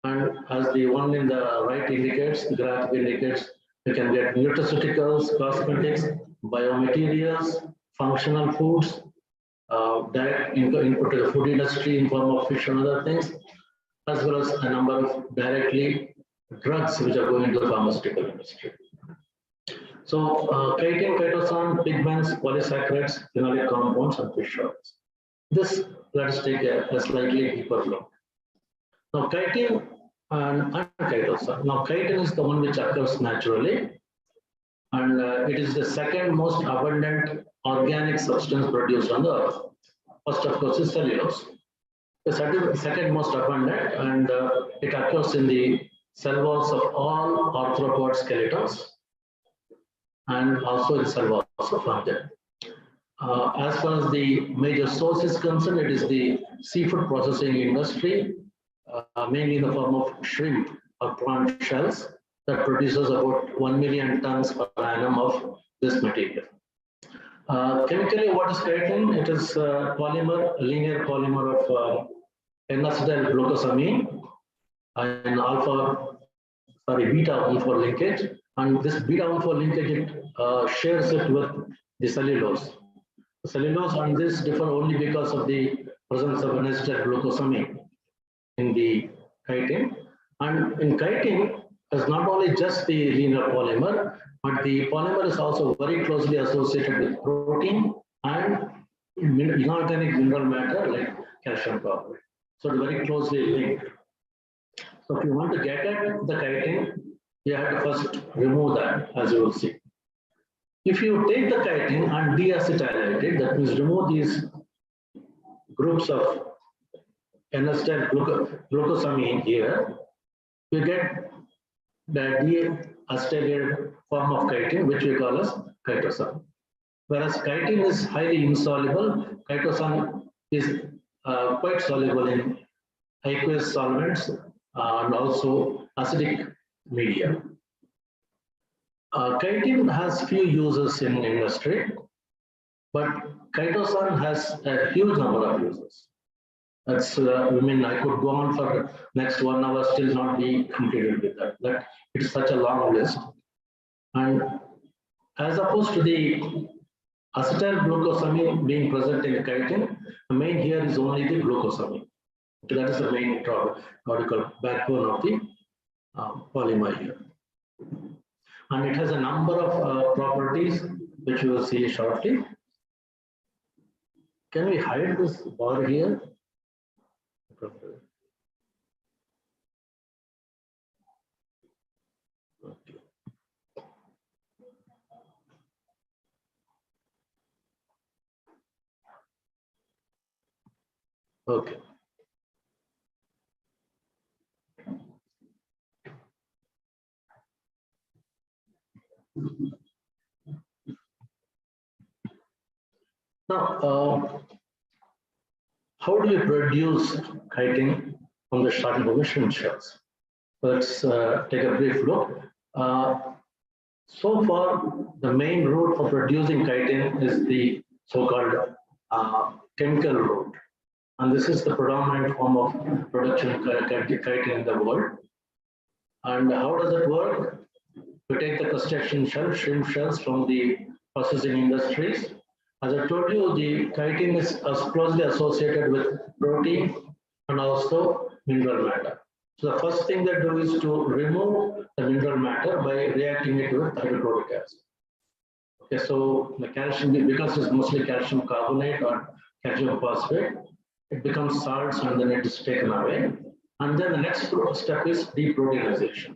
And as the one in the right indicates, the graph indicates, you can get nutraceuticals, cosmetics, biomaterials, functional foods, direct input to the food industry in form of fish and other things, as well as a number of directly drugs which are going into the pharmaceutical industry. So chitin, chitosan, pigments, polysaccharides, phenolic compounds, and fish oils. This, let us take a slightly deeper look. Now, chitin and chitosan. Now, chitin is the one which occurs naturally, and it is the second most abundant organic substance produced on the earth. First, of course, is cellulose. The second most abundant, and it occurs in the cell walls of all arthropod skeletons and also the cell walls of fungi. As far as the major source is concerned, it is the seafood processing industry, mainly in the form of shrimp or plant shells, that produces about 1 million tons per annum of this material. Chemically, what is chitin? It is polymer, linear polymer of N-acetyl glucosamine and beta-1,4 linkage. And this beta-1,4 linkage, it shares it with the cellulose. The cellulose and this differ only because of the presence of N-acetyl glucosamine in the chitin. And in chitin, it's not only just the linear polymer, but the polymer is also very closely associated with protein and inorganic mineral matter like calcium carbonate. So it's very closely linked. So if you want to get at the chitin, you have to first remove that, as you will see. If you take the chitin and deacetylate it, that means remove these groups of N-acetyl glucosamine here, you get the deacetylated form of chitin, which we call as chitosan. Whereas chitin is highly insoluble, chitosan is quite soluble in aqueous solvents and also acidic media. Chitin has few uses in industry, but chitosan has a huge number of uses. That's, I mean, I could go on for next 1 hour, still not be completed with that. That it's such a long list. And as opposed to the acetyl glucosamine being present in chitin, the main here is only the glucosamine. Okay, that is the main what you call backbone of the polymer here. And it has a number of properties which you will see shortly. Can we hide this bar here? Okay. Okay. Now, how do we produce chitin from the short information shells? Let's take a brief look. So far, the main route for producing chitin is the so-called chemical route. And this is the predominant form of production of chitin in the world. And how does it work? We take the crustacean shells, shrimp shells from the processing industries. As I told you, the chitin is closely associated with protein and also mineral matter. So the first thing they do is to remove the mineral matter by reacting it with hydrochloric acid. Okay, so the calcium, because it's mostly calcium carbonate or calcium phosphate, it becomes salts and then it is taken away. And then the next step is deproteinization.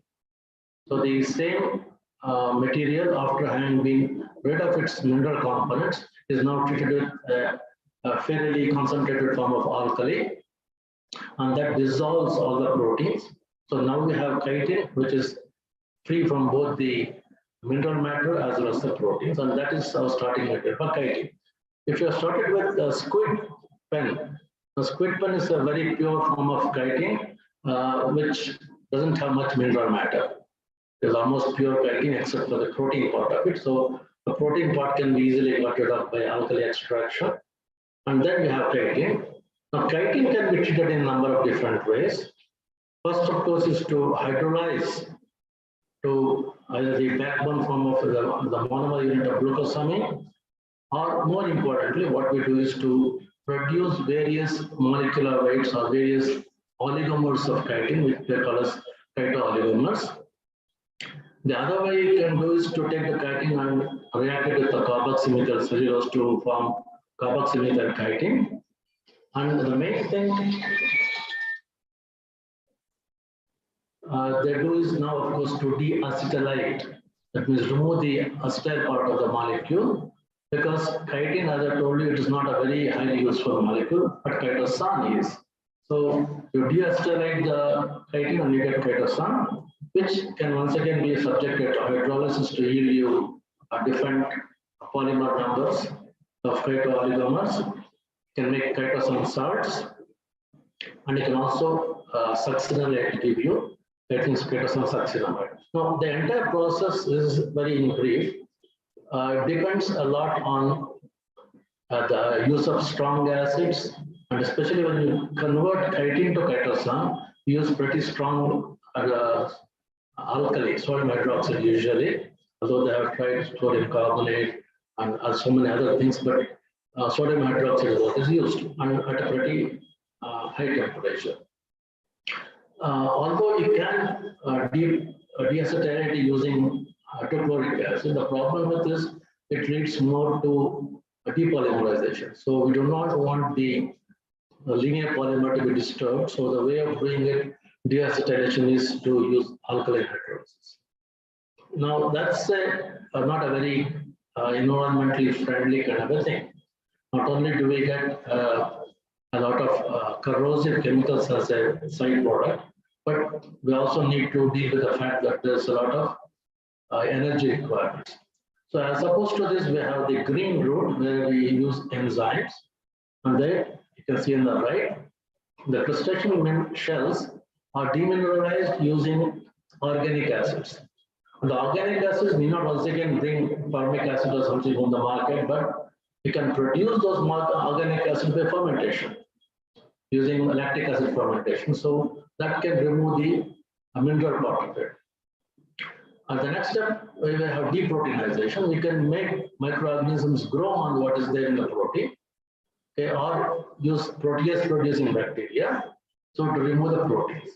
So the same material, after having been rid of its mineral components, is now treated with a fairly concentrated form of alkali, and that dissolves all the proteins. So now we have chitin, which is free from both the mineral matter as well as the proteins, and that is our starting material for chitin. If you have started with the squid pen, the squid pen is a very pure form of chitin, which doesn't have much mineral matter. It's almost pure chitin except for the protein part of it. So the protein part can be easily got rid of by alkali extraction. And then we have chitin. Now, chitin can be treated in a number of different ways. First, of course, is to hydrolyze to either the backbone form of the monomer unit of glucosamine, or more importantly, what we do is to produce various molecular weights or various oligomers of chitin, which they call as chito-oligomers. The other way you can do is to take the chitin and react it with the carboxymethyl cellulose to form carboxymethyl chitin. And the main thing they do is now, of course, to deacetylate. That means remove the acetyl part of the molecule, because chitin, as I told you, it is not a very highly useful molecule, but chitosan is. So you deacetylate the chitin and you get chitosan, which can once again be subjected to hydrolysis to yield you different polymer numbers of chito-oligomers. Can make chitosan salts, and you can also succinylate to give you chitosan succinamide. Now, the entire process is very in brief. It depends a lot on the use of strong acids, and especially when you convert chitin to chitosan, you use pretty strong alkali, sodium hydroxide usually, although they have tried sodium carbonate and so many other things, but sodium hydroxide is what is used and at a pretty high temperature. Although you can deacetylate using hydrochloric acid, the problem with this, it leads more to depolymerization. So we do not want the linear polymer to be disturbed. So the way of doing it, deacetylation, is to use alkaline hydrolysis. Now that's not a very environmentally friendly kind of a thing. Not only do we get a lot of corrosive chemicals as a side product, but we also need to deal with the fact that there's a lot of energy requirements. So as opposed to this, we have the green route where we use enzymes. And there you can see on the right, the crustacean shells are demineralized using organic acids. The organic acids need not once again bring formic acid or something on the market, but we can produce those organic acids by fermentation using lactic acid fermentation. So that can remove the mineral part of it. And the next step, we will have deproteinization. We can make microorganisms grow on what is there in the protein, okay, or use protease producing bacteria so to remove the proteins.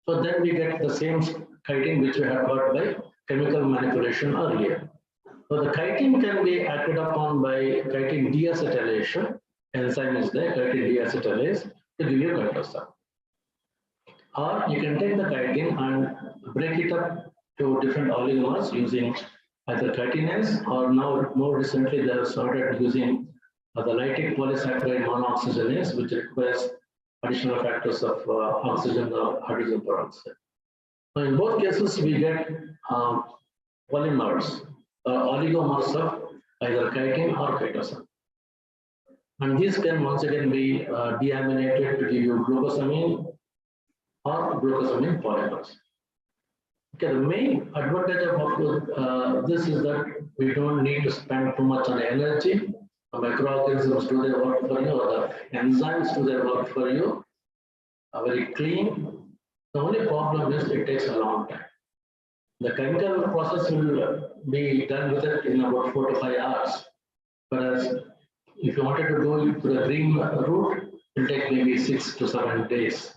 So then we get the same chitin which we have got by chemical manipulation earlier. So the chitin can be acted upon by chitin deacetylation. Enzyme is there, chitin deacetylase, to give you chitosan. Or you can take the chitin and break it up to different oligomers using either chitinase, or now more recently they have started using the lytic polysaccharide monoxygenase, which requires additional factors of oxygen or hydrogen peroxide. So in both cases, we get polymers or oligomers of either chitin or chitosan. And these can once again be deaminated to give you glucosamine or glucosamine polymers. Okay, the main advantage of this is that we don't need to spend too much on energy. The microorganisms do their work for you, or the enzymes do their work for you. Very clean. The only problem is it takes a long time. The chemical process will be done with it in about 4 to 5 hours. Whereas if you wanted to do it through the green route, it will take maybe 6 to 7 days.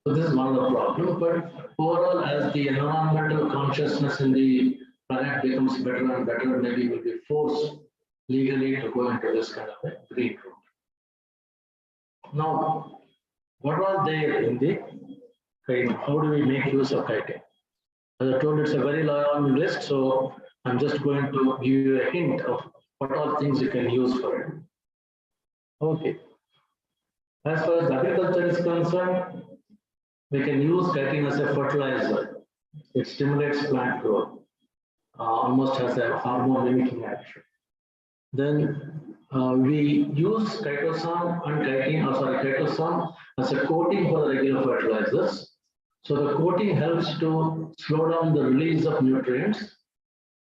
So this is one of the problems. But overall, as the environmental consciousness in the planet becomes better and better, maybe we'll be forced legally to go into this kind of a green route. Now, what are there in the chitin? How do we make use of chitin? As I told, it's a very long list, so I'm just going to give you a hint of what all things you can use for it. Okay. As far as agriculture is concerned, we can use chitin as a fertilizer. It stimulates plant growth, almost has a hormone mimicking action. Then we use chitosan and chitosan as a coating for the regular fertilizers. So the coating helps to slow down the release of nutrients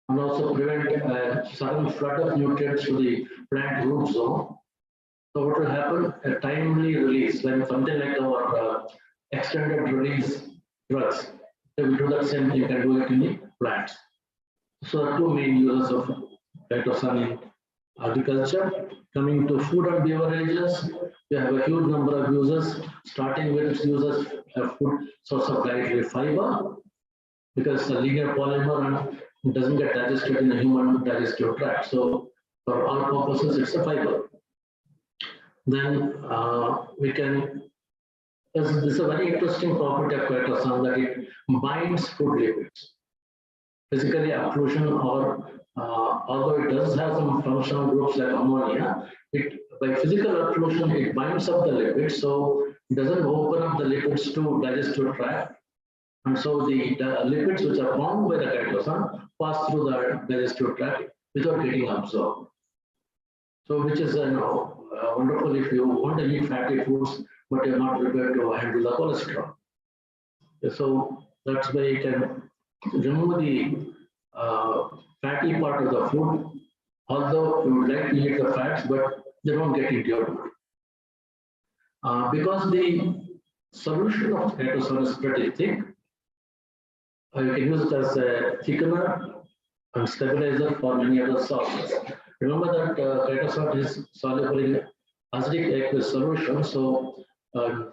and also prevent a sudden flood of nutrients to the plant root zone. So what will happen? A timely release, like something like our extended release drugs. So we do that same thing, you can do it in the plants. So the two main uses of chitosan in agriculture. Coming to food and beverages, we have a huge number of uses, starting with its uses of food source of dietary fiber, because it's a linear polymer and it doesn't get digested in the human digestive tract. So for all purposes, it's a fiber. Then we can, this is a very interesting property of chitosan, that it binds food lipids. Physically occlusion, or although it does have some functional groups like ammonia, by physical occlusion it binds up the lipids, so it doesn't open up the lipids to digestive tract, and so the lipids which are bound by the chitosan pass through the digestive tract without getting absorbed. So which is wonderful if you want to eat fatty foods but you're not prepared to handle the cholesterol. So that's why you can remove the fatty part of the food, although you would like to eat the fats, but they don't get into your body. Because the solution of chitosan is pretty thick, you can use it as a thickener and stabilizer for many other sauces. Remember that chitosan is soluble in acidic aqueous solution, so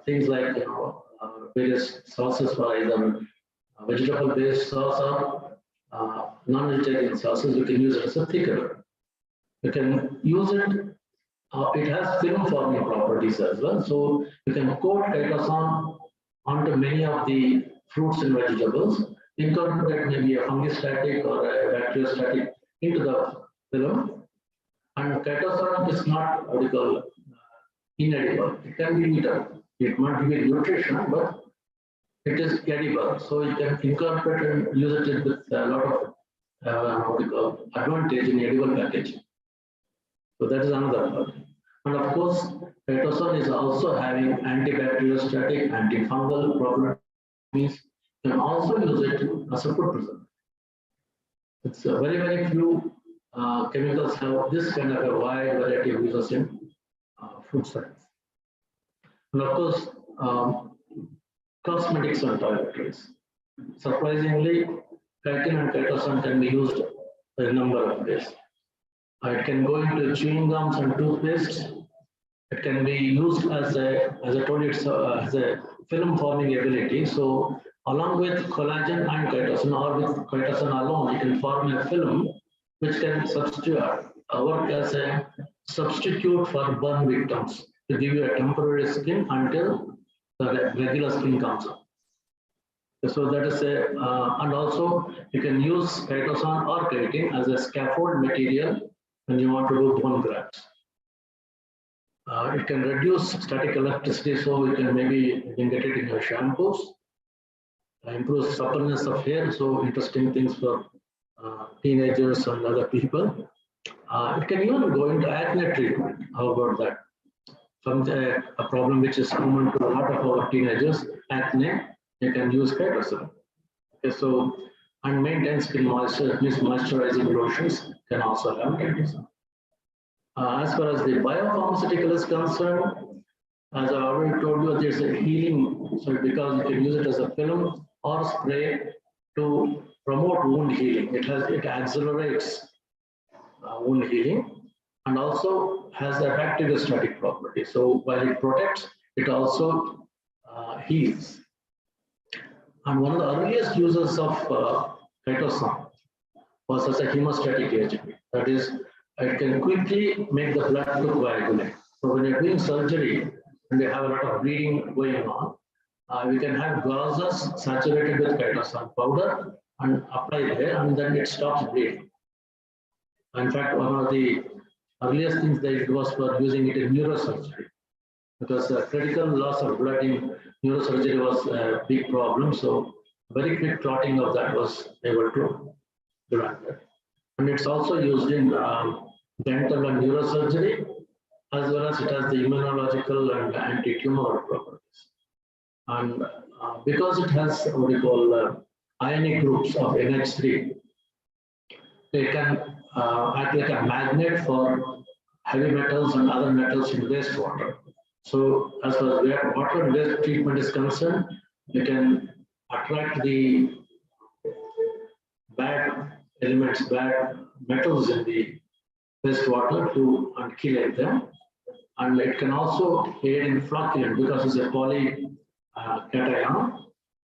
things like various sauces for either vegetable-based sauce or non-vegetarian sauces, you can use it as a thickener. You can use it, it has film forming properties as well, so you can coat chitosan onto many of the fruits and vegetables, incorporate maybe a fungistatic or a bacteriostatic into the film, and chitosan is not what you call inedible. It can be eaten. It might be nutrition, but it is edible. So you can incorporate and use it with a lot of what you call advantage in edible packaging. So that is another part. And of course, chitosan is also having antibacteriostatic, antifungal properties. You can also use it as a food preservative. It's very few chemicals have this kind of a wide variety of uses in food science. And of course, cosmetics and toiletries. Surprisingly, chitin and chitosan can be used in a number of ways. It can go into chewing gums and toothpaste. It can be used as I told you, it's has a film forming ability. So along with collagen and chitosan, or with chitosan alone, you can form a film which can substitute work as a substitute for burn victims to give you a temporary skin until the regular skin comes up. So that is a, and also you can use chitosan or chitin as a scaffold material when you want to do bone grafts. It can reduce static electricity, so you can get it in your shampoos. Improves suppleness of hair, so interesting things for teenagers and other people. It can even go into acne treatment. How about that? A problem which is common to a lot of our teenagers, acne. You can use chitosan. Okay, so and maintain skin moisture, means moisturizing lotions can also have chitosan. As far as the biopharmaceutical is concerned, as I already told you, there's a healing. So because you can use it as a film or spray to promote wound healing. It accelerates wound healing and also has a bacteriostatic property. So while it protects, it also heals. And one of the earliest uses of chitosan was as a hemostatic agent. That is, it can quickly make the blood to coagulate. So when you're doing surgery and you have a lot of bleeding going on, we can have gauzes saturated with chitosan powder and apply there, and then it stops bleeding. In fact, one of the earliest things they did was for using it in neurosurgery, because critical loss of blood in neurosurgery was a big problem. So very quick clotting of that was able to prevent that. And it's also used in dental and neurosurgery, as well as it has the immunological and anti-tumor properties. And because it has what we call ionic groups of NH3, it can act like a magnet for heavy metals and other metals in wastewater. So as far as water and waste treatment is concerned, you can attract the bad elements, bad metals in the wastewater to and chelate them. And it can also aid in flocculant because it's a polycation.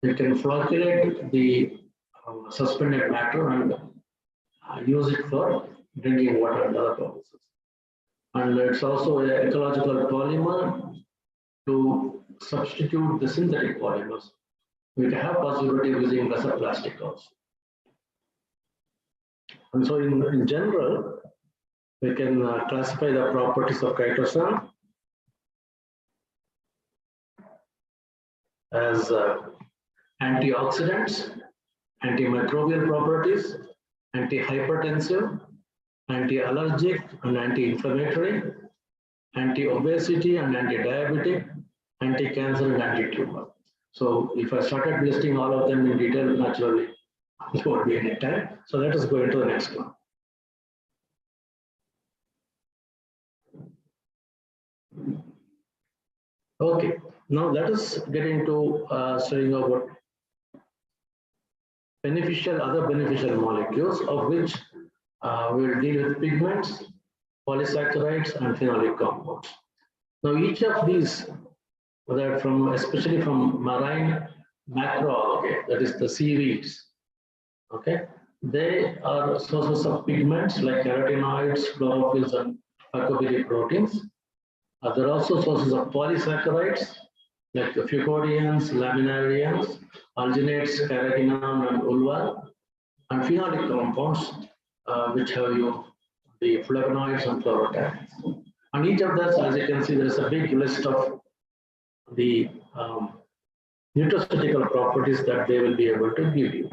It can flocculate the suspended matter and use it for drinking water and other purposes. And it's also an ecological polymer to substitute the synthetic polymers. We can have possibility of using lesser plastic also. And so in general, we can classify the properties of chitosan as antioxidants, antimicrobial properties, anti-hypertensive, anti-allergic and anti-inflammatory, anti-obesity and anti-diabetic, anti-cancer and anti-tumor. So if I started listing all of them in detail, naturally, there won't be any time. So let us go into the next one. Okay, now let us get into studying about other beneficial molecules, of which we will deal with pigments, polysaccharides, and phenolic compounds. Now, each of these, whether especially from marine macroalgae, that is the seaweeds, okay, they are sources of pigments like carotenoids, chlorophylls, and phycobilic proteins. There are also sources of polysaccharides like the fucodians, laminarians, alginates, carrageenan, and ulva, and phenolic compounds, which have the flavonoids and fluorotannins. And each of those, as you can see, there is a big list of the nutraceutical properties that they will be able to give you.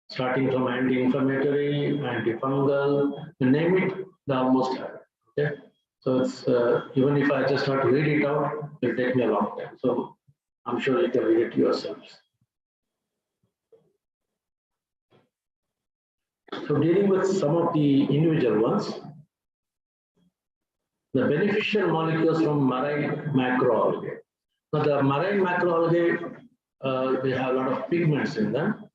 Starting from anti-inflammatory, antifungal, you name it, they almost have it. Okay? So it's even if I just start to read it out, it will take me a long time. So I'm sure you can read it yourselves. So dealing with some of the individual ones, the beneficial molecules from marine macroalgae. Now the marine macroalgae, they have a lot of pigments in them.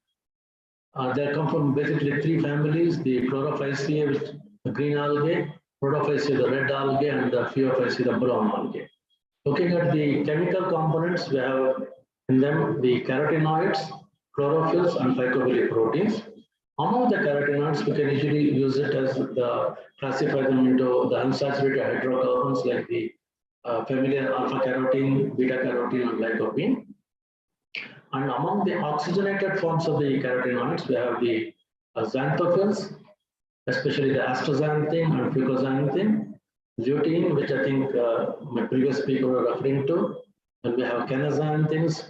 They come from basically three families: the Chlorophyceae, which the green algae, Rhodophyceae, the red algae, and the Phaeophyceae, the brown algae. Looking at the chemical components, we have in them the carotenoids, chlorophylls, and phycobilic proteins. Among the carotenoids, we can usually use it as classify them into the unsaturated hydrocarbons like the familiar alpha carotene, beta carotene, and lycopene. And among the oxygenated forms of the carotenoids, we have the xanthophylls, especially the astaxanthin and fucoxanthin, lutein, which I think my previous speaker was referring to, and we have canaxanthins,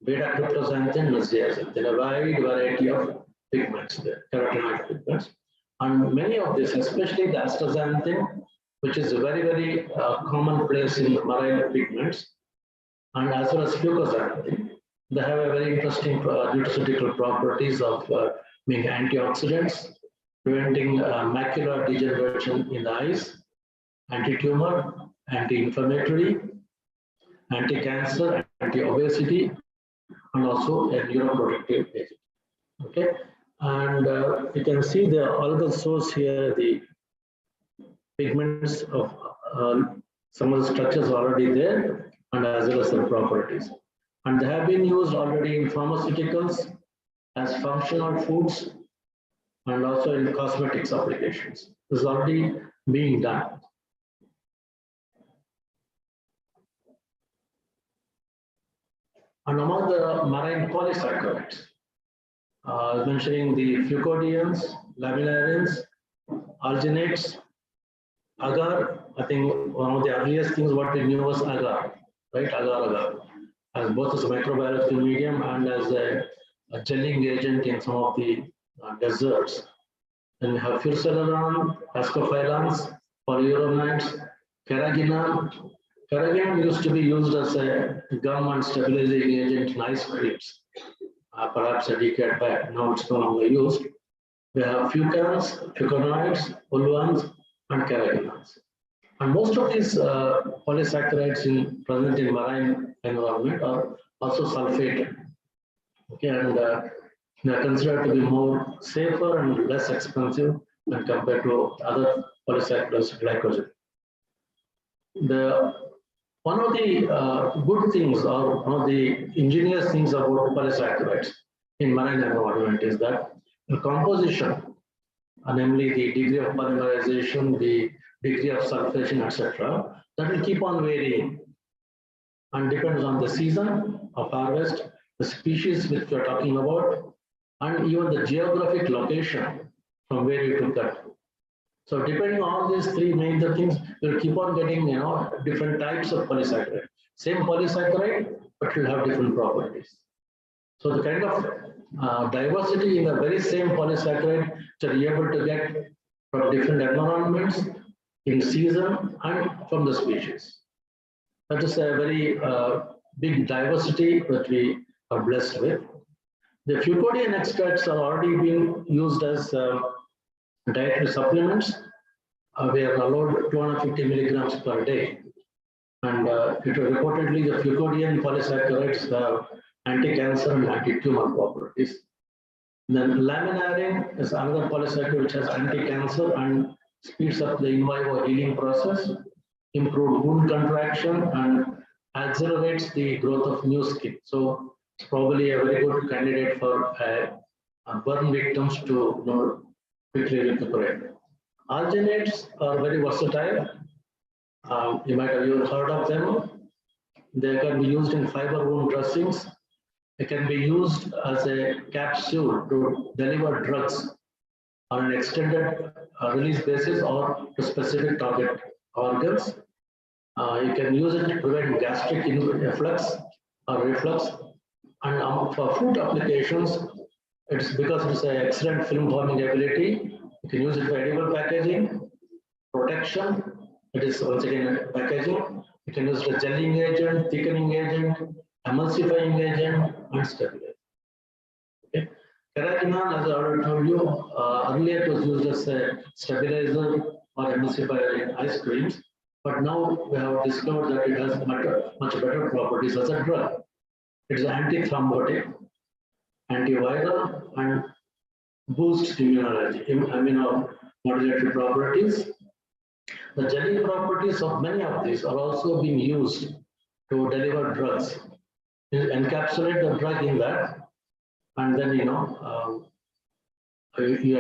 beta-cryptoxanthin, and zeaxanthin, a wide variety of pigments there, carotenoid pigments. And many of these, especially the astaxanthin, which is a very commonplace in marine pigments, and as well as fucoxanthin, they have a very interesting nutraceutical properties of being antioxidants, preventing macular degeneration in the eyes, anti-tumor, anti-inflammatory, anti-cancer, anti-obesity, and also a neuroprotective agent. Okay, and you can see the algal source here, the pigments of some of the structures already there, and as well as their properties. And they have been used already in pharmaceuticals as functional foods and also in cosmetics applications. This is already being done. And among the marine polysaccharides, mentioning the fucodians, laminarins, alginates, agar. I think one of the earliest things what we knew was agar, right? Agar, as both as a microbiological medium and as a gelling agent in some of the deserts. Then we have furcellarium, ascophyllans, polyuronides, carrageenan. Carrageenan used to be used as a gum and stabilizing agent in ice creams, perhaps a decade back. Now it's no longer used. We have fucans, fuconoids, olivans, and carrageenans. And most of these polysaccharides present in marine environment are also sulfated. Okay, and they are considered to be more safer and less expensive when compared to other polysaccharides, glycogen. One of the good things or one of the ingenious things about polysaccharides in marine environment is that the composition, namely the degree of polymerization, the degree of sulfation, etc., that will keep on varying and depends on the season of harvest, the species which we are talking about, and even the geographic location from where you took that. So depending on these three major things, you'll keep on getting different types of polysaccharide. Same polysaccharide, but will have different properties. So the kind of diversity in the very same polysaccharide that you're able to get from different environments, in season, and from the species. That is a very big diversity that we are blessed with. The fucodian extracts are already being used as dietary supplements. We are allowed 250 milligrams per day. And reportedly, the fucodian polysaccharides have anti-cancer and anti-tumor properties. Then laminarin is another polysaccharide which has anti-cancer and speeds up the in vivo healing process, improves wound contraction, and accelerates the growth of new skin. So it's probably a very good candidate for burn victims to quickly recuperate. Alginates are very versatile. You might have heard of them. They can be used in fiber wound dressings. They can be used as a capsule to deliver drugs on an extended release basis or to specific target organs. You can use it to prevent gastric reflux or reflux. And for food applications, it's because it's an excellent film forming ability. You can use it for edible packaging, protection. It is once again packaging. You can use it as gelling agent, thickening agent, emulsifying agent, and stabilizer. Okay. Carrageenan, as I already told you, earlier it was used as a stabilizer or emulsifier in ice creams, but now we have discovered that it has much better properties as a drug. It is anti-thrombotic, antiviral, and boosts immunology, immunomodulatory properties. The jelly properties of many of these are also being used to deliver drugs. You encapsulate the drug in that, and then you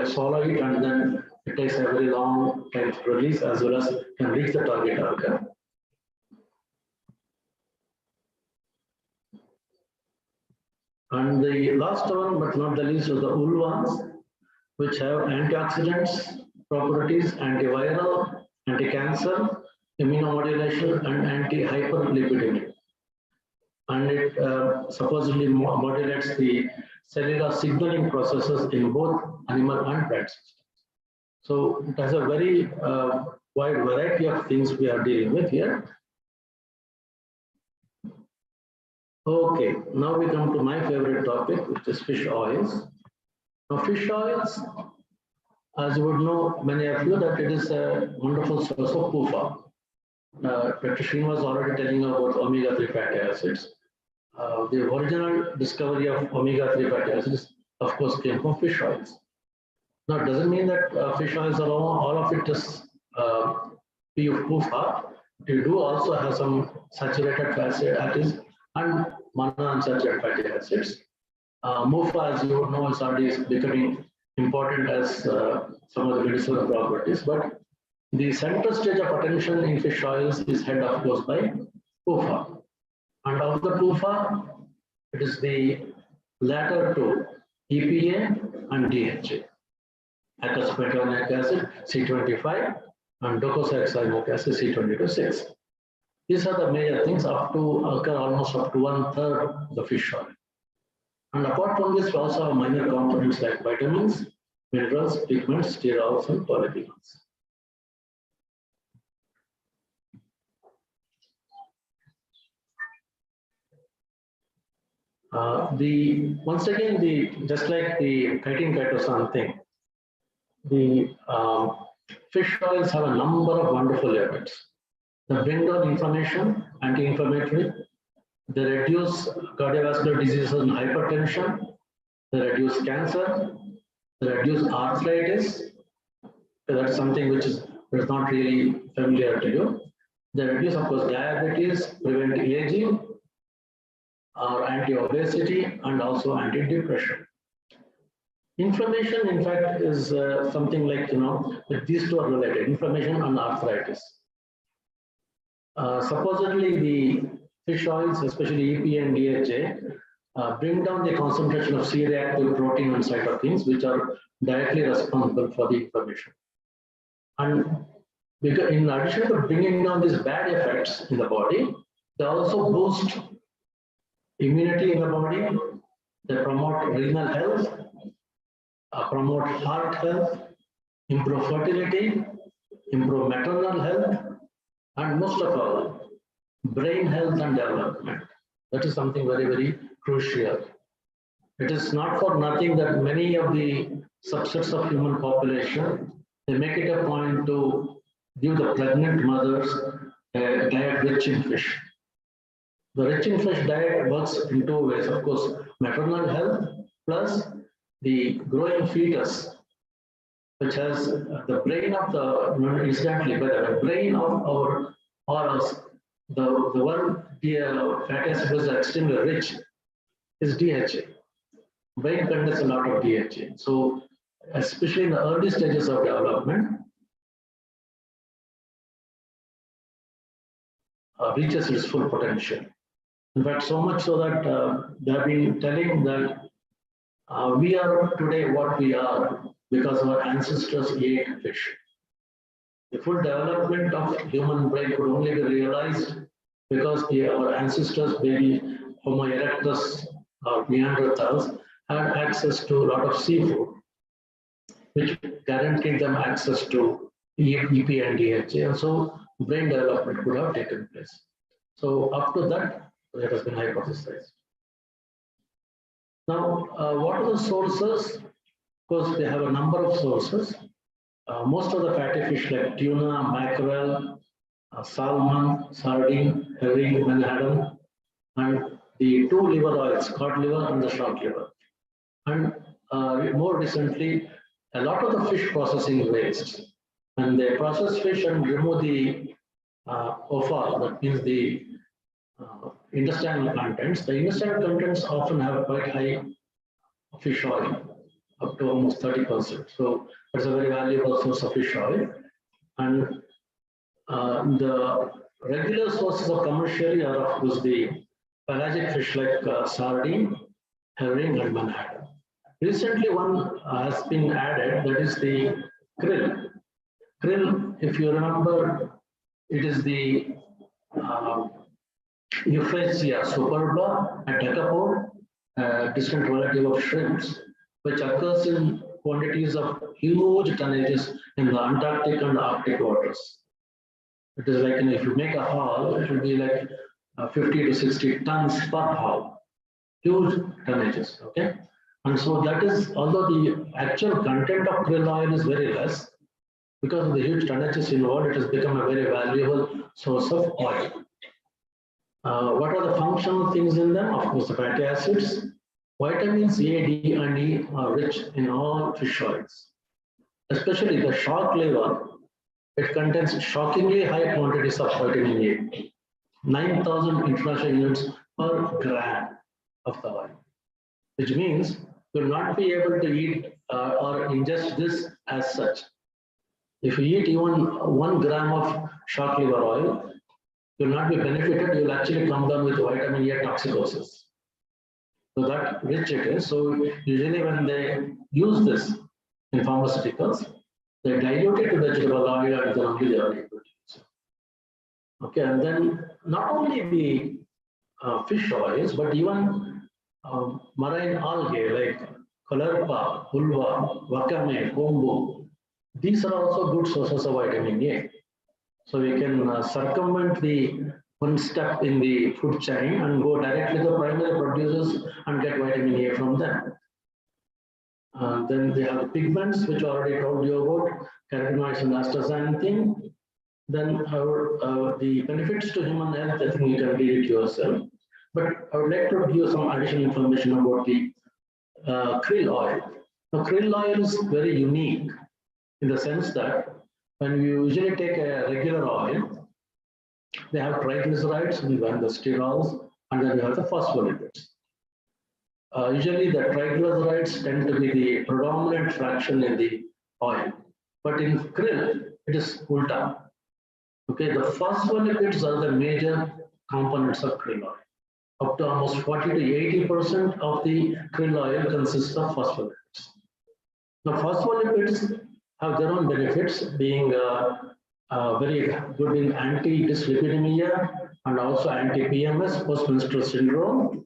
swallow it, and then it takes a very long time to release as well as can reach the target organ. And the last one, but not the least, is the wool ones, which have antioxidants properties, antiviral, anti-cancer, immunomodulation, and anti-hyperlipidemia. And it supposedly modulates the cellular signaling processes in both animal and plant systems. So it has a very wide variety of things we are dealing with here. Okay, now we come to my favorite topic, which is fish oils. Now, fish oils, as you would know, many of you, that it is a wonderful source of PUFA. Dr. Shreen was already telling you about omega-3 fatty acids. The original discovery of omega-3 fatty acids, of course, came from fish oils. Now, it doesn't mean that fish oils alone, all of it is PUFA. You do also have some saturated fatty acids and monounsaturated fatty acids. MUFA, as you know, is already becoming important as some of the medicinal properties, but the center stage of attention in fish oils is held, of course, by PUFA. And of the PUFA, it is the latter two, EPA and DHA. Eicosapentaenoic acid, C25, and docosahexaenoic acid, C22,6. These are the major things occur almost up to 1/3 of the fish oil. And apart from this, we also have minor components like vitamins, minerals, pigments, sterols, and polyphenols. Once again, just like the chitin chitosan thing, the fish oils have a number of wonderful effects. They bring down inflammation, anti-inflammatory. They reduce cardiovascular diseases and hypertension. They reduce cancer. They reduce arthritis. That's something which is not really familiar to you. They reduce, of course, diabetes, prevent aging, or anti-obesity, and also anti-depression. Inflammation, in fact, is something like, that these two are related, inflammation and arthritis. Supposedly, the fish oils, especially EPA and DHA, bring down the concentration of C-reactive protein and cytokines, which are directly responsible for the inflammation. And because in addition to bringing down these bad effects in the body, they also boost immunity in the body. They promote renal health, promote heart health, improve fertility, improve maternal health, and most of all, brain health and development. That is something very, very crucial. It is not for nothing that many of the subsets of human population, they make it a point to give the pregnant mothers a diet rich in fish. The rich in fish diet works in two ways. Of course, maternal health plus the growing fetus, which has the brain of the, incidentally, but the brain of our orals, the one fatty acid is extremely rich is DHA. Brain contains a lot of DHA. So, especially in the early stages of development, reaches its full potential. In fact, so much so that they have been telling that we are today what we are because our ancestors ate fish. The full development of human brain could only be realized because our ancestors, maybe Homo erectus or Neanderthals, had access to a lot of seafood, which guaranteed them access to EPA and DHA, and so brain development could have taken place. So up to that, it has been hypothesized. Now, what are the sources? Of course, they have a number of sources. Most of the fatty fish like tuna, mackerel, salmon, sardine, herring, menhaden, and the two liver oils, cod liver and the shark liver. And more recently, a lot of the fish processing waste. And they process fish and remove the offal, that means the intestinal contents. The intestinal contents often have quite high fish oil, up to almost 30%. So that's a very valuable source of fish oil. And the regular sources of commercially are, of course, the pelagic fish like sardine, herring, and menhaden. Recently, one has been added, that is the krill. Krill, if you remember, it is the Euphrasia superba, a decapod, a distant relative of shrimps, which occurs in quantities of huge tonnages in the Antarctic and Arctic waters. It is like, if you make a haul, it will be like 50 to 60 tons per haul, huge tonnages, okay? And so that is, although the actual content of krill oil is very less, because of the huge tonnages involved, it has become a very valuable source of oil. What are the functional things in them? Of course, the fatty acids. Vitamins A, D, and E are rich in all fish oils, especially the shark liver. It contains shockingly high quantities of vitamin A, 9,000 international units per gram of the oil, which means you will not be able to eat or ingest this as such. If you eat even 1 gram of shark liver oil, you will not be benefited, you will actually come down with vitamin A toxicosis. So that rich it is. So usually when they use this in pharmaceuticals, they dilute it to vegetable oil and then only they are able to use it. Okay, and then not only the fish oils, but even marine algae like Caulerpa, Hulva, Wakame, Kombu. These are also good sources of vitamin A. So we can circumvent the one step in the food chain and go directly to the primary producers and get vitamin A from them. Then they have the pigments, which I already told you about, carotenoids and astaxanthin. Then the benefits to human health, I think you can read it yourself. But I would like to give you some additional information about the krill oil. Now, krill oil is very unique in the sense that when you usually take a regular oil, they have triglycerides and then the sterols, and then you have the phospholipids. Usually the triglycerides tend to be the predominant fraction in the oil, but in krill, it is ulta. Okay, the phospholipids are the major components of krill oil. Up to almost 40 to 80% of the krill oil consists of phospholipids. Now, phospholipids have their own benefits, being very good in anti-dyslipidemia and also anti-PMS, post-menstrual syndrome.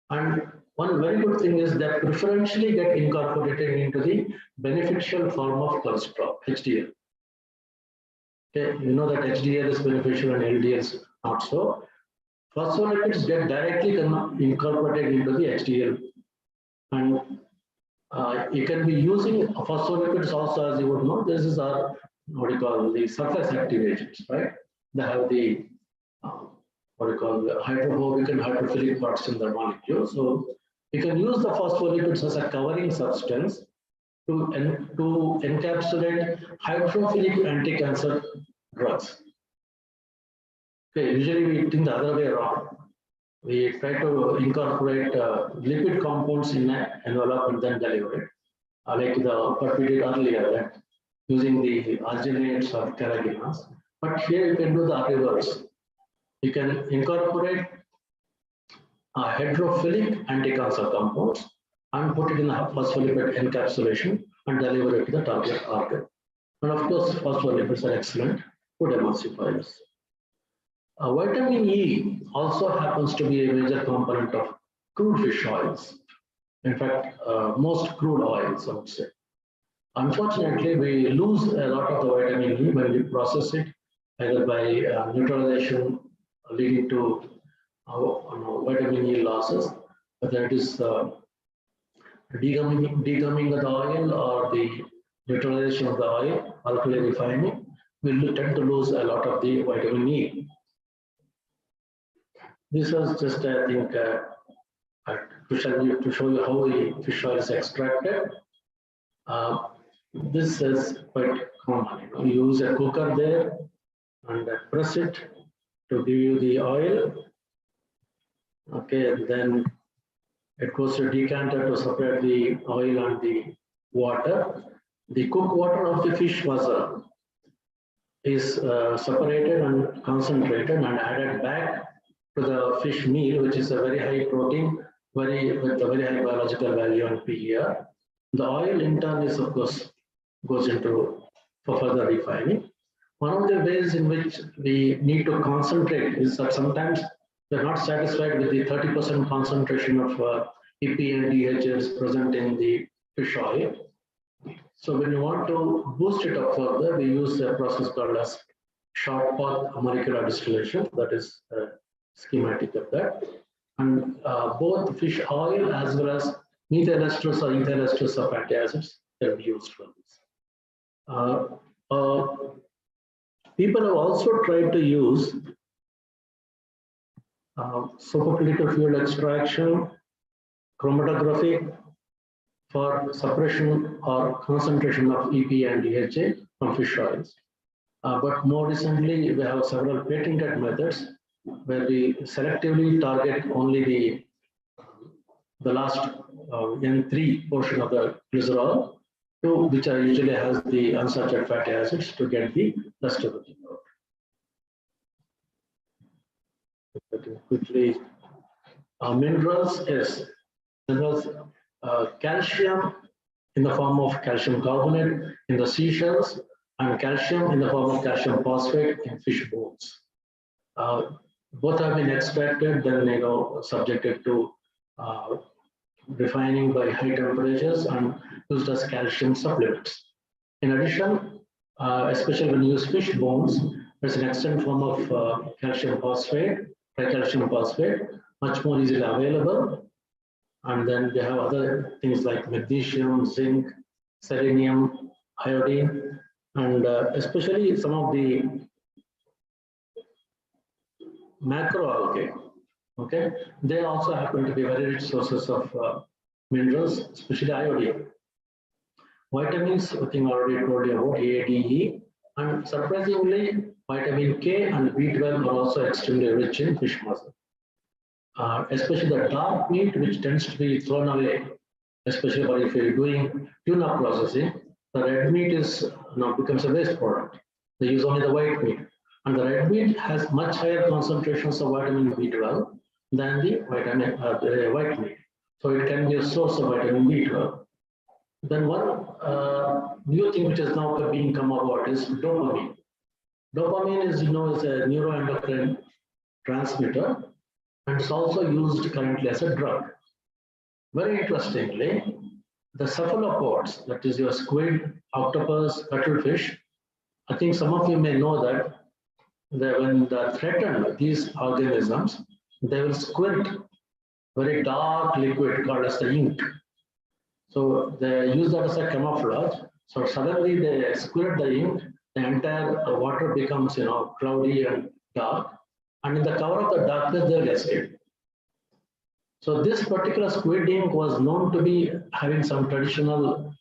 And one very good thing is that preferentially get incorporated into the beneficial form of cholesterol, HDL. Okay, you know that HDL is beneficial and LDL is not so. Phospholipids get directly incorporated into the HDL. And you can be using phospholipids also, as you would know. This is our, what you call, the surface active agents, right? They have the, what you call, the hydrophobic and hydrophilic parts in the molecule. So you can use the phospholipids as a covering substance to encapsulate hydrophilic anti-cancer drugs. Okay, usually we think the other way around. We try to incorporate lipid compounds in an envelope and then deliver it, like what we did earlier, that using the arginates or carrageenans. But here you can do the reverse. You can incorporate hydrophilic anti-cancer compounds and put it in a phospholipid encapsulation and deliver it to the target organ. And of course, phospholipids are excellent food emulsifiers. Vitamin E also happens to be a major component of crude fish oils. In fact, most crude oils, I would say. Unfortunately, we lose a lot of the vitamin E when we process it, either by neutralization leading to vitamin E losses, whether it is degumming of the oil or the neutralization of the oil, alkali refining, will tend to lose a lot of the vitamin E. This was just, I think, to show you how the fish oil is extracted. This is quite common. You use a cooker there and press it to give you the oil. Okay, and then it goes to a decanter to separate the oil and the water. The cooked water of the fish was is separated and concentrated and added back to the fish meal, which is a very high protein, with a very high biological value on PER. The oil in turn is, of course, goes into for further refining. One of the ways in which we need to concentrate is that sometimes we're not satisfied with the 30% concentration of EP and DHAs present in the fish oil. So when you want to boost it up further, we use a process called as short path molecular distillation. That is a schematic of that. And both fish oil as well as methyl estrus or ethyl estrus of fatty acids can be used for this. People have also tried to use supercritical fuel extraction, chromatography for suppression or concentration of EP and DHA from fish oils. But more recently, we have several patented methods where we selectively target only the last N3 portion of the glycerol, which usually has the unsaturated fatty acids, to get the rest of the thing out. Quickly, minerals is minerals, calcium in the form of calcium carbonate in the seashells, and calcium in the form of calcium phosphate in fish bones. Both have been extracted, then subjected to refining by high temperatures and used as calcium supplements. In addition, especially when you use fish bones, there's an extended form of calcium phosphate, tricalcium phosphate, much more easily available. And then we have other things like magnesium, zinc, selenium, iodine, and especially some of the macroalgae. Okay, they also happen to be very rich sources of minerals, especially iodine. Vitamins, I think I already told you about A, D, E, and surprisingly, vitamin K and B12 are also extremely rich in fish muscle. Especially the dark meat, which tends to be thrown away, especially if you're doing tuna processing, the red meat is becomes a waste product. They use only the white meat, and the red meat has much higher concentrations of vitamin B12 than the white meat. So it can be a source of vitamin B12. Then one new thing which has now been come about is dopamine. Dopamine is, is a neuroendocrine transmitter, and it's also used currently as a drug. Very interestingly, the cephalopods, that is your squid, octopus, cuttlefish, I think some of you may know that when they're threatened, these organisms, they will squirt very dark liquid called as the ink. So they use that as a camouflage. So suddenly they squirt the ink, the entire water becomes cloudy and dark, and in the cover of the darkness they will escape. So this particular squid ink was known to be having some traditional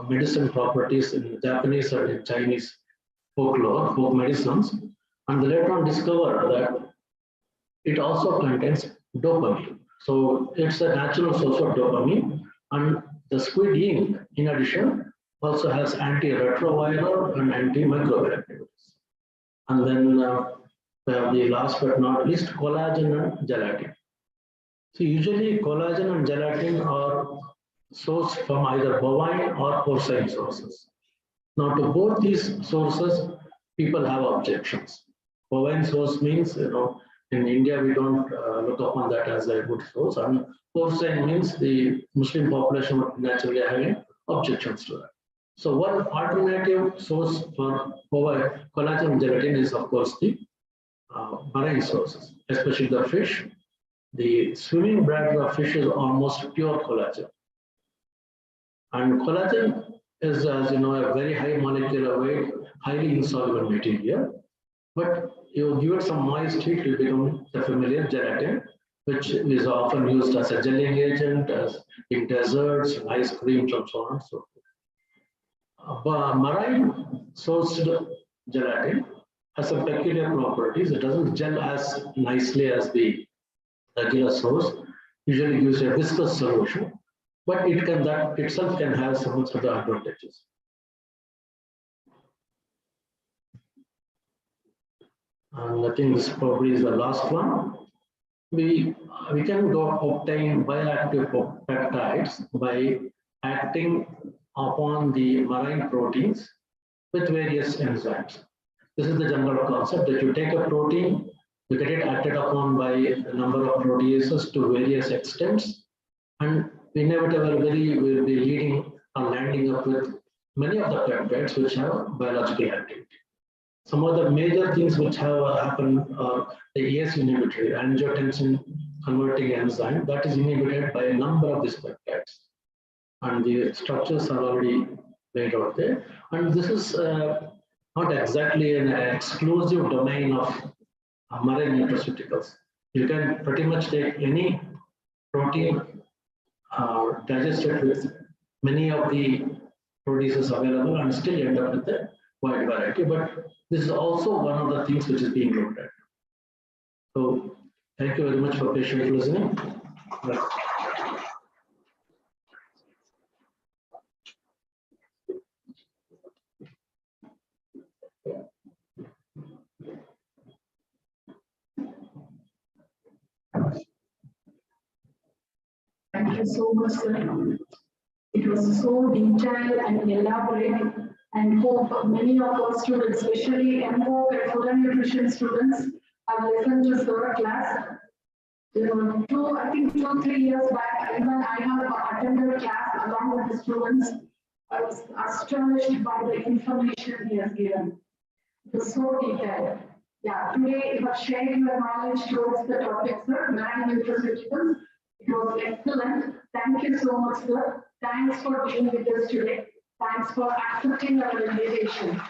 medicine properties in Japanese and in Chinese folklore, folk medicines, and they later on discovered that it also contains dopamine. So it's a natural source of dopamine, and the squid ink, in addition, also has antiretroviral and antimicrobial activities. And then we have the last but not least, collagen and gelatin. So usually collagen and gelatin are sourced from either bovine or porcine sources. Now to both these sources, people have objections. Bovine source means, in India we don't look upon that as a good source, and porcine means the Muslim population would naturally having objections to that. So one alternative source for collagen and gelatin is, of course, the marine sources, especially the fish. The swimming bladder of fish is almost pure collagen. And collagen is, as you know, a very high molecular weight, highly insoluble material. But you give it some moist heat, it will become the familiar gelatin, which is often used as a gelling agent, as in desserts, ice creams, and so on and so forth. Marine sourced gelatin has some peculiar properties. It doesn't gel as nicely as the regular source. Usually gives a viscous solution, but that itself can have some of the advantages. And I think this probably is the last one. We can obtain bioactive peptides by acting upon the marine proteins with various enzymes. This is the general concept that you take a protein, you get it acted upon by a number of proteases to various extents, and inevitably will be leading or landing up with many of the peptides which have biological activity. Some of the major things which have happened are the AS inhibitory, angiotensin converting enzyme, that is inhibited by a number of these peptides. And the structures are already laid out there. And this is not exactly an exclusive domain of marine nutraceuticals. You can pretty much take any protein, digest it with many of the proteases available and still end up with a wide variety. But this is also one of the things which is being looked at. So thank you very much for patiently listening. Thank you so much, sir. It was so detailed and elaborate, and hope many of our students, especially MO and food and nutrition students, have listened to sir class. I think 2-3 years back, even I have attended class along with the students. I was astonished by the information he has given. It was so detailed. Yeah, today you have shared your knowledge towards the topic, sir, marine nutraceuticals. It was excellent. Thank you so much, sir. Thanks for being with us today. Thanks for accepting our invitation.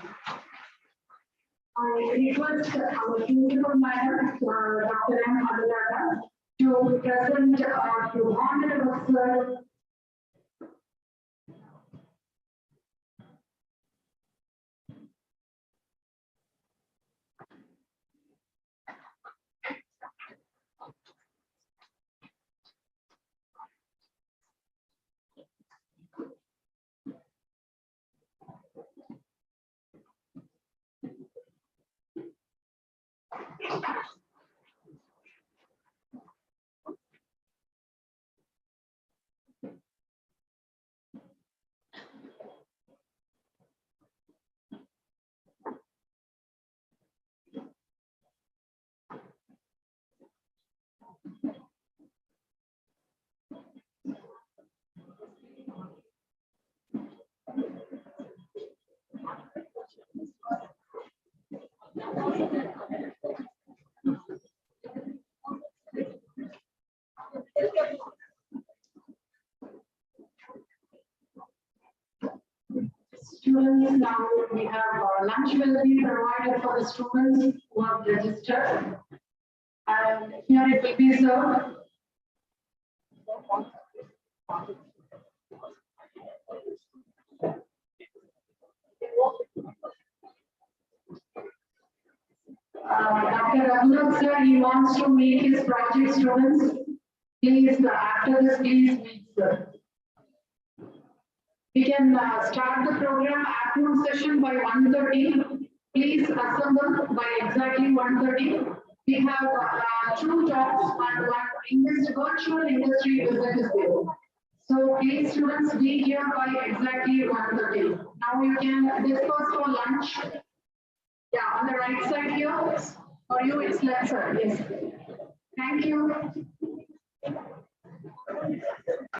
I request our principal madam, Dr. M. Adulata, to present to honor sir. Students, now we have lunch will be provided for the students who have registered. And here it will be served. Dr. Raghunath sir, he wants to meet his project students. Please, after this, please meet sir. We can start the program afternoon session by 1:30. Please assemble by exactly 1:30. We have 2 talks and 1 virtual industry visit is there. So please students be here by exactly 1:30. Now you can discuss for lunch. Yeah, on the right side here. For you it's left side. Yes. Thank you.